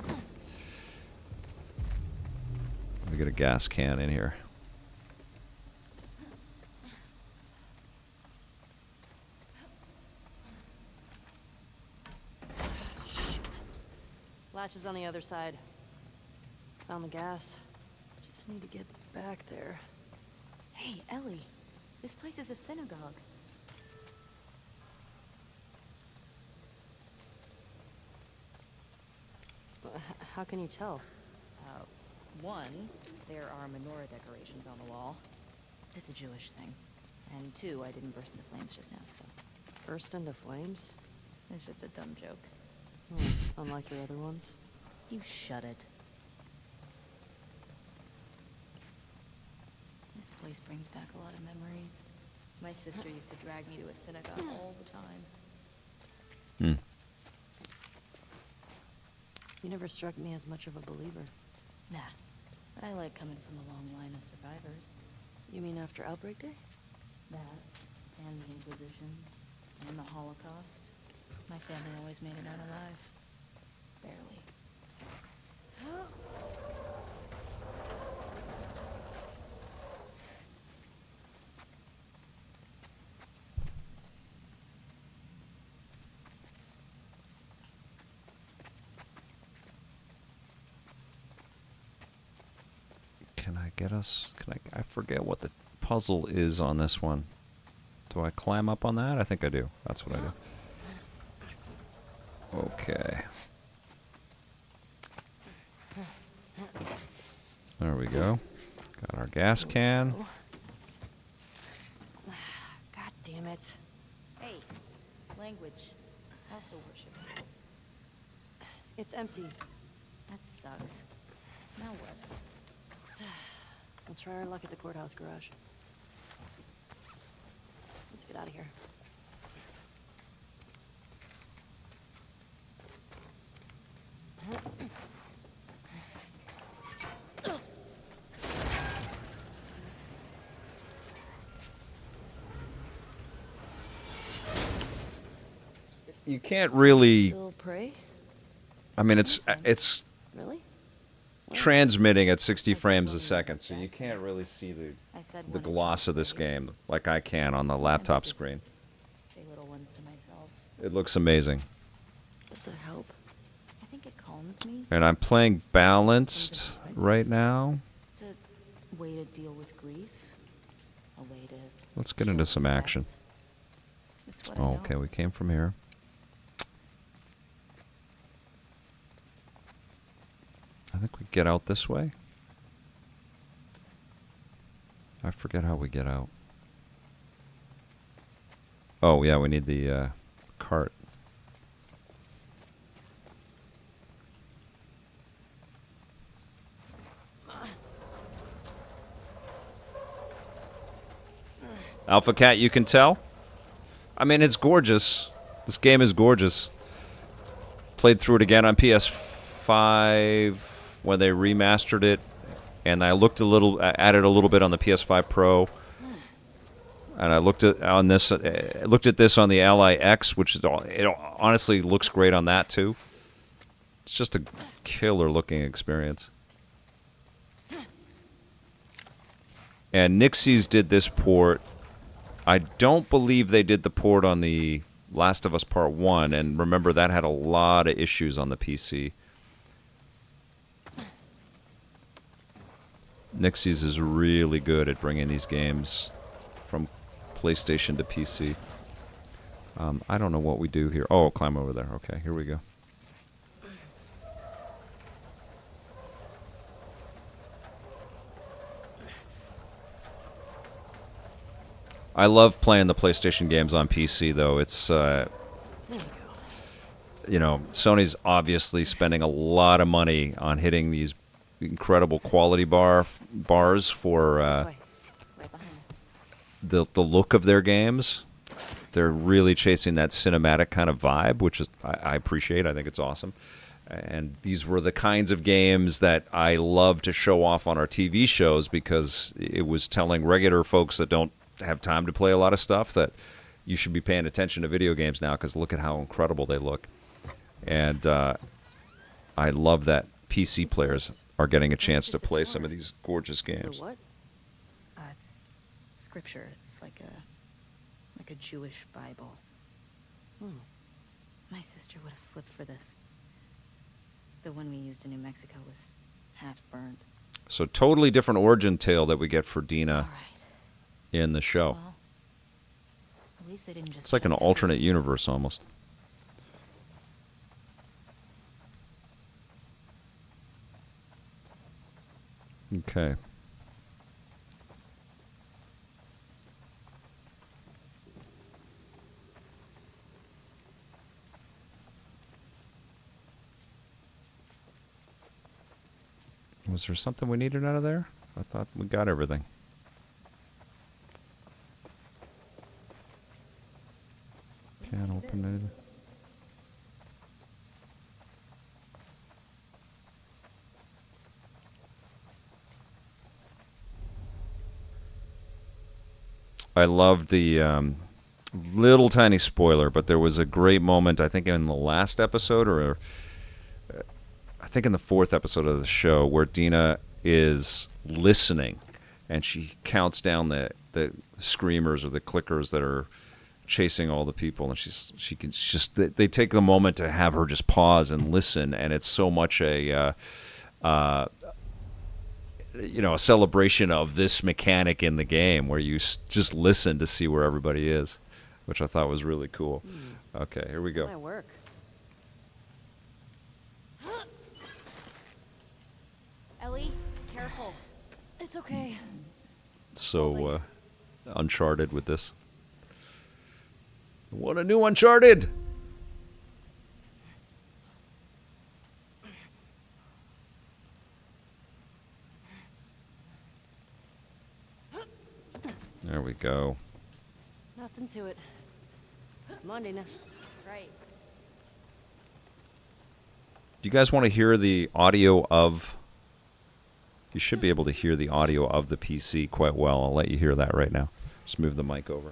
Let me get a gas can in here. Shit. Latch is on the other side. Found the gas. Just need to get back there. Hey, Ellie. This place is a synagogue. How can you tell? One, there are menorah decorations on the wall. It's a Jewish thing. And two, I didn't burst into flames just now, so... Burst into flames? It's just a dumb joke. Unlike your other ones? You shut it. This place brings back a lot of memories. My sister used to drag me to a synagogue all the time. You never struck me as much of a believer. Nah, but I like coming from a long line of survivors. You mean after Outbreak Day? That, and the Inquisition, and the Holocaust. My family always made it out alive. Barely. Can I get us? I forget what the puzzle is on this one. Do I climb up on that? I think I do. That's what I do. Okay. There we go. Got our gas can. God damn it. Hey, language. Also worship. It's empty. That sucks. Now what? We'll try our luck at the courthouse garage. Let's get out of here. You can't really. Still pray? I mean, it's Really? transmitting at 60 frames a second, so you can't really see the gloss of this game like I can on the laptop screen. Say little ones to myself. It looks amazing. Does it help? I think it calms me. And I'm playing balanced right now. It's a way to deal with grief. A way to... Let's get into some action. It's what I Oh, know. okay, we came from here. I think we get out this way. I forget how we get out. Oh, yeah, we need the cart. Alpha Cat, you can tell? I mean, it's gorgeous. This game is gorgeous. Played through it again on PS5 when they remastered it, and I looked at it a little bit on the PS5 Pro, and I looked at this on the Ally X, which it honestly looks great on that too. It's just a killer looking experience. And Nixies did this port. I don't believe they did the port on the Last of Us Part 1, and remember that had a lot of issues on the PC. Nixies is really good at bringing these games from PlayStation to PC. I don't know what we do here. Oh, climb over there. Okay, here we go. I love playing the PlayStation games on PC, though. It's you know, Sony's obviously spending a lot of money on hitting these incredible quality bars for the look of their games. They're really chasing that cinematic kind of vibe, which is I appreciate. I think it's awesome. And these were the kinds of games that I love to show off on our TV shows because it was telling regular folks that don't have time to play a lot of stuff that you should be paying attention to video games now because look at how incredible they look. And I love that PC players are getting a chance to play some of these gorgeous games. The what? It's scripture. It's like a Jewish Bible. My sister would have flipped for this. The one we used in New Mexico was half burned. So totally different origin tale that we get for Dina in the show. Well, at least they didn't just it's like an alternate universe almost. Okay. Was there something we needed out of there? I thought we got everything. Can't open anything. I loved the little tiny spoiler, but there was a great moment, I think in the last episode, or I think in the 4th episode of the show, where Dina is listening and she counts down the screamers or the clickers that are chasing all the people, and they take the moment to have her just pause and listen, and it's so much a a celebration of this mechanic in the game where you just listen to see where everybody is, which I thought was really cool. Okay, here we go. Might work. Ellie, careful. It's okay. So Uncharted with this. What a new Uncharted! There we go. Nothing to it. Come on, Dina. Right. Do you guys want to hear the audio of... You should be able to hear the audio of the PC quite well. I'll let you hear that right now. Just move the mic over.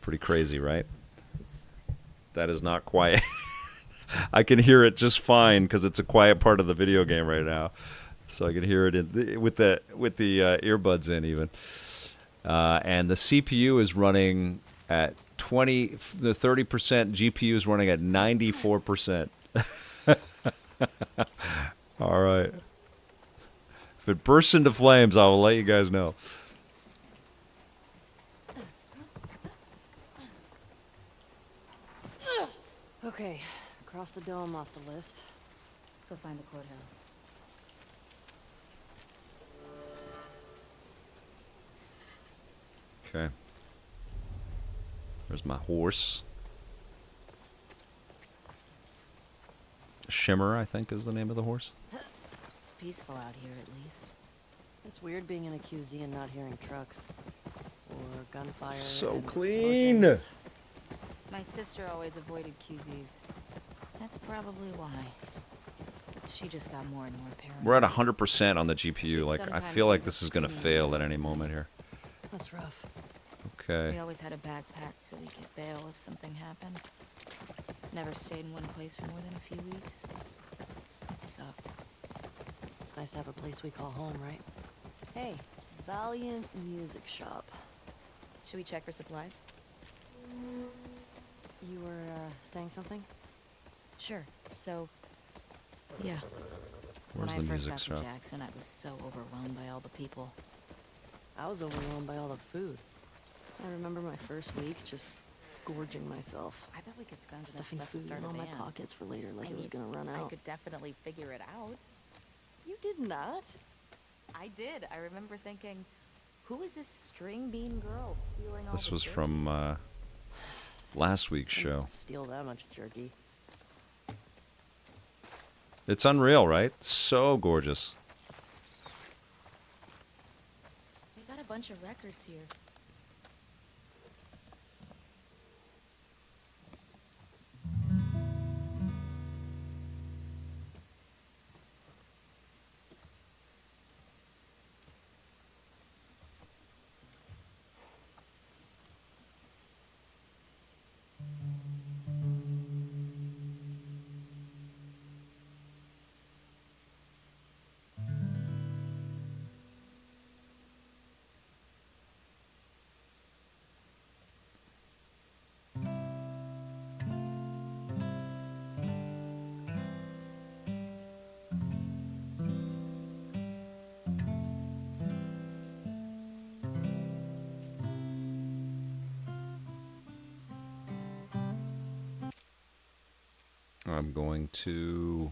Pretty crazy, right? That is not quiet. I can hear it just fine because it's a quiet part of the video game right now, so I can hear it with the earbuds in even. And the CPU is running at 30%. GPU is running at 94%. All right. If it bursts into flames, I will let you guys know. Okay, cross the dome off the list. Let's go find the courthouse. Okay. There's my horse. Shimmer, I think, is the name of the horse. It's peaceful out here, at least. It's weird being in a QZ and not hearing trucks. Or gunfire. So and clean! explosions. My sister always avoided QZs. That's probably why. She just got more and more paranoid. We're at 100% on the GPU. Like, I feel like this is going to fail at any moment here. That's rough. Okay. We always had a backpack so we could bail if something happened. Never stayed in one place for more than a few weeks. It sucked. It's nice to have a place we call home, right? Hey, Valiant Music Shop. Should we check for supplies? You were, saying something? Sure. So, yeah. Where's when the I first music got shop? to Jackson, I was so overwhelmed by all the people. I was overwhelmed by all the food. I remember my first week just gorging myself. I bet we could scrounge enough Stuffing stuff to food start in a all my band. pockets for later like it was gonna run I out. could definitely figure it out. You did not. I did. I remember thinking, who is this string bean girl stealing all This the was jerky? from last week's show. Steal that much jerky. It's unreal, right? So gorgeous. They got a bunch of records here. I'm going to...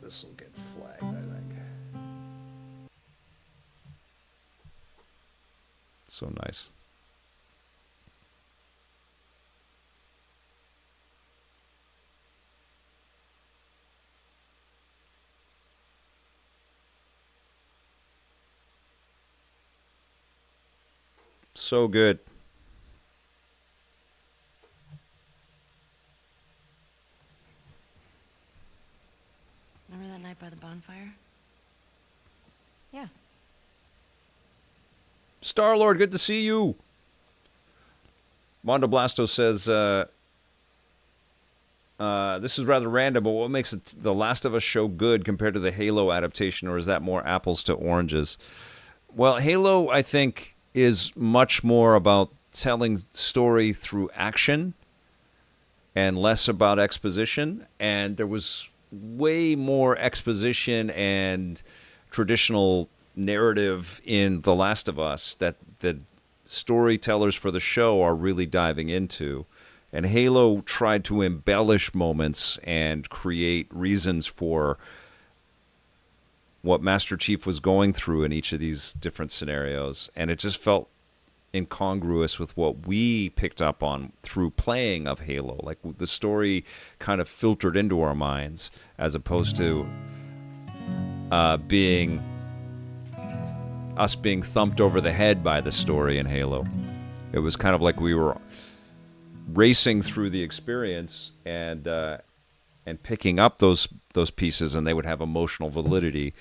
This will get flagged, I think. So nice. So good. Remember that night by the bonfire? Yeah. Star-Lord, good to see you. Mondo Blasto says, this is rather random, but what makes The Last of Us show good compared to the Halo adaptation, or is that more apples to oranges? Well, Halo, I think, is much more about telling story through action and less about exposition, and there was way more exposition and traditional narrative in The Last of Us that the storytellers for the show are really diving into. And Halo tried to embellish moments and create reasons for what Master Chief was going through in each of these different scenarios. And it just felt incongruous with what we picked up on through playing of Halo. Like the story kind of filtered into our minds as opposed to being thumped over the head by the story in Halo. It was kind of like we were racing through the experience and picking up those pieces, and they would have emotional validity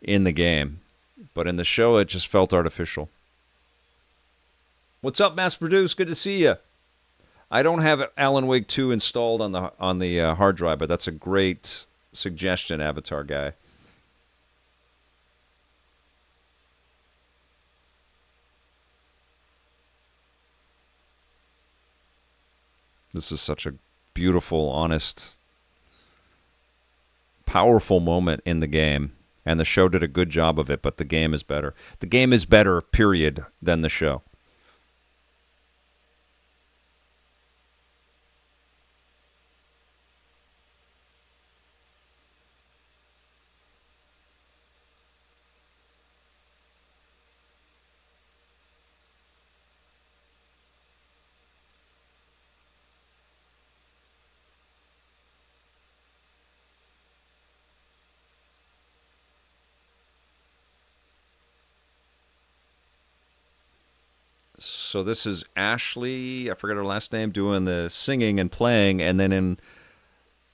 in the game. But in the show, it just felt artificial. What's up, Mass Produce? Good to see you. I don't have Alan Wake 2 installed on the hard drive, but that's a great suggestion, Avatar guy. This is such a beautiful, honest, powerful moment in the game, and the show did a good job of it, but the game is better. The game is better, period, than the show. So this is Ashley, I forget her last name, doing the singing and playing, and then in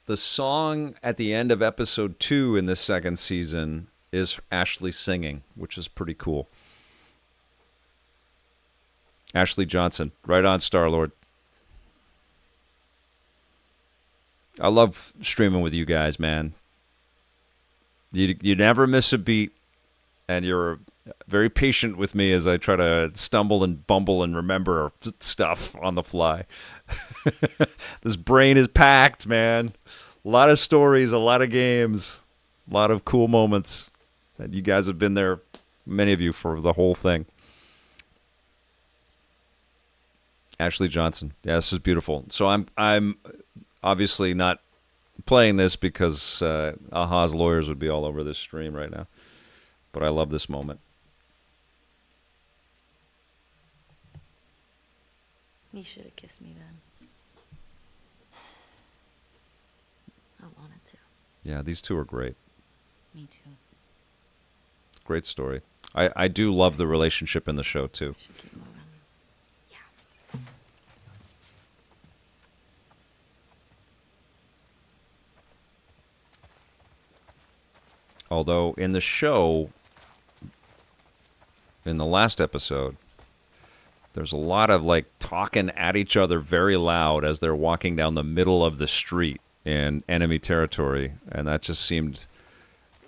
the song at the end of episode 2 in this second season is Ashley singing, which is pretty cool. Ashley Johnson, right on, Star-Lord. I love streaming with you guys, man. You never miss a beat, and you're very patient with me as I try to stumble and bumble and remember stuff on the fly. This brain is packed, man. A lot of stories, a lot of games, a lot of cool moments. And you guys have been there, many of you, for the whole thing. Ashley Johnson. Yeah, this is beautiful. So I'm obviously not playing this because Aha's lawyers would be all over this stream right now. But I love this moment. You should have kissed me then. I wanted to. Yeah, these two are great. Me too. Great story. I do love the relationship in the show, too. Should keep moving. Although in the show, in the last episode, there's a lot of like talking at each other very loud as they're walking down the middle of the street in enemy territory, and that just seemed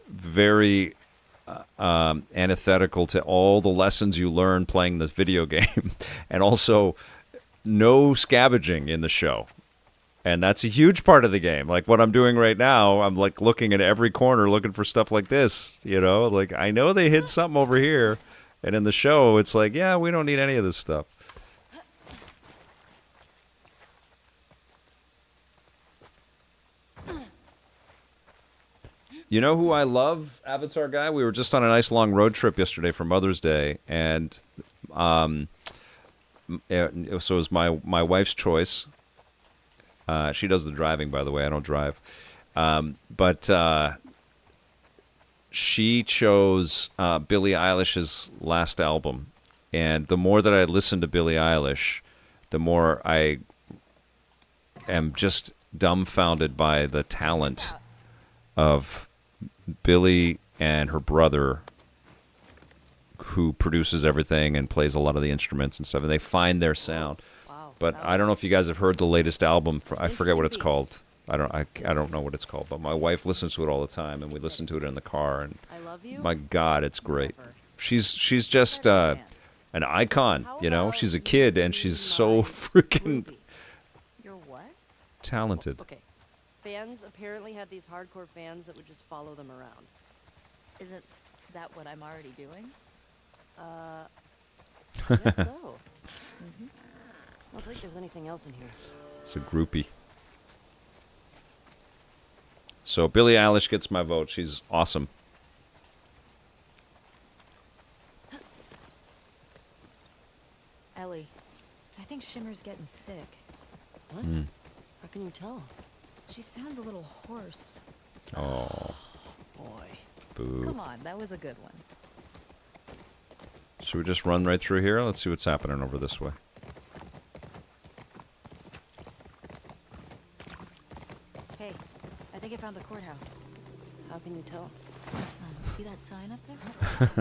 very antithetical to all the lessons you learn playing the video game, and also no scavenging in the show. And that's a huge part of the game. Like what I'm doing right now, I'm like looking at every corner looking for stuff like this, you know? Like I know they hid something over here. And in the show, it's like, yeah, we don't need any of this stuff. You know who I love, Avatar guy? We were just on a nice long road trip yesterday for Mother's Day, and so it was my wife's choice. She does the driving, by the way. I don't drive. But she chose Billie Eilish's last album. And the more that I listen to Billie Eilish, the more I am just dumbfounded by the talent of Billie and her brother, who produces everything and plays a lot of the instruments and stuff. And they find their sound. But I don't know if you guys have heard the latest album. I forget what it's called. I don't know what it's called. But my wife listens to it all the time, and we listen to it in the car. And my God, it's great. She's just an icon, you know. She's a kid, and she's so freaking talented. Okay, fans apparently had these hardcore fans that would just follow them around. Isn't that what I'm already doing? I guess so. Mm-hmm. I don't think there's anything else in here. It's a groupie. So Billie Eilish gets my vote. She's awesome. Ellie, I think Shimmer's getting sick. What? How can you tell? She sounds a little hoarse. Oh. Boy. Boo. Come on, that was a good one. Should we just run right through here? Let's see what's happening over this way. Hey, I think I found the courthouse. How can you tell? See that sign up there?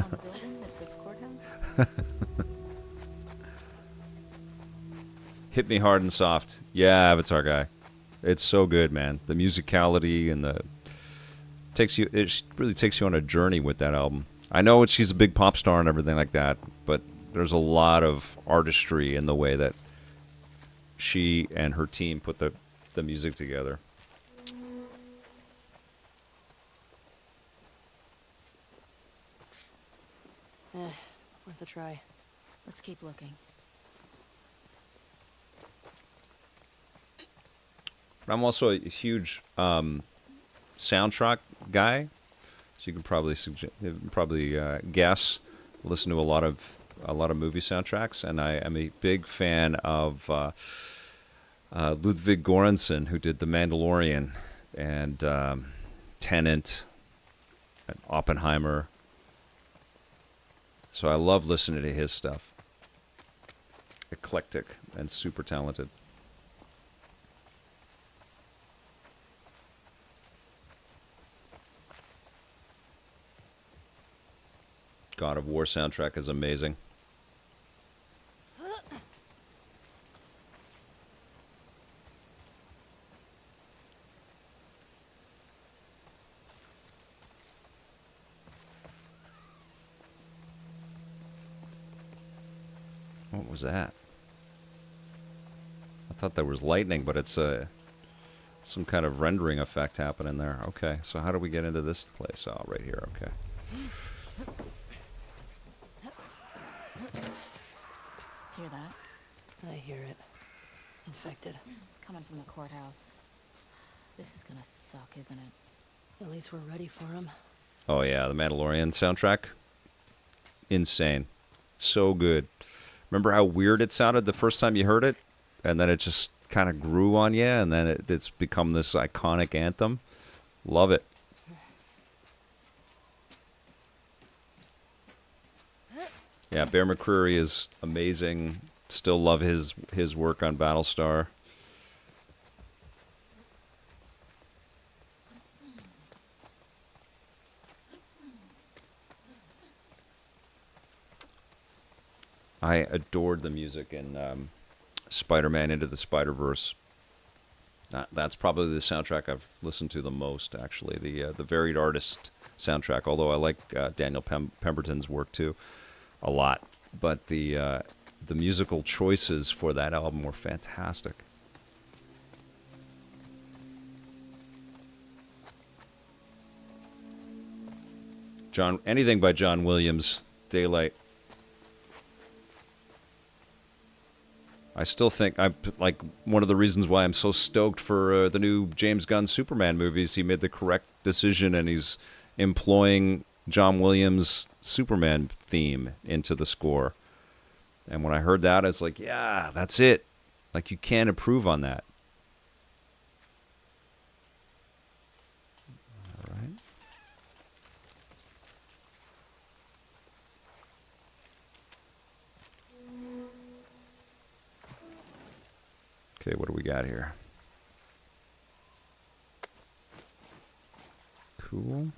On the building that says courthouse? Hit me hard and soft. Yeah, Avatar guy. It's so good, man. The musicality and it really takes you on a journey with that album. I know she's a big pop star and everything like that, but there's a lot of artistry in the way that she and her team put the music together. Worth a try. Let's keep looking. I'm also a huge soundtrack guy, so you can probably guess. Listen to a lot of movie soundtracks, and I am a big fan of Ludwig Göransson, who did The Mandalorian and Tenet and Oppenheimer. So I love listening to his stuff. Eclectic and super talented. God of War soundtrack is amazing. What was that? I thought there was lightning, but it's some kind of rendering effect happening there. Okay, so how do we get into this place? Oh, right here, okay. Hear that? I hear it. Infected. It's coming from the courthouse. This is gonna suck, isn't it? At least we're ready for him. Oh yeah, the Mandalorian soundtrack. Insane. So good. Remember how weird it sounded the first time you heard it? And then it just kind of grew on you, and then it's become this iconic anthem. Love it. Yeah, Bear McCreary is amazing. Still love his work on Battlestar. I adored the music in Spider-Man Into the Spider-Verse. That's probably the soundtrack I've listened to the most, actually. The Varied Artist soundtrack, although I like Daniel Pemberton's work too a lot. But the musical choices for that album were fantastic. Anything by John Williams, Daylight. I still think one of the reasons why I'm so stoked for the new James Gunn Superman movies. He made the correct decision, and he's employing John Williams' Superman theme into the score. And when I heard that, I was like, yeah, that's it. Like, you can't improve on that. All right. Okay, what do we got here? Cool.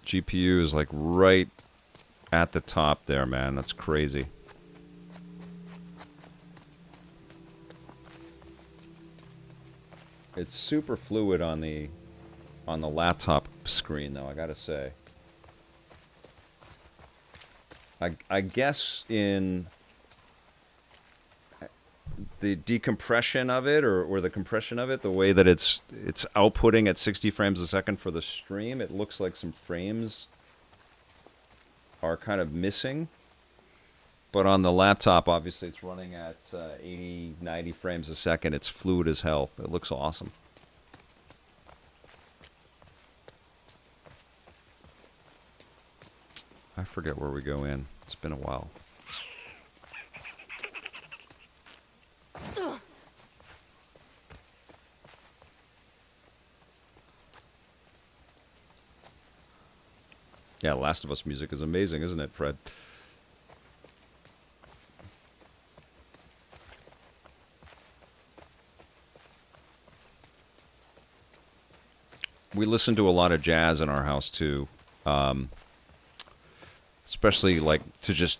GPU is like right at the top there, man. That's crazy. It's super fluid on the laptop screen, though, I gotta say. I guess in the decompression of it, or the compression of it, the way that it's outputting at 60 frames a second for the stream, it looks like some frames are kind of missing. But on the laptop, obviously, it's running at 80, 90 frames a second. It's fluid as hell. It looks awesome. I forget where we go in. It's been a while. Yeah, Last of Us music is amazing, isn't it, Fred? We listen to a lot of jazz in our house, too. Especially, like, to just...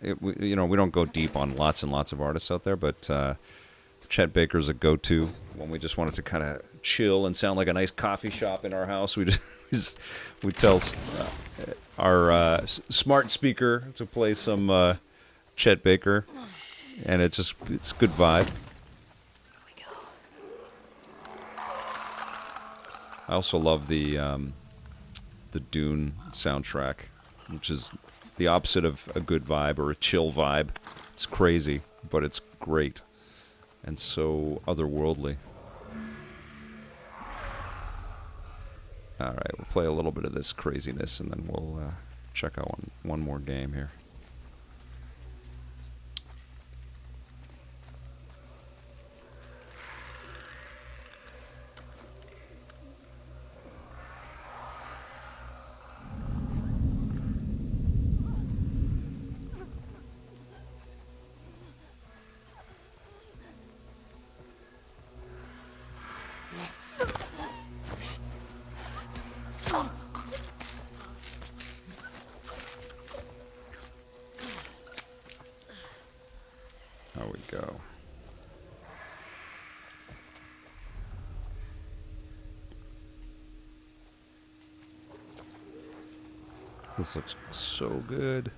we don't go deep on lots and lots of artists out there, but Chet Baker's a go-to when we just wanted to kind of chill and sound like a nice coffee shop in our house. We tell our smart speaker to play some Chet Baker, and it's a good vibe. I also love the Dune soundtrack, which is the opposite of a good vibe or a chill vibe. It's crazy, but it's great and so otherworldly. All right, we'll play a little bit of this craziness, and then we'll check out one more game here. There we go. This looks so good.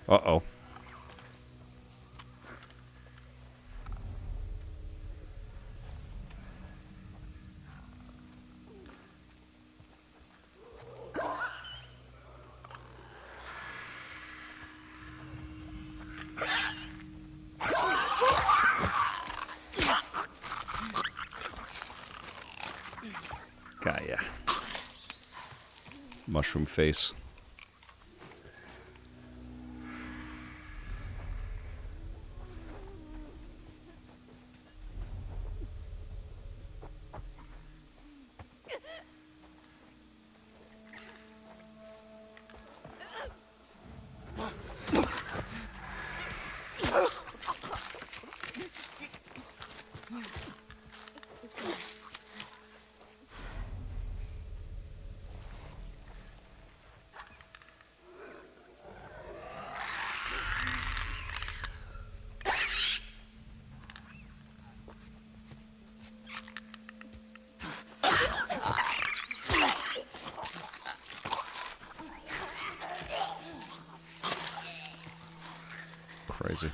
Uh-oh. Got ya. Mushroom face. Crazy.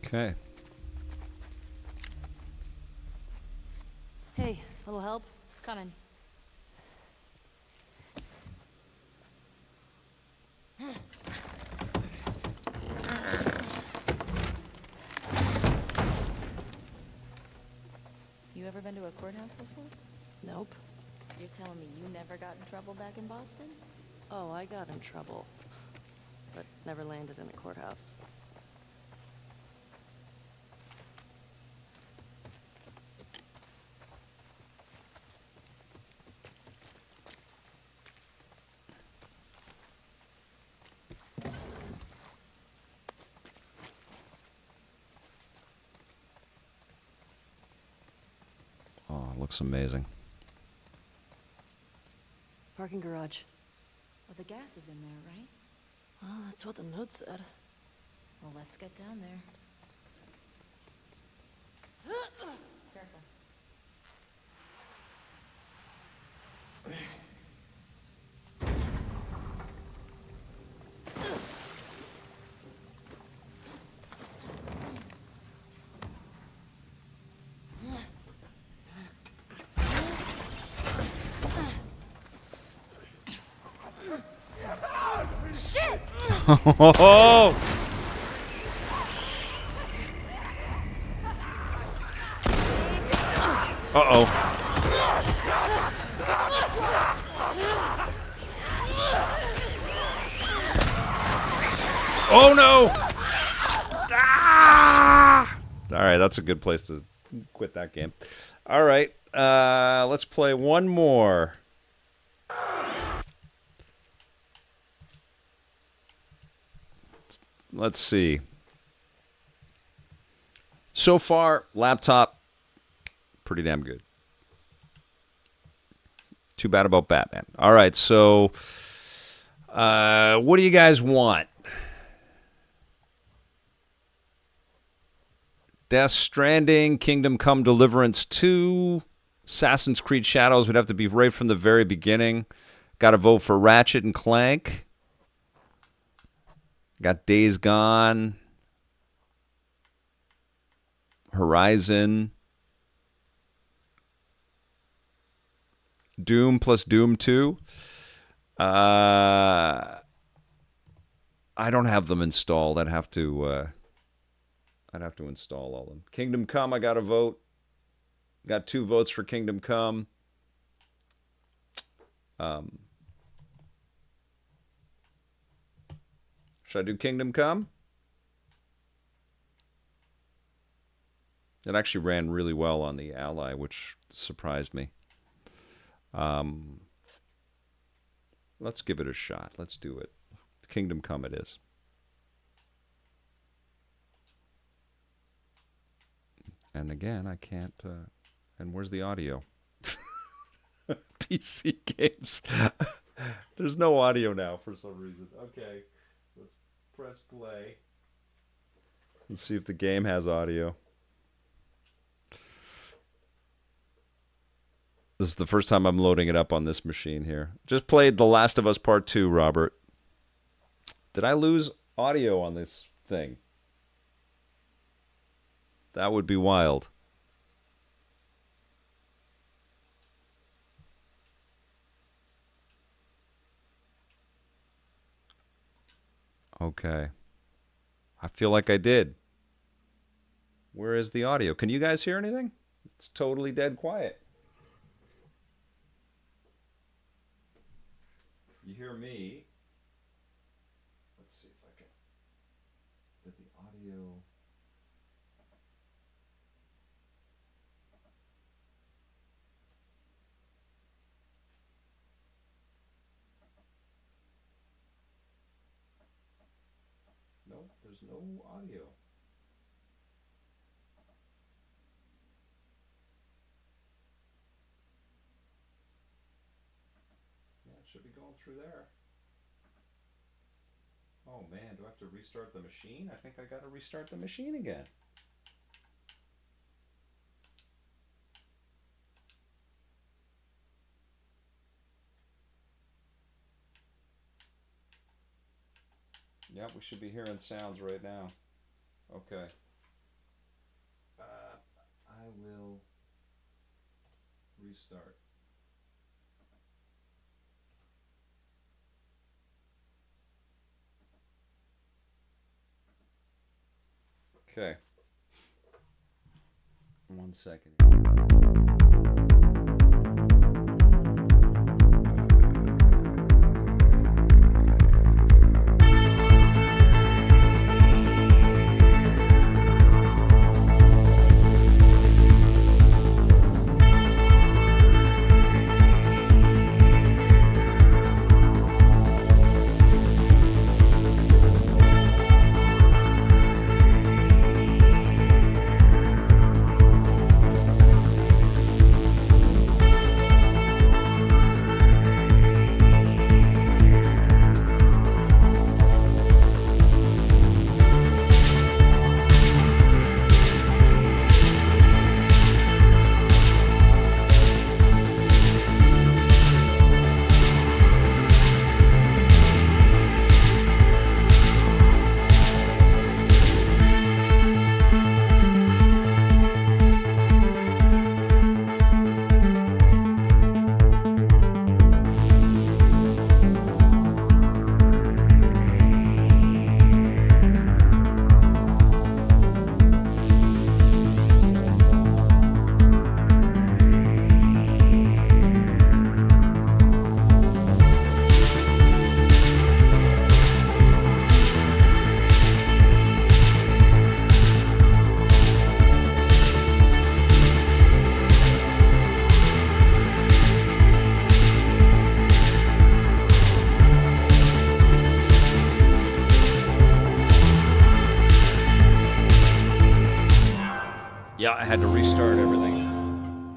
Okay. Hey, little help? Coming. You ever been to a courthouse before? Nope. You're telling me you never got in trouble back in Boston? Oh, I got in trouble. But never landed in a courthouse. Oh, it looks amazing. Parking garage. Well, the gas is in there, right? Well, that's what the note said. Well, let's get down there. Careful. Shit! Oh! Uh-oh. Oh no! Ah! All right, that's a good place to quit that game. All right, let's play one more. Let's see. So far, laptop, pretty damn good. Too bad about Batman. All right, so what do you guys want? Death Stranding, Kingdom Come Deliverance 2, Assassin's Creed Shadows would have to be right from the very beginning. Got to vote for Ratchet and Clank. Got Days Gone, Horizon, Doom plus Doom 2. I don't have them installed. I'd have to install all of them. Kingdom Come, I got a vote. Got 2 votes for Kingdom Come. Should I do Kingdom Come? It actually ran really well on the Ally, which surprised me. Let's give it a shot. Let's do it. Kingdom Come it is. And again, I can't... and where's the audio? PC games. There's no audio now for some reason. Okay. Let's press play. Let's see if the game has audio. This is the first time I'm loading it up on this machine here. Just played The Last of Us Part 2, Robert. Did I lose audio on this thing? That would be wild. Okay. I feel like I did. Where is the audio? Can you guys hear anything? It's totally dead quiet. You hear me. Let's see if I can get the audio. Nope, there's no audio. Yeah, it should be going through there. Oh man, do I have to restart the machine? I think I gotta restart the machine again. Yep, we should be hearing sounds right now. Okay. I will restart. Okay. 1 second. Yeah, I had to restart everything.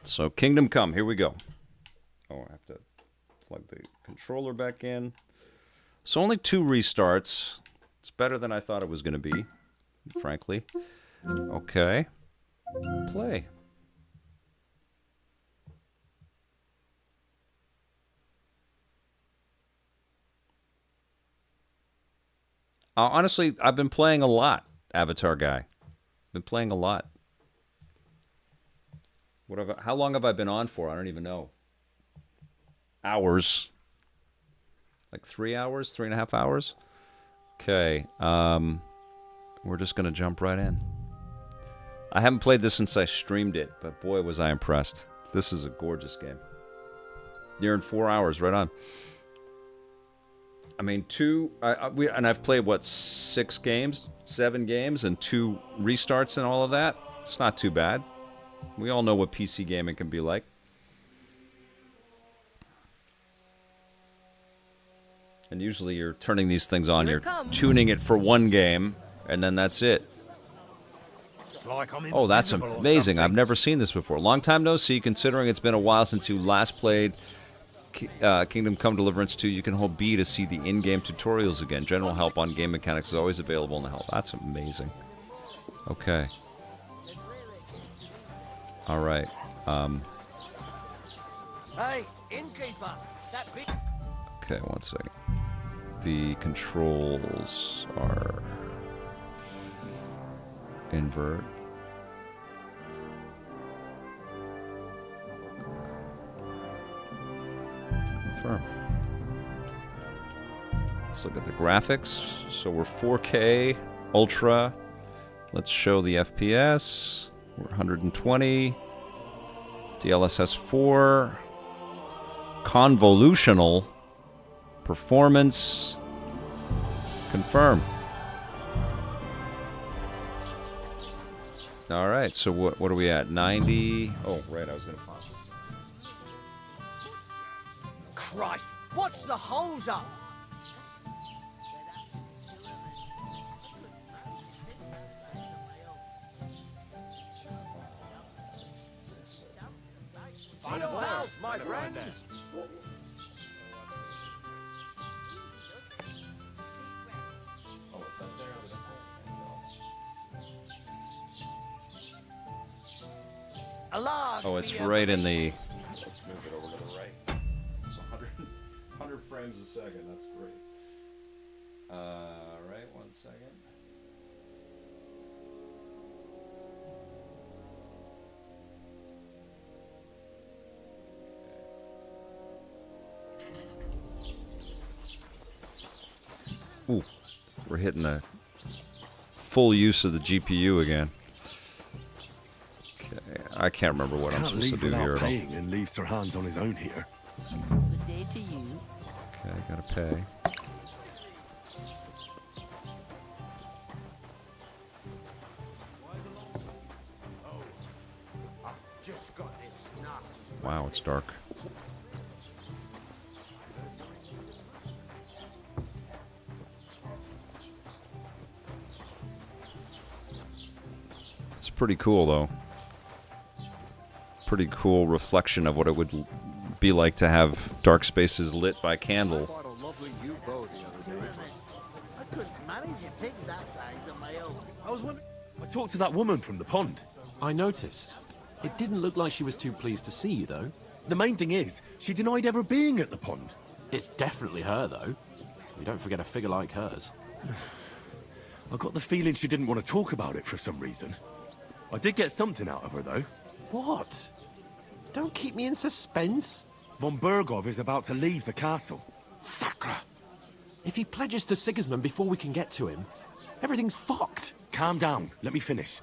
So, Kingdom Come, here we go. Oh, I have to plug the controller back in. So, only 2 restarts. It's better than I thought it was going to be, frankly. Okay. Play. Honestly, I've been playing a lot, Avatar guy. Been playing a lot. How long have I been on for? I don't even know. Hours. Like 3 hours, 3.5 hours. Okay. We're just gonna jump right in. I haven't played this since I streamed it, but boy was I impressed. This is a gorgeous game. You're in 4 hours, right on. I mean, I've played, what, 6 games, 7 games, and 2 restarts and all of that. It's not too bad. We all know what PC gaming can be like. And usually you're turning these things on, you're tuning it for 1 game, and then that's it. Oh, that's amazing. I've never seen this before. Long time no see, considering it's been a while since you last played Kingdom Come Deliverance 2. You can hold B to see the in-game tutorials again. General help on game mechanics is always available in the help. That's amazing. Okay. All right. Hey, innkeeper. That big. Okay, 1 second. The controls are invert. Confirm. Let's look at the graphics. So we're 4K Ultra Let's show the FPS. We're 120. DLSS 4. Convolutional. Performance. Confirm. All right, so what are we at? 90. Oh, right, I was going to pause this. Christ, what's the hold up? My friend. Oh, it's right in the... Let's move it over to the right. It's 100 frames a second. That's great. Right, 1 second. Ooh, we're hitting the full use of the GPU again. I can't remember what I'm supposed to do here at all. And leaves her hands on his own here. Good day to you. Okay, gotta pay. Wow, it's dark. It's pretty cool, though. Pretty cool reflection of what it would be like to have dark spaces lit by candle. I couldn't manage a pig that size on my own. I was wondering. I talked to that woman from the pond. I noticed. It didn't look like she was too pleased to see you, though. The main thing is, she denied ever being at the pond. It's definitely her, though. You don't forget a figure like hers. I got the feeling she didn't want to talk about it for some reason. I did get something out of her, though. What? Don't keep me in suspense. Von Bergov is about to leave the castle. Sacra! If he pledges to Sigismund before we can get to him, everything's fucked. Calm down. Let me finish.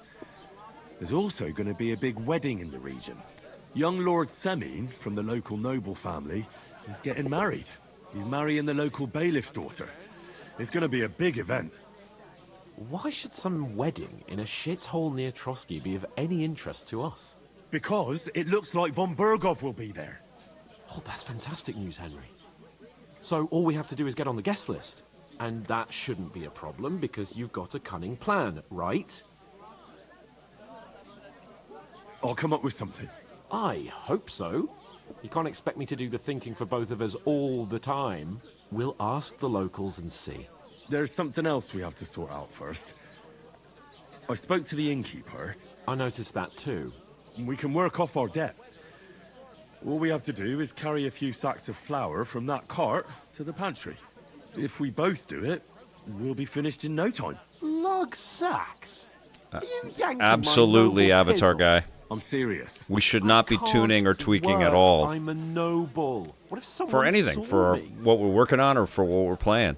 There's also going to be a big wedding in the region. Young Lord Semin, from the local noble family, is getting married. He's marrying the local bailiff's daughter. It's going to be a big event. Why should some wedding in a shithole near Trotsky be of any interest to us? Because it looks like Von Bergov will be there. Oh, that's fantastic news, Henry. So all we have to do is get on the guest list. And that shouldn't be a problem because you've got a cunning plan, right? I'll come up with something. I hope so. You can't expect me to do the thinking for both of us all the time. We'll ask the locals and see. There's something else we have to sort out first. I spoke to the innkeeper. I noticed that too. We can work off our debt. All we have to do is carry a few sacks of flour from that cart to the pantry. If we both do it, we'll be finished in no time. Log sacks? Absolutely, Avatar guy. I'm serious. We should not be tuning or tweaking at all. I'm a noble. What if someone for anything, for what we're working on or for what we're playing.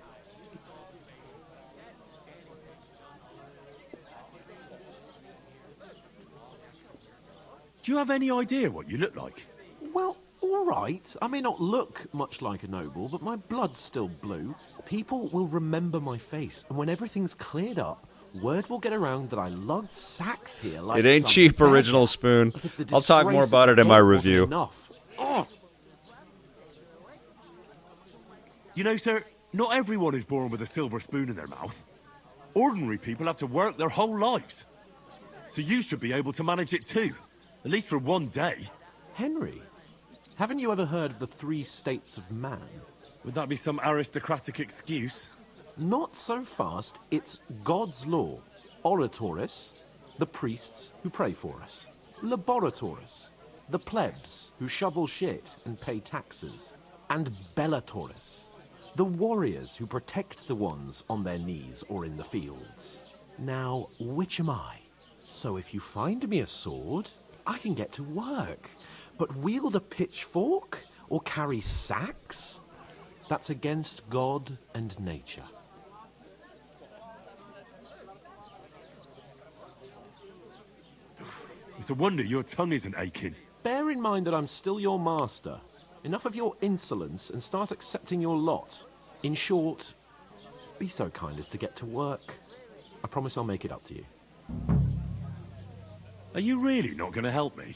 Do you have any idea what you look like? Well, all right. I may not look much like a noble, but my blood's still blue. People will remember my face, and when everything's cleared up, word will get around that I lugged sacks here like it ain't cheap, original spoon. I'll talk more about it in my review. Oh. You know, sir, not everyone is born with a silver spoon in their mouth. Ordinary people have to work their whole lives. So you should be able to manage it too. At least for one day. Henry, haven't you ever heard of the 3 states of man? Would that be some aristocratic excuse? Not so fast. It's God's law. Oratoris, the priests who pray for us. Laboratoris, the plebs who shovel shit and pay taxes. And Bellatoris, the warriors who protect the ones on their knees or in the fields. Now, which am I? So if you find me a sword, I can get to work. But wield a pitchfork or carry sacks? That's against God and nature. It's a wonder your tongue isn't aching. Bear in mind that I'm still your master. Enough of your insolence and start accepting your lot. In short, be so kind as to get to work. I promise I'll make it up to you. Are you really not going to help me?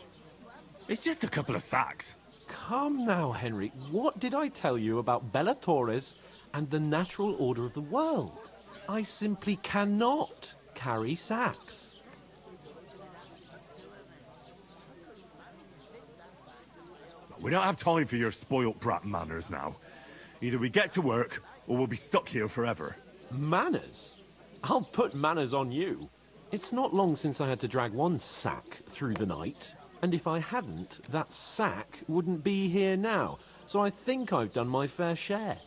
It's just a couple of sacks. Come now, Henry. What did I tell you about Bella Torres and the natural order of the world? I simply cannot carry sacks. We don't have time for your spoilt brat manners now. Either we get to work, or we'll be stuck here forever. Manners? I'll put manners on you. It's not long since I had to drag one sack through the night, and if I hadn't, that sack wouldn't be here now. So I think I've done my fair share.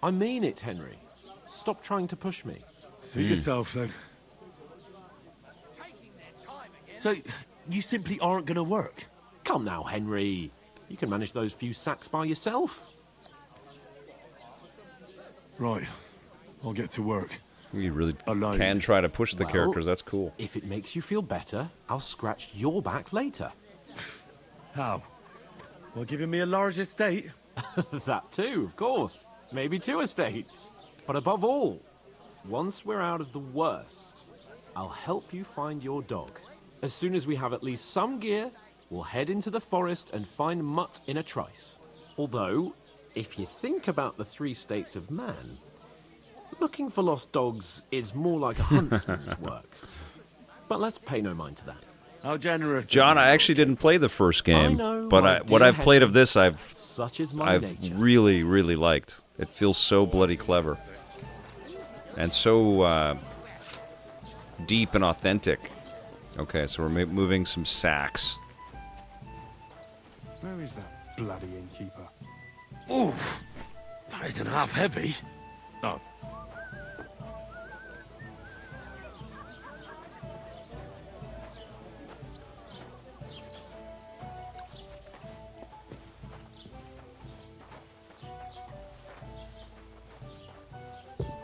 I mean it, Henry. Stop trying to push me. Suit yourself, then. So, you simply aren't going to work? Come now, Henry. You can manage those few sacks by yourself. Right. I'll get to work. You really can try to push the characters. That's cool. If it makes you feel better, I'll scratch your back later. How? Well, giving me a large estate? That too, of course. Maybe 2 estates. But above all, once we're out of the worst, I'll help you find your dog. As soon as we have at least some gear, we'll head into the forest and find Mutt in a trice. Although, if you think about the 3 states of man, looking for lost dogs is more like a huntsman's work. But let's pay no mind to that. How generous. John, I actually didn't play the first game, but what I've played of this, I've really, really liked. It feels so bloody clever. And so deep and authentic. Okay, so we're moving some sacks. Where is that bloody innkeeper? Oof! That isn't half heavy. Oh.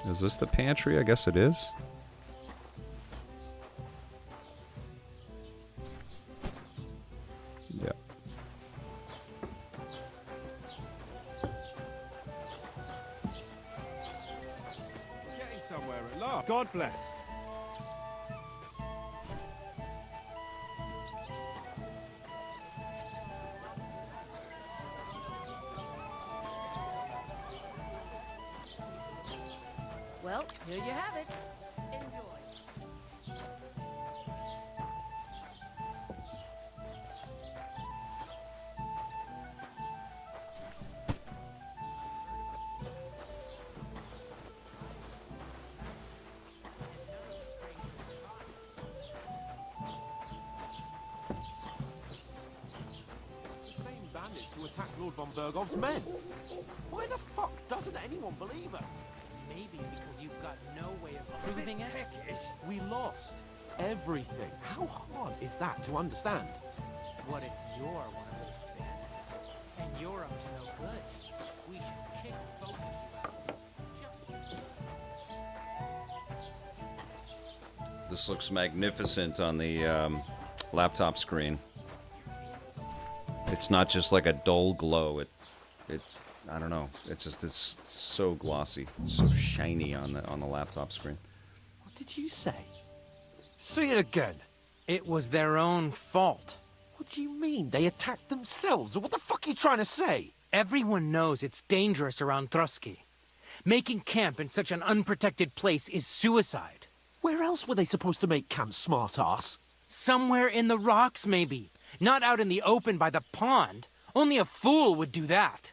Is this the pantry? I guess it is. Yeah. Getting somewhere at last. God bless. Well, here you have it. Enjoy. The same bandits who attacked Lord von Bergov's men. Why the fuck doesn't anyone believe us? Maybe because you've got no way of proving it. We lost everything. How hard is that to understand? What if you're one of those bandits? And you're up to no good? We should kick both of you out. This looks magnificent on the laptop screen. It's not just like a dull glow. It I don't know. It's so glossy, so shiny on the laptop screen. What did you say? Say it again. It was their own fault. What do you mean? They attacked themselves? What the fuck are you trying to say? Everyone knows it's dangerous around Trotsky. Making camp in such an unprotected place is suicide. Where else were they supposed to make camp, smart-ass? Somewhere in the rocks, maybe. Not out in the open by the pond. Only a fool would do that.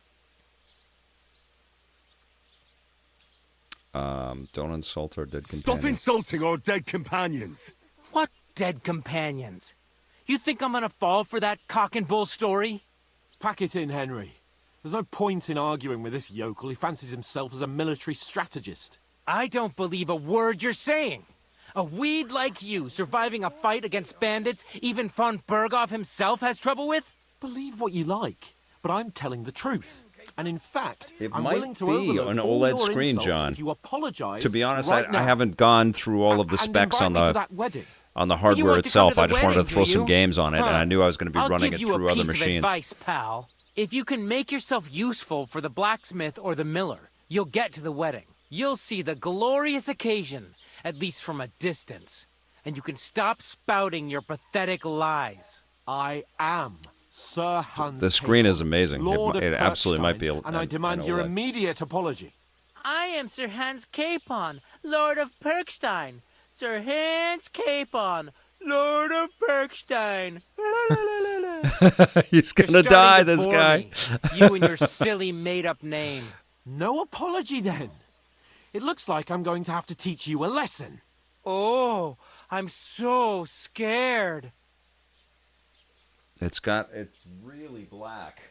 Don't insult our dead companions. Stop insulting our dead companions! What dead companions? You think I'm gonna fall for that cock and bull story? Pack it in, Henry. There's no point in arguing with this yokel. He fancies himself as a military strategist. I don't believe a word you're saying. A weed like you surviving a fight against bandits even von Berghoff himself has trouble with? Believe what you like, but I'm telling the truth. And in fact, It I'm might willing to be overlook an all OLED your screen, insults John. if you apologize To be honest, right I now. haven't gone through all of the And specs invite on me to the that wedding. on the hardware want to itself. come I to the just wanted to wedding, throw do some you? games on it, and Huh. I knew I was going to be I'll running give it you through a other piece machines. Of advice, pal. If you can make yourself useful for the blacksmith or the miller, you'll get to the wedding. You'll see the glorious occasion, at least from a distance. And you can stop spouting your pathetic lies. I am Sir Hans The screen is amazing. Lord It of absolutely might be Perkstein, and I demand an your OLED. immediate apology. I am Sir Hans Capon, Lord of Perkstein. Sir Hans Capon, Lord of Perkstein. He's You're gonna starting die, to this bore guy. me, you and your silly made-up name. No apology, then. It looks like I'm going to have to teach you a lesson. Oh, I'm so scared. It's really black.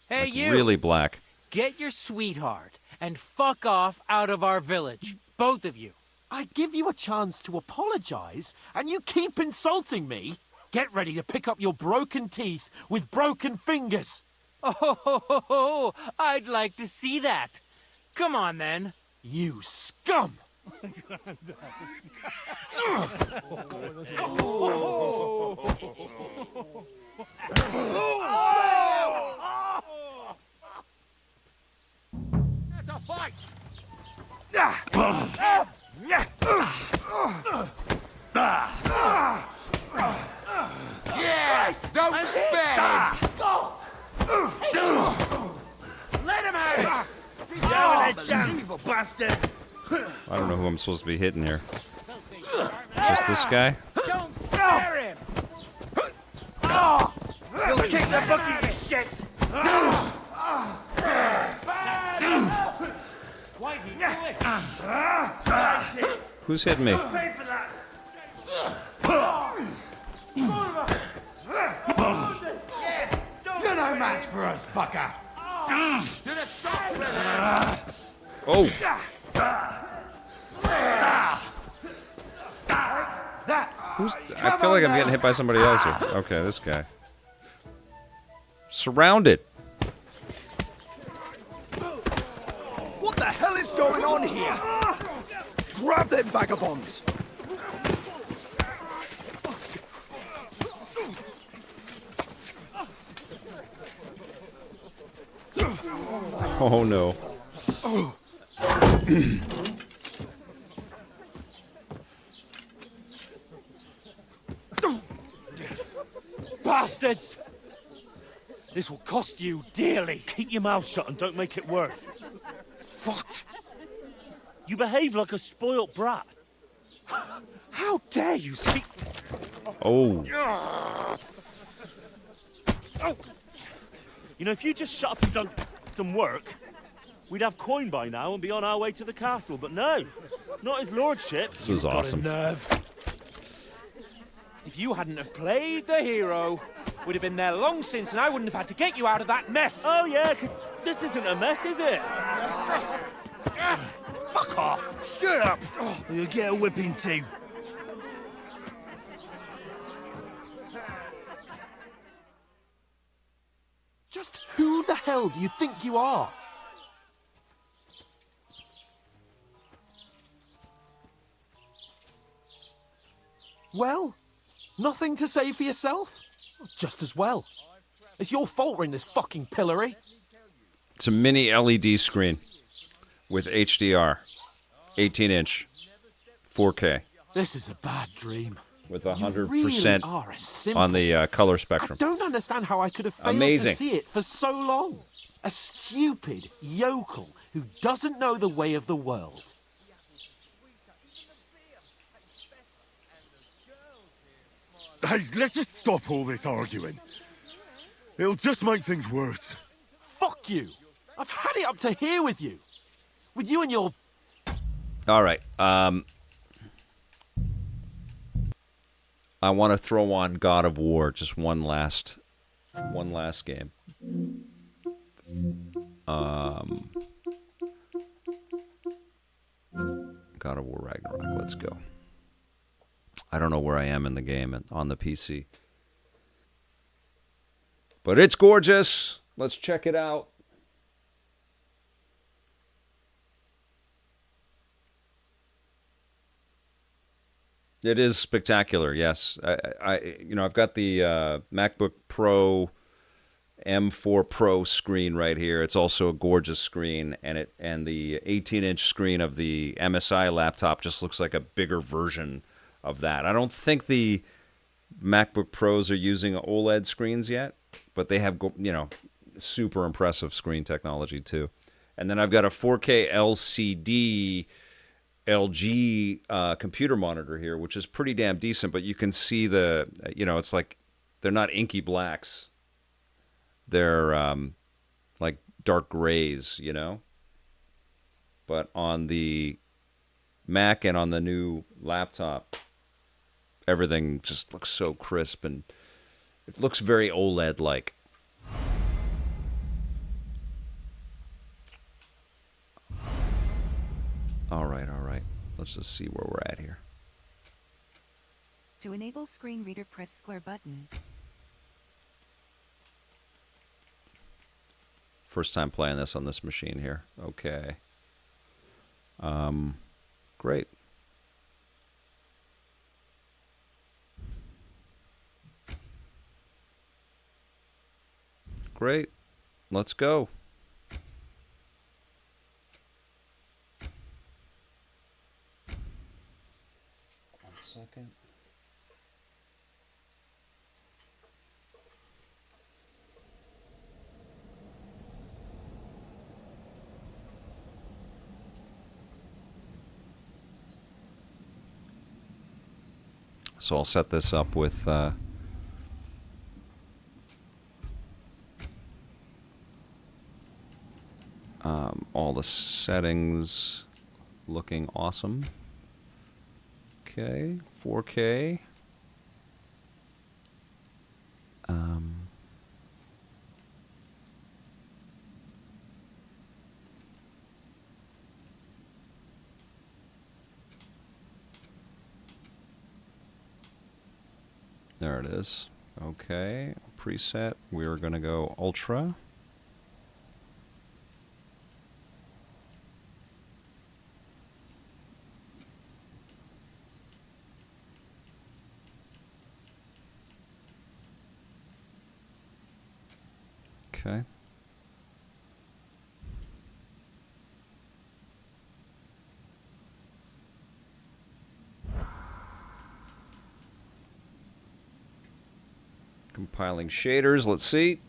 Hey, Like, you! really black. Get your sweetheart and fuck off out of our village. Both of you. I give you a chance to apologize, and you keep insulting me. Get ready to pick up your broken teeth with broken fingers. Oh, I'd like to see that. Come on, then. You scum! It's a fight! Yes! Don't spare him! Let him have it! Evil bastard! I don't know who I'm supposed to be hitting here. Just this guy? Don't spare him! You'll kick the bucket, you shit! Why'd he do it? Who's hitting me? Pay for that! You're no match for us, fucker! To the side with it! Oh! I feel like I'm getting hit by somebody else here. Okay, this guy. Surrounded. What the hell is going on here? Grab them vagabonds! Oh no. Bastards! This will cost you dearly. Keep your mouth shut and don't make it worse. What? You behave like a spoilt brat. How dare you speak? Oh. You know, if you just shut up and done some work, we'd have coin by now and be on our way to the castle. But no, not his lordship. This is awesome. Nerve. If you hadn't have played the hero, we'd have been there long since, and I wouldn't have had to get you out of that mess. Oh yeah, because this isn't a mess, is it? Fuck off. Shut up! Or you'll get a whipping too. Just who the hell do you think you are? Well, nothing to say for yourself? Just as well. It's your fault we're in this fucking pillory. It's a mini LED screen with HDR, 18-inch, 4K, This is a bad dream. with You 100% really are a simp. on the color spectrum. I don't understand how I could have failed Amazing. to see it for so long. A stupid yokel who doesn't know the way of the world. Hey, let's just stop all this arguing. It'll just make things worse. Fuck you. I've had it up to here with you. With you and your... All right. I want to throw on God of War, just one last game. God of War Ragnarok. Let's go. I don't know where I am in the game on the PC, but it's gorgeous. Let's check it out. It is spectacular. Yes, I've got the MacBook Pro M4 Pro screen right here. It's also a gorgeous screen, and the 18-inch screen of the MSI laptop just looks like a bigger version of that. I don't think the MacBook Pros are using OLED screens yet, but they have, super impressive screen technology too. And then I've got a 4K LCD LG computer monitor here, which is pretty damn decent, but you can see it's like they're not inky blacks. They're like dark grays, But on the Mac and on the new laptop, everything just looks so crisp, and it looks very OLED-like. All right. Let's just see where we're at here. To enable screen reader, press square button. First time playing this on this machine here. Okay. Great. Great. Let's go. Second. So I'll set this up with all the settings looking awesome. Okay, 4K. There it is. Okay, preset. We're going to go Ultra. Okay. Compiling shaders, let's see.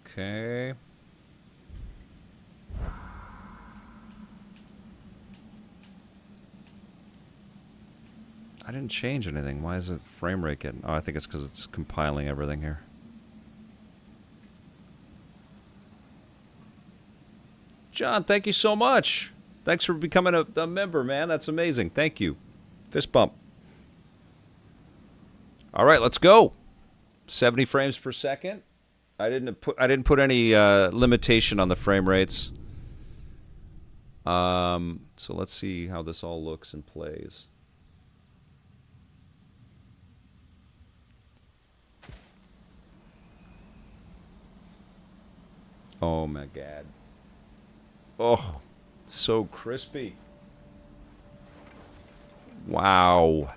Okay. I didn't change anything. Why is it frame rate getting... Oh, I think it's because it's compiling everything here. John, thank you so much. Thanks for becoming a member, man. That's amazing. Thank you. Fist bump. All right, let's go. 70 frames per second. I didn't put any limitation on the frame rates. So let's see how this all looks and plays. Oh my God. Oh, so crispy. Wow.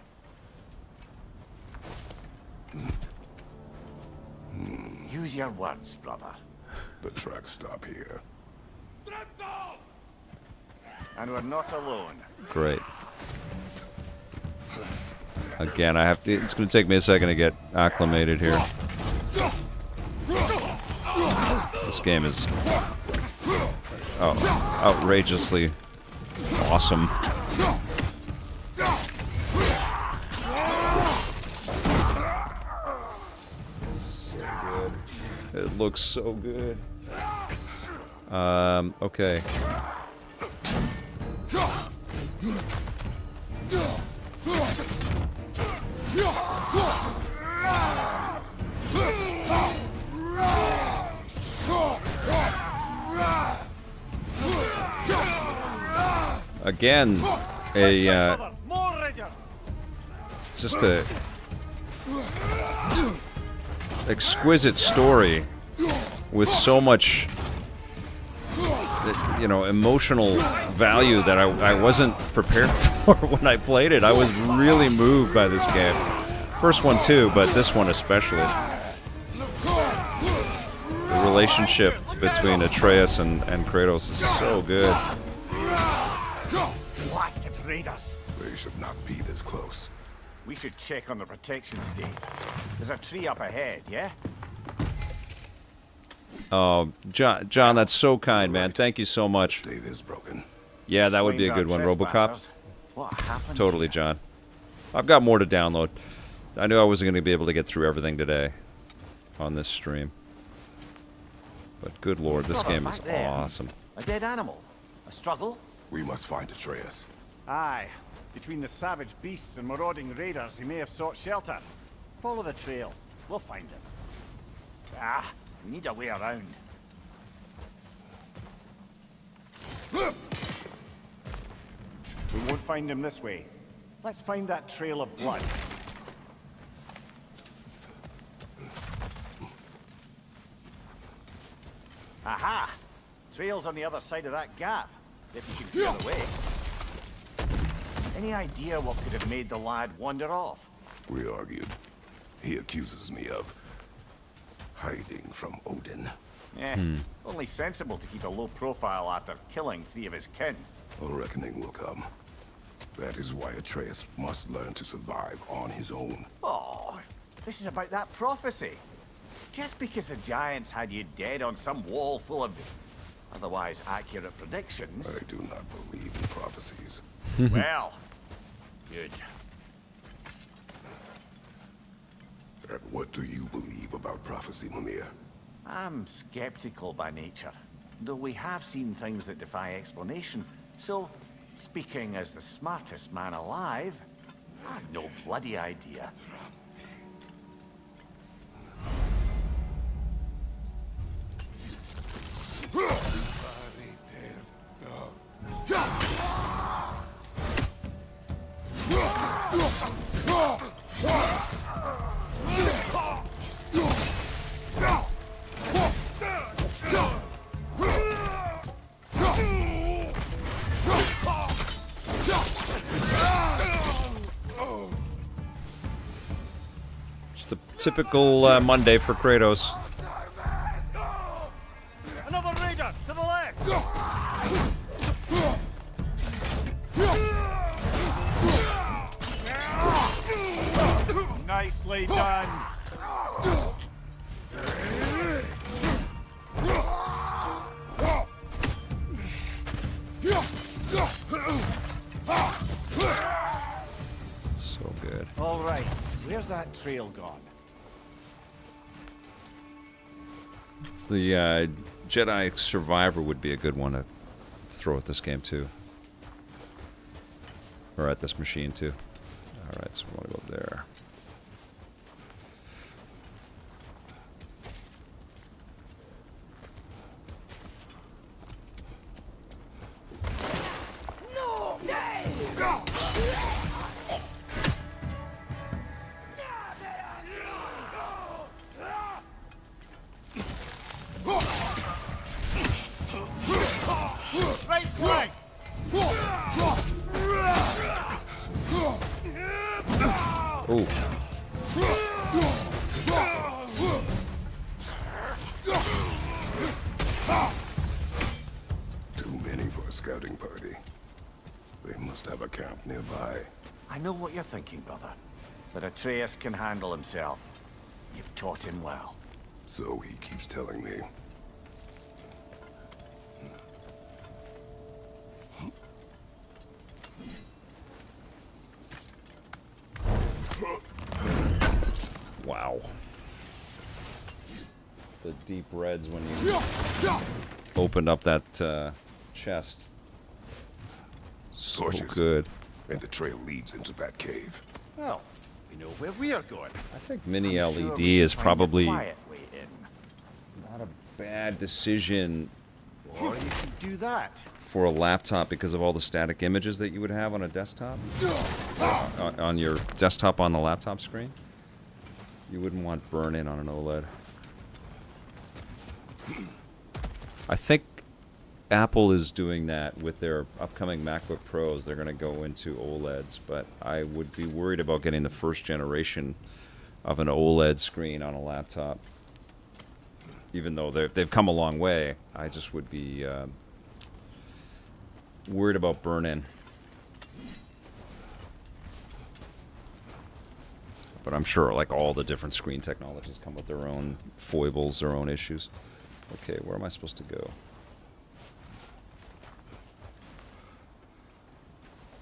Use your words, brother. The tracks stop here. And we're not alone. Great. Again, I have to. It's going to take me a second to get acclimated here. This game is outrageously awesome. It looks so good. Okay. Again, just a exquisite story with so much, you know, emotional value that I wasn't prepared for when I played it. I was really moved by this game. First one too, but this one especially. The relationship between Atreus and Kratos is so good. Blasted raiders! They should not be this close. We should check on the protection state. There's a tree up ahead, yeah? Oh, John, that's so kind, man. Thank you so much. State is broken. Yeah, that would be a good one, RoboCop. What happened? Totally, John. I've got more to download. I knew I wasn't going to be able to get through everything today on this stream. But good lord, this game is awesome. A dead animal? A struggle? We must find Atreus. Aye. Between the savage beasts and marauding raiders, he may have sought shelter. Follow the trail. We'll find him. Ah, we need a way around. We won't find him this way. Let's find that trail of blood. Aha! Trail's on the other side of that gap. If you can clear the way. Any idea what could have made the lad wander off? We argued. He accuses me of hiding from Odin. Only sensible to keep a low profile after killing 3 of his kin. A reckoning will come. That is why Atreus must learn to survive on his own. Oh, this is about that prophecy. Just because the giants had you dead on some wall full of otherwise accurate predictions. I do not believe in prophecies. Well, good. And what do you believe about prophecy, Mimir? I'm skeptical by nature, though we have seen things that defy explanation. So, speaking as the smartest man alive, I've no bloody idea. Just a typical Monday for Kratos. Another raider to the left. Nicely done. So good. All right, where's that trail gone? The Jedi Survivor would be a good one to throw at this game too. Or at this machine too. Alright, so we want to go there. Right flank! Ooh. Too many for a scouting party. They must have a camp nearby. I know what you're thinking, brother. But Atreus can handle himself. You've taught him well. So he keeps telling me. Wow. The deep reds when you opened up that chest. So Gorgeous. good. And the trail leads into that cave. Well, we know where we are going. I think mini I'm LED sure we can is find a probably quiet way in. not a bad decision Or you can do that. for a laptop because of all the static images that you would have on a desktop. On your desktop on the laptop screen. You wouldn't want burn-in on an OLED. I think Apple is doing that with their upcoming MacBook Pros. They're going to go into OLEDs, but I would be worried about getting the first generation of an OLED screen on a laptop. Even though they've come a long way, I just would be worried about burn-in. But I'm sure, like, all the different screen technologies come with their own foibles, their own issues. Okay, where am I supposed to go?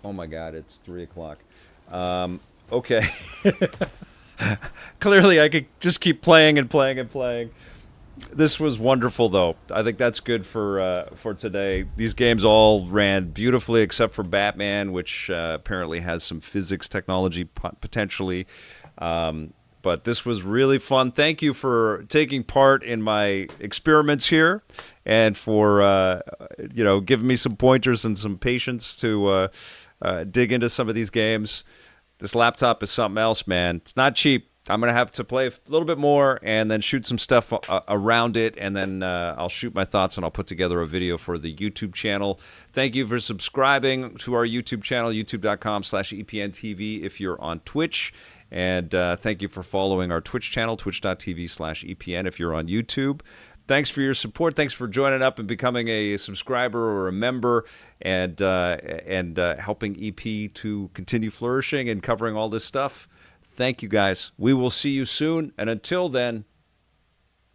Oh my God, it's 3 o'clock. Okay. Clearly, I could just keep playing and playing and playing. This was wonderful, though. I think that's good for today. These games all ran beautifully, except for Batman, which apparently has some physics technology potentially. But this was really fun. Thank you for taking part in my experiments here, and for giving me some pointers and some patience to dig into some of these games. This laptop is something else, man. It's not cheap. I'm going to have to play a little bit more and then shoot some stuff around it, and then I'll shoot my thoughts and I'll put together a video for the YouTube channel. Thank you for subscribing to our YouTube channel, youtube.com/EPNTV if you're on Twitch. And thank you for following our Twitch channel, twitch.tv/EPN if you're on YouTube. Thanks for your support. Thanks for joining up and becoming a subscriber or a member, and helping EP to continue flourishing and covering all this stuff. Thank you, guys. We will see you soon. And until then,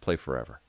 play forever.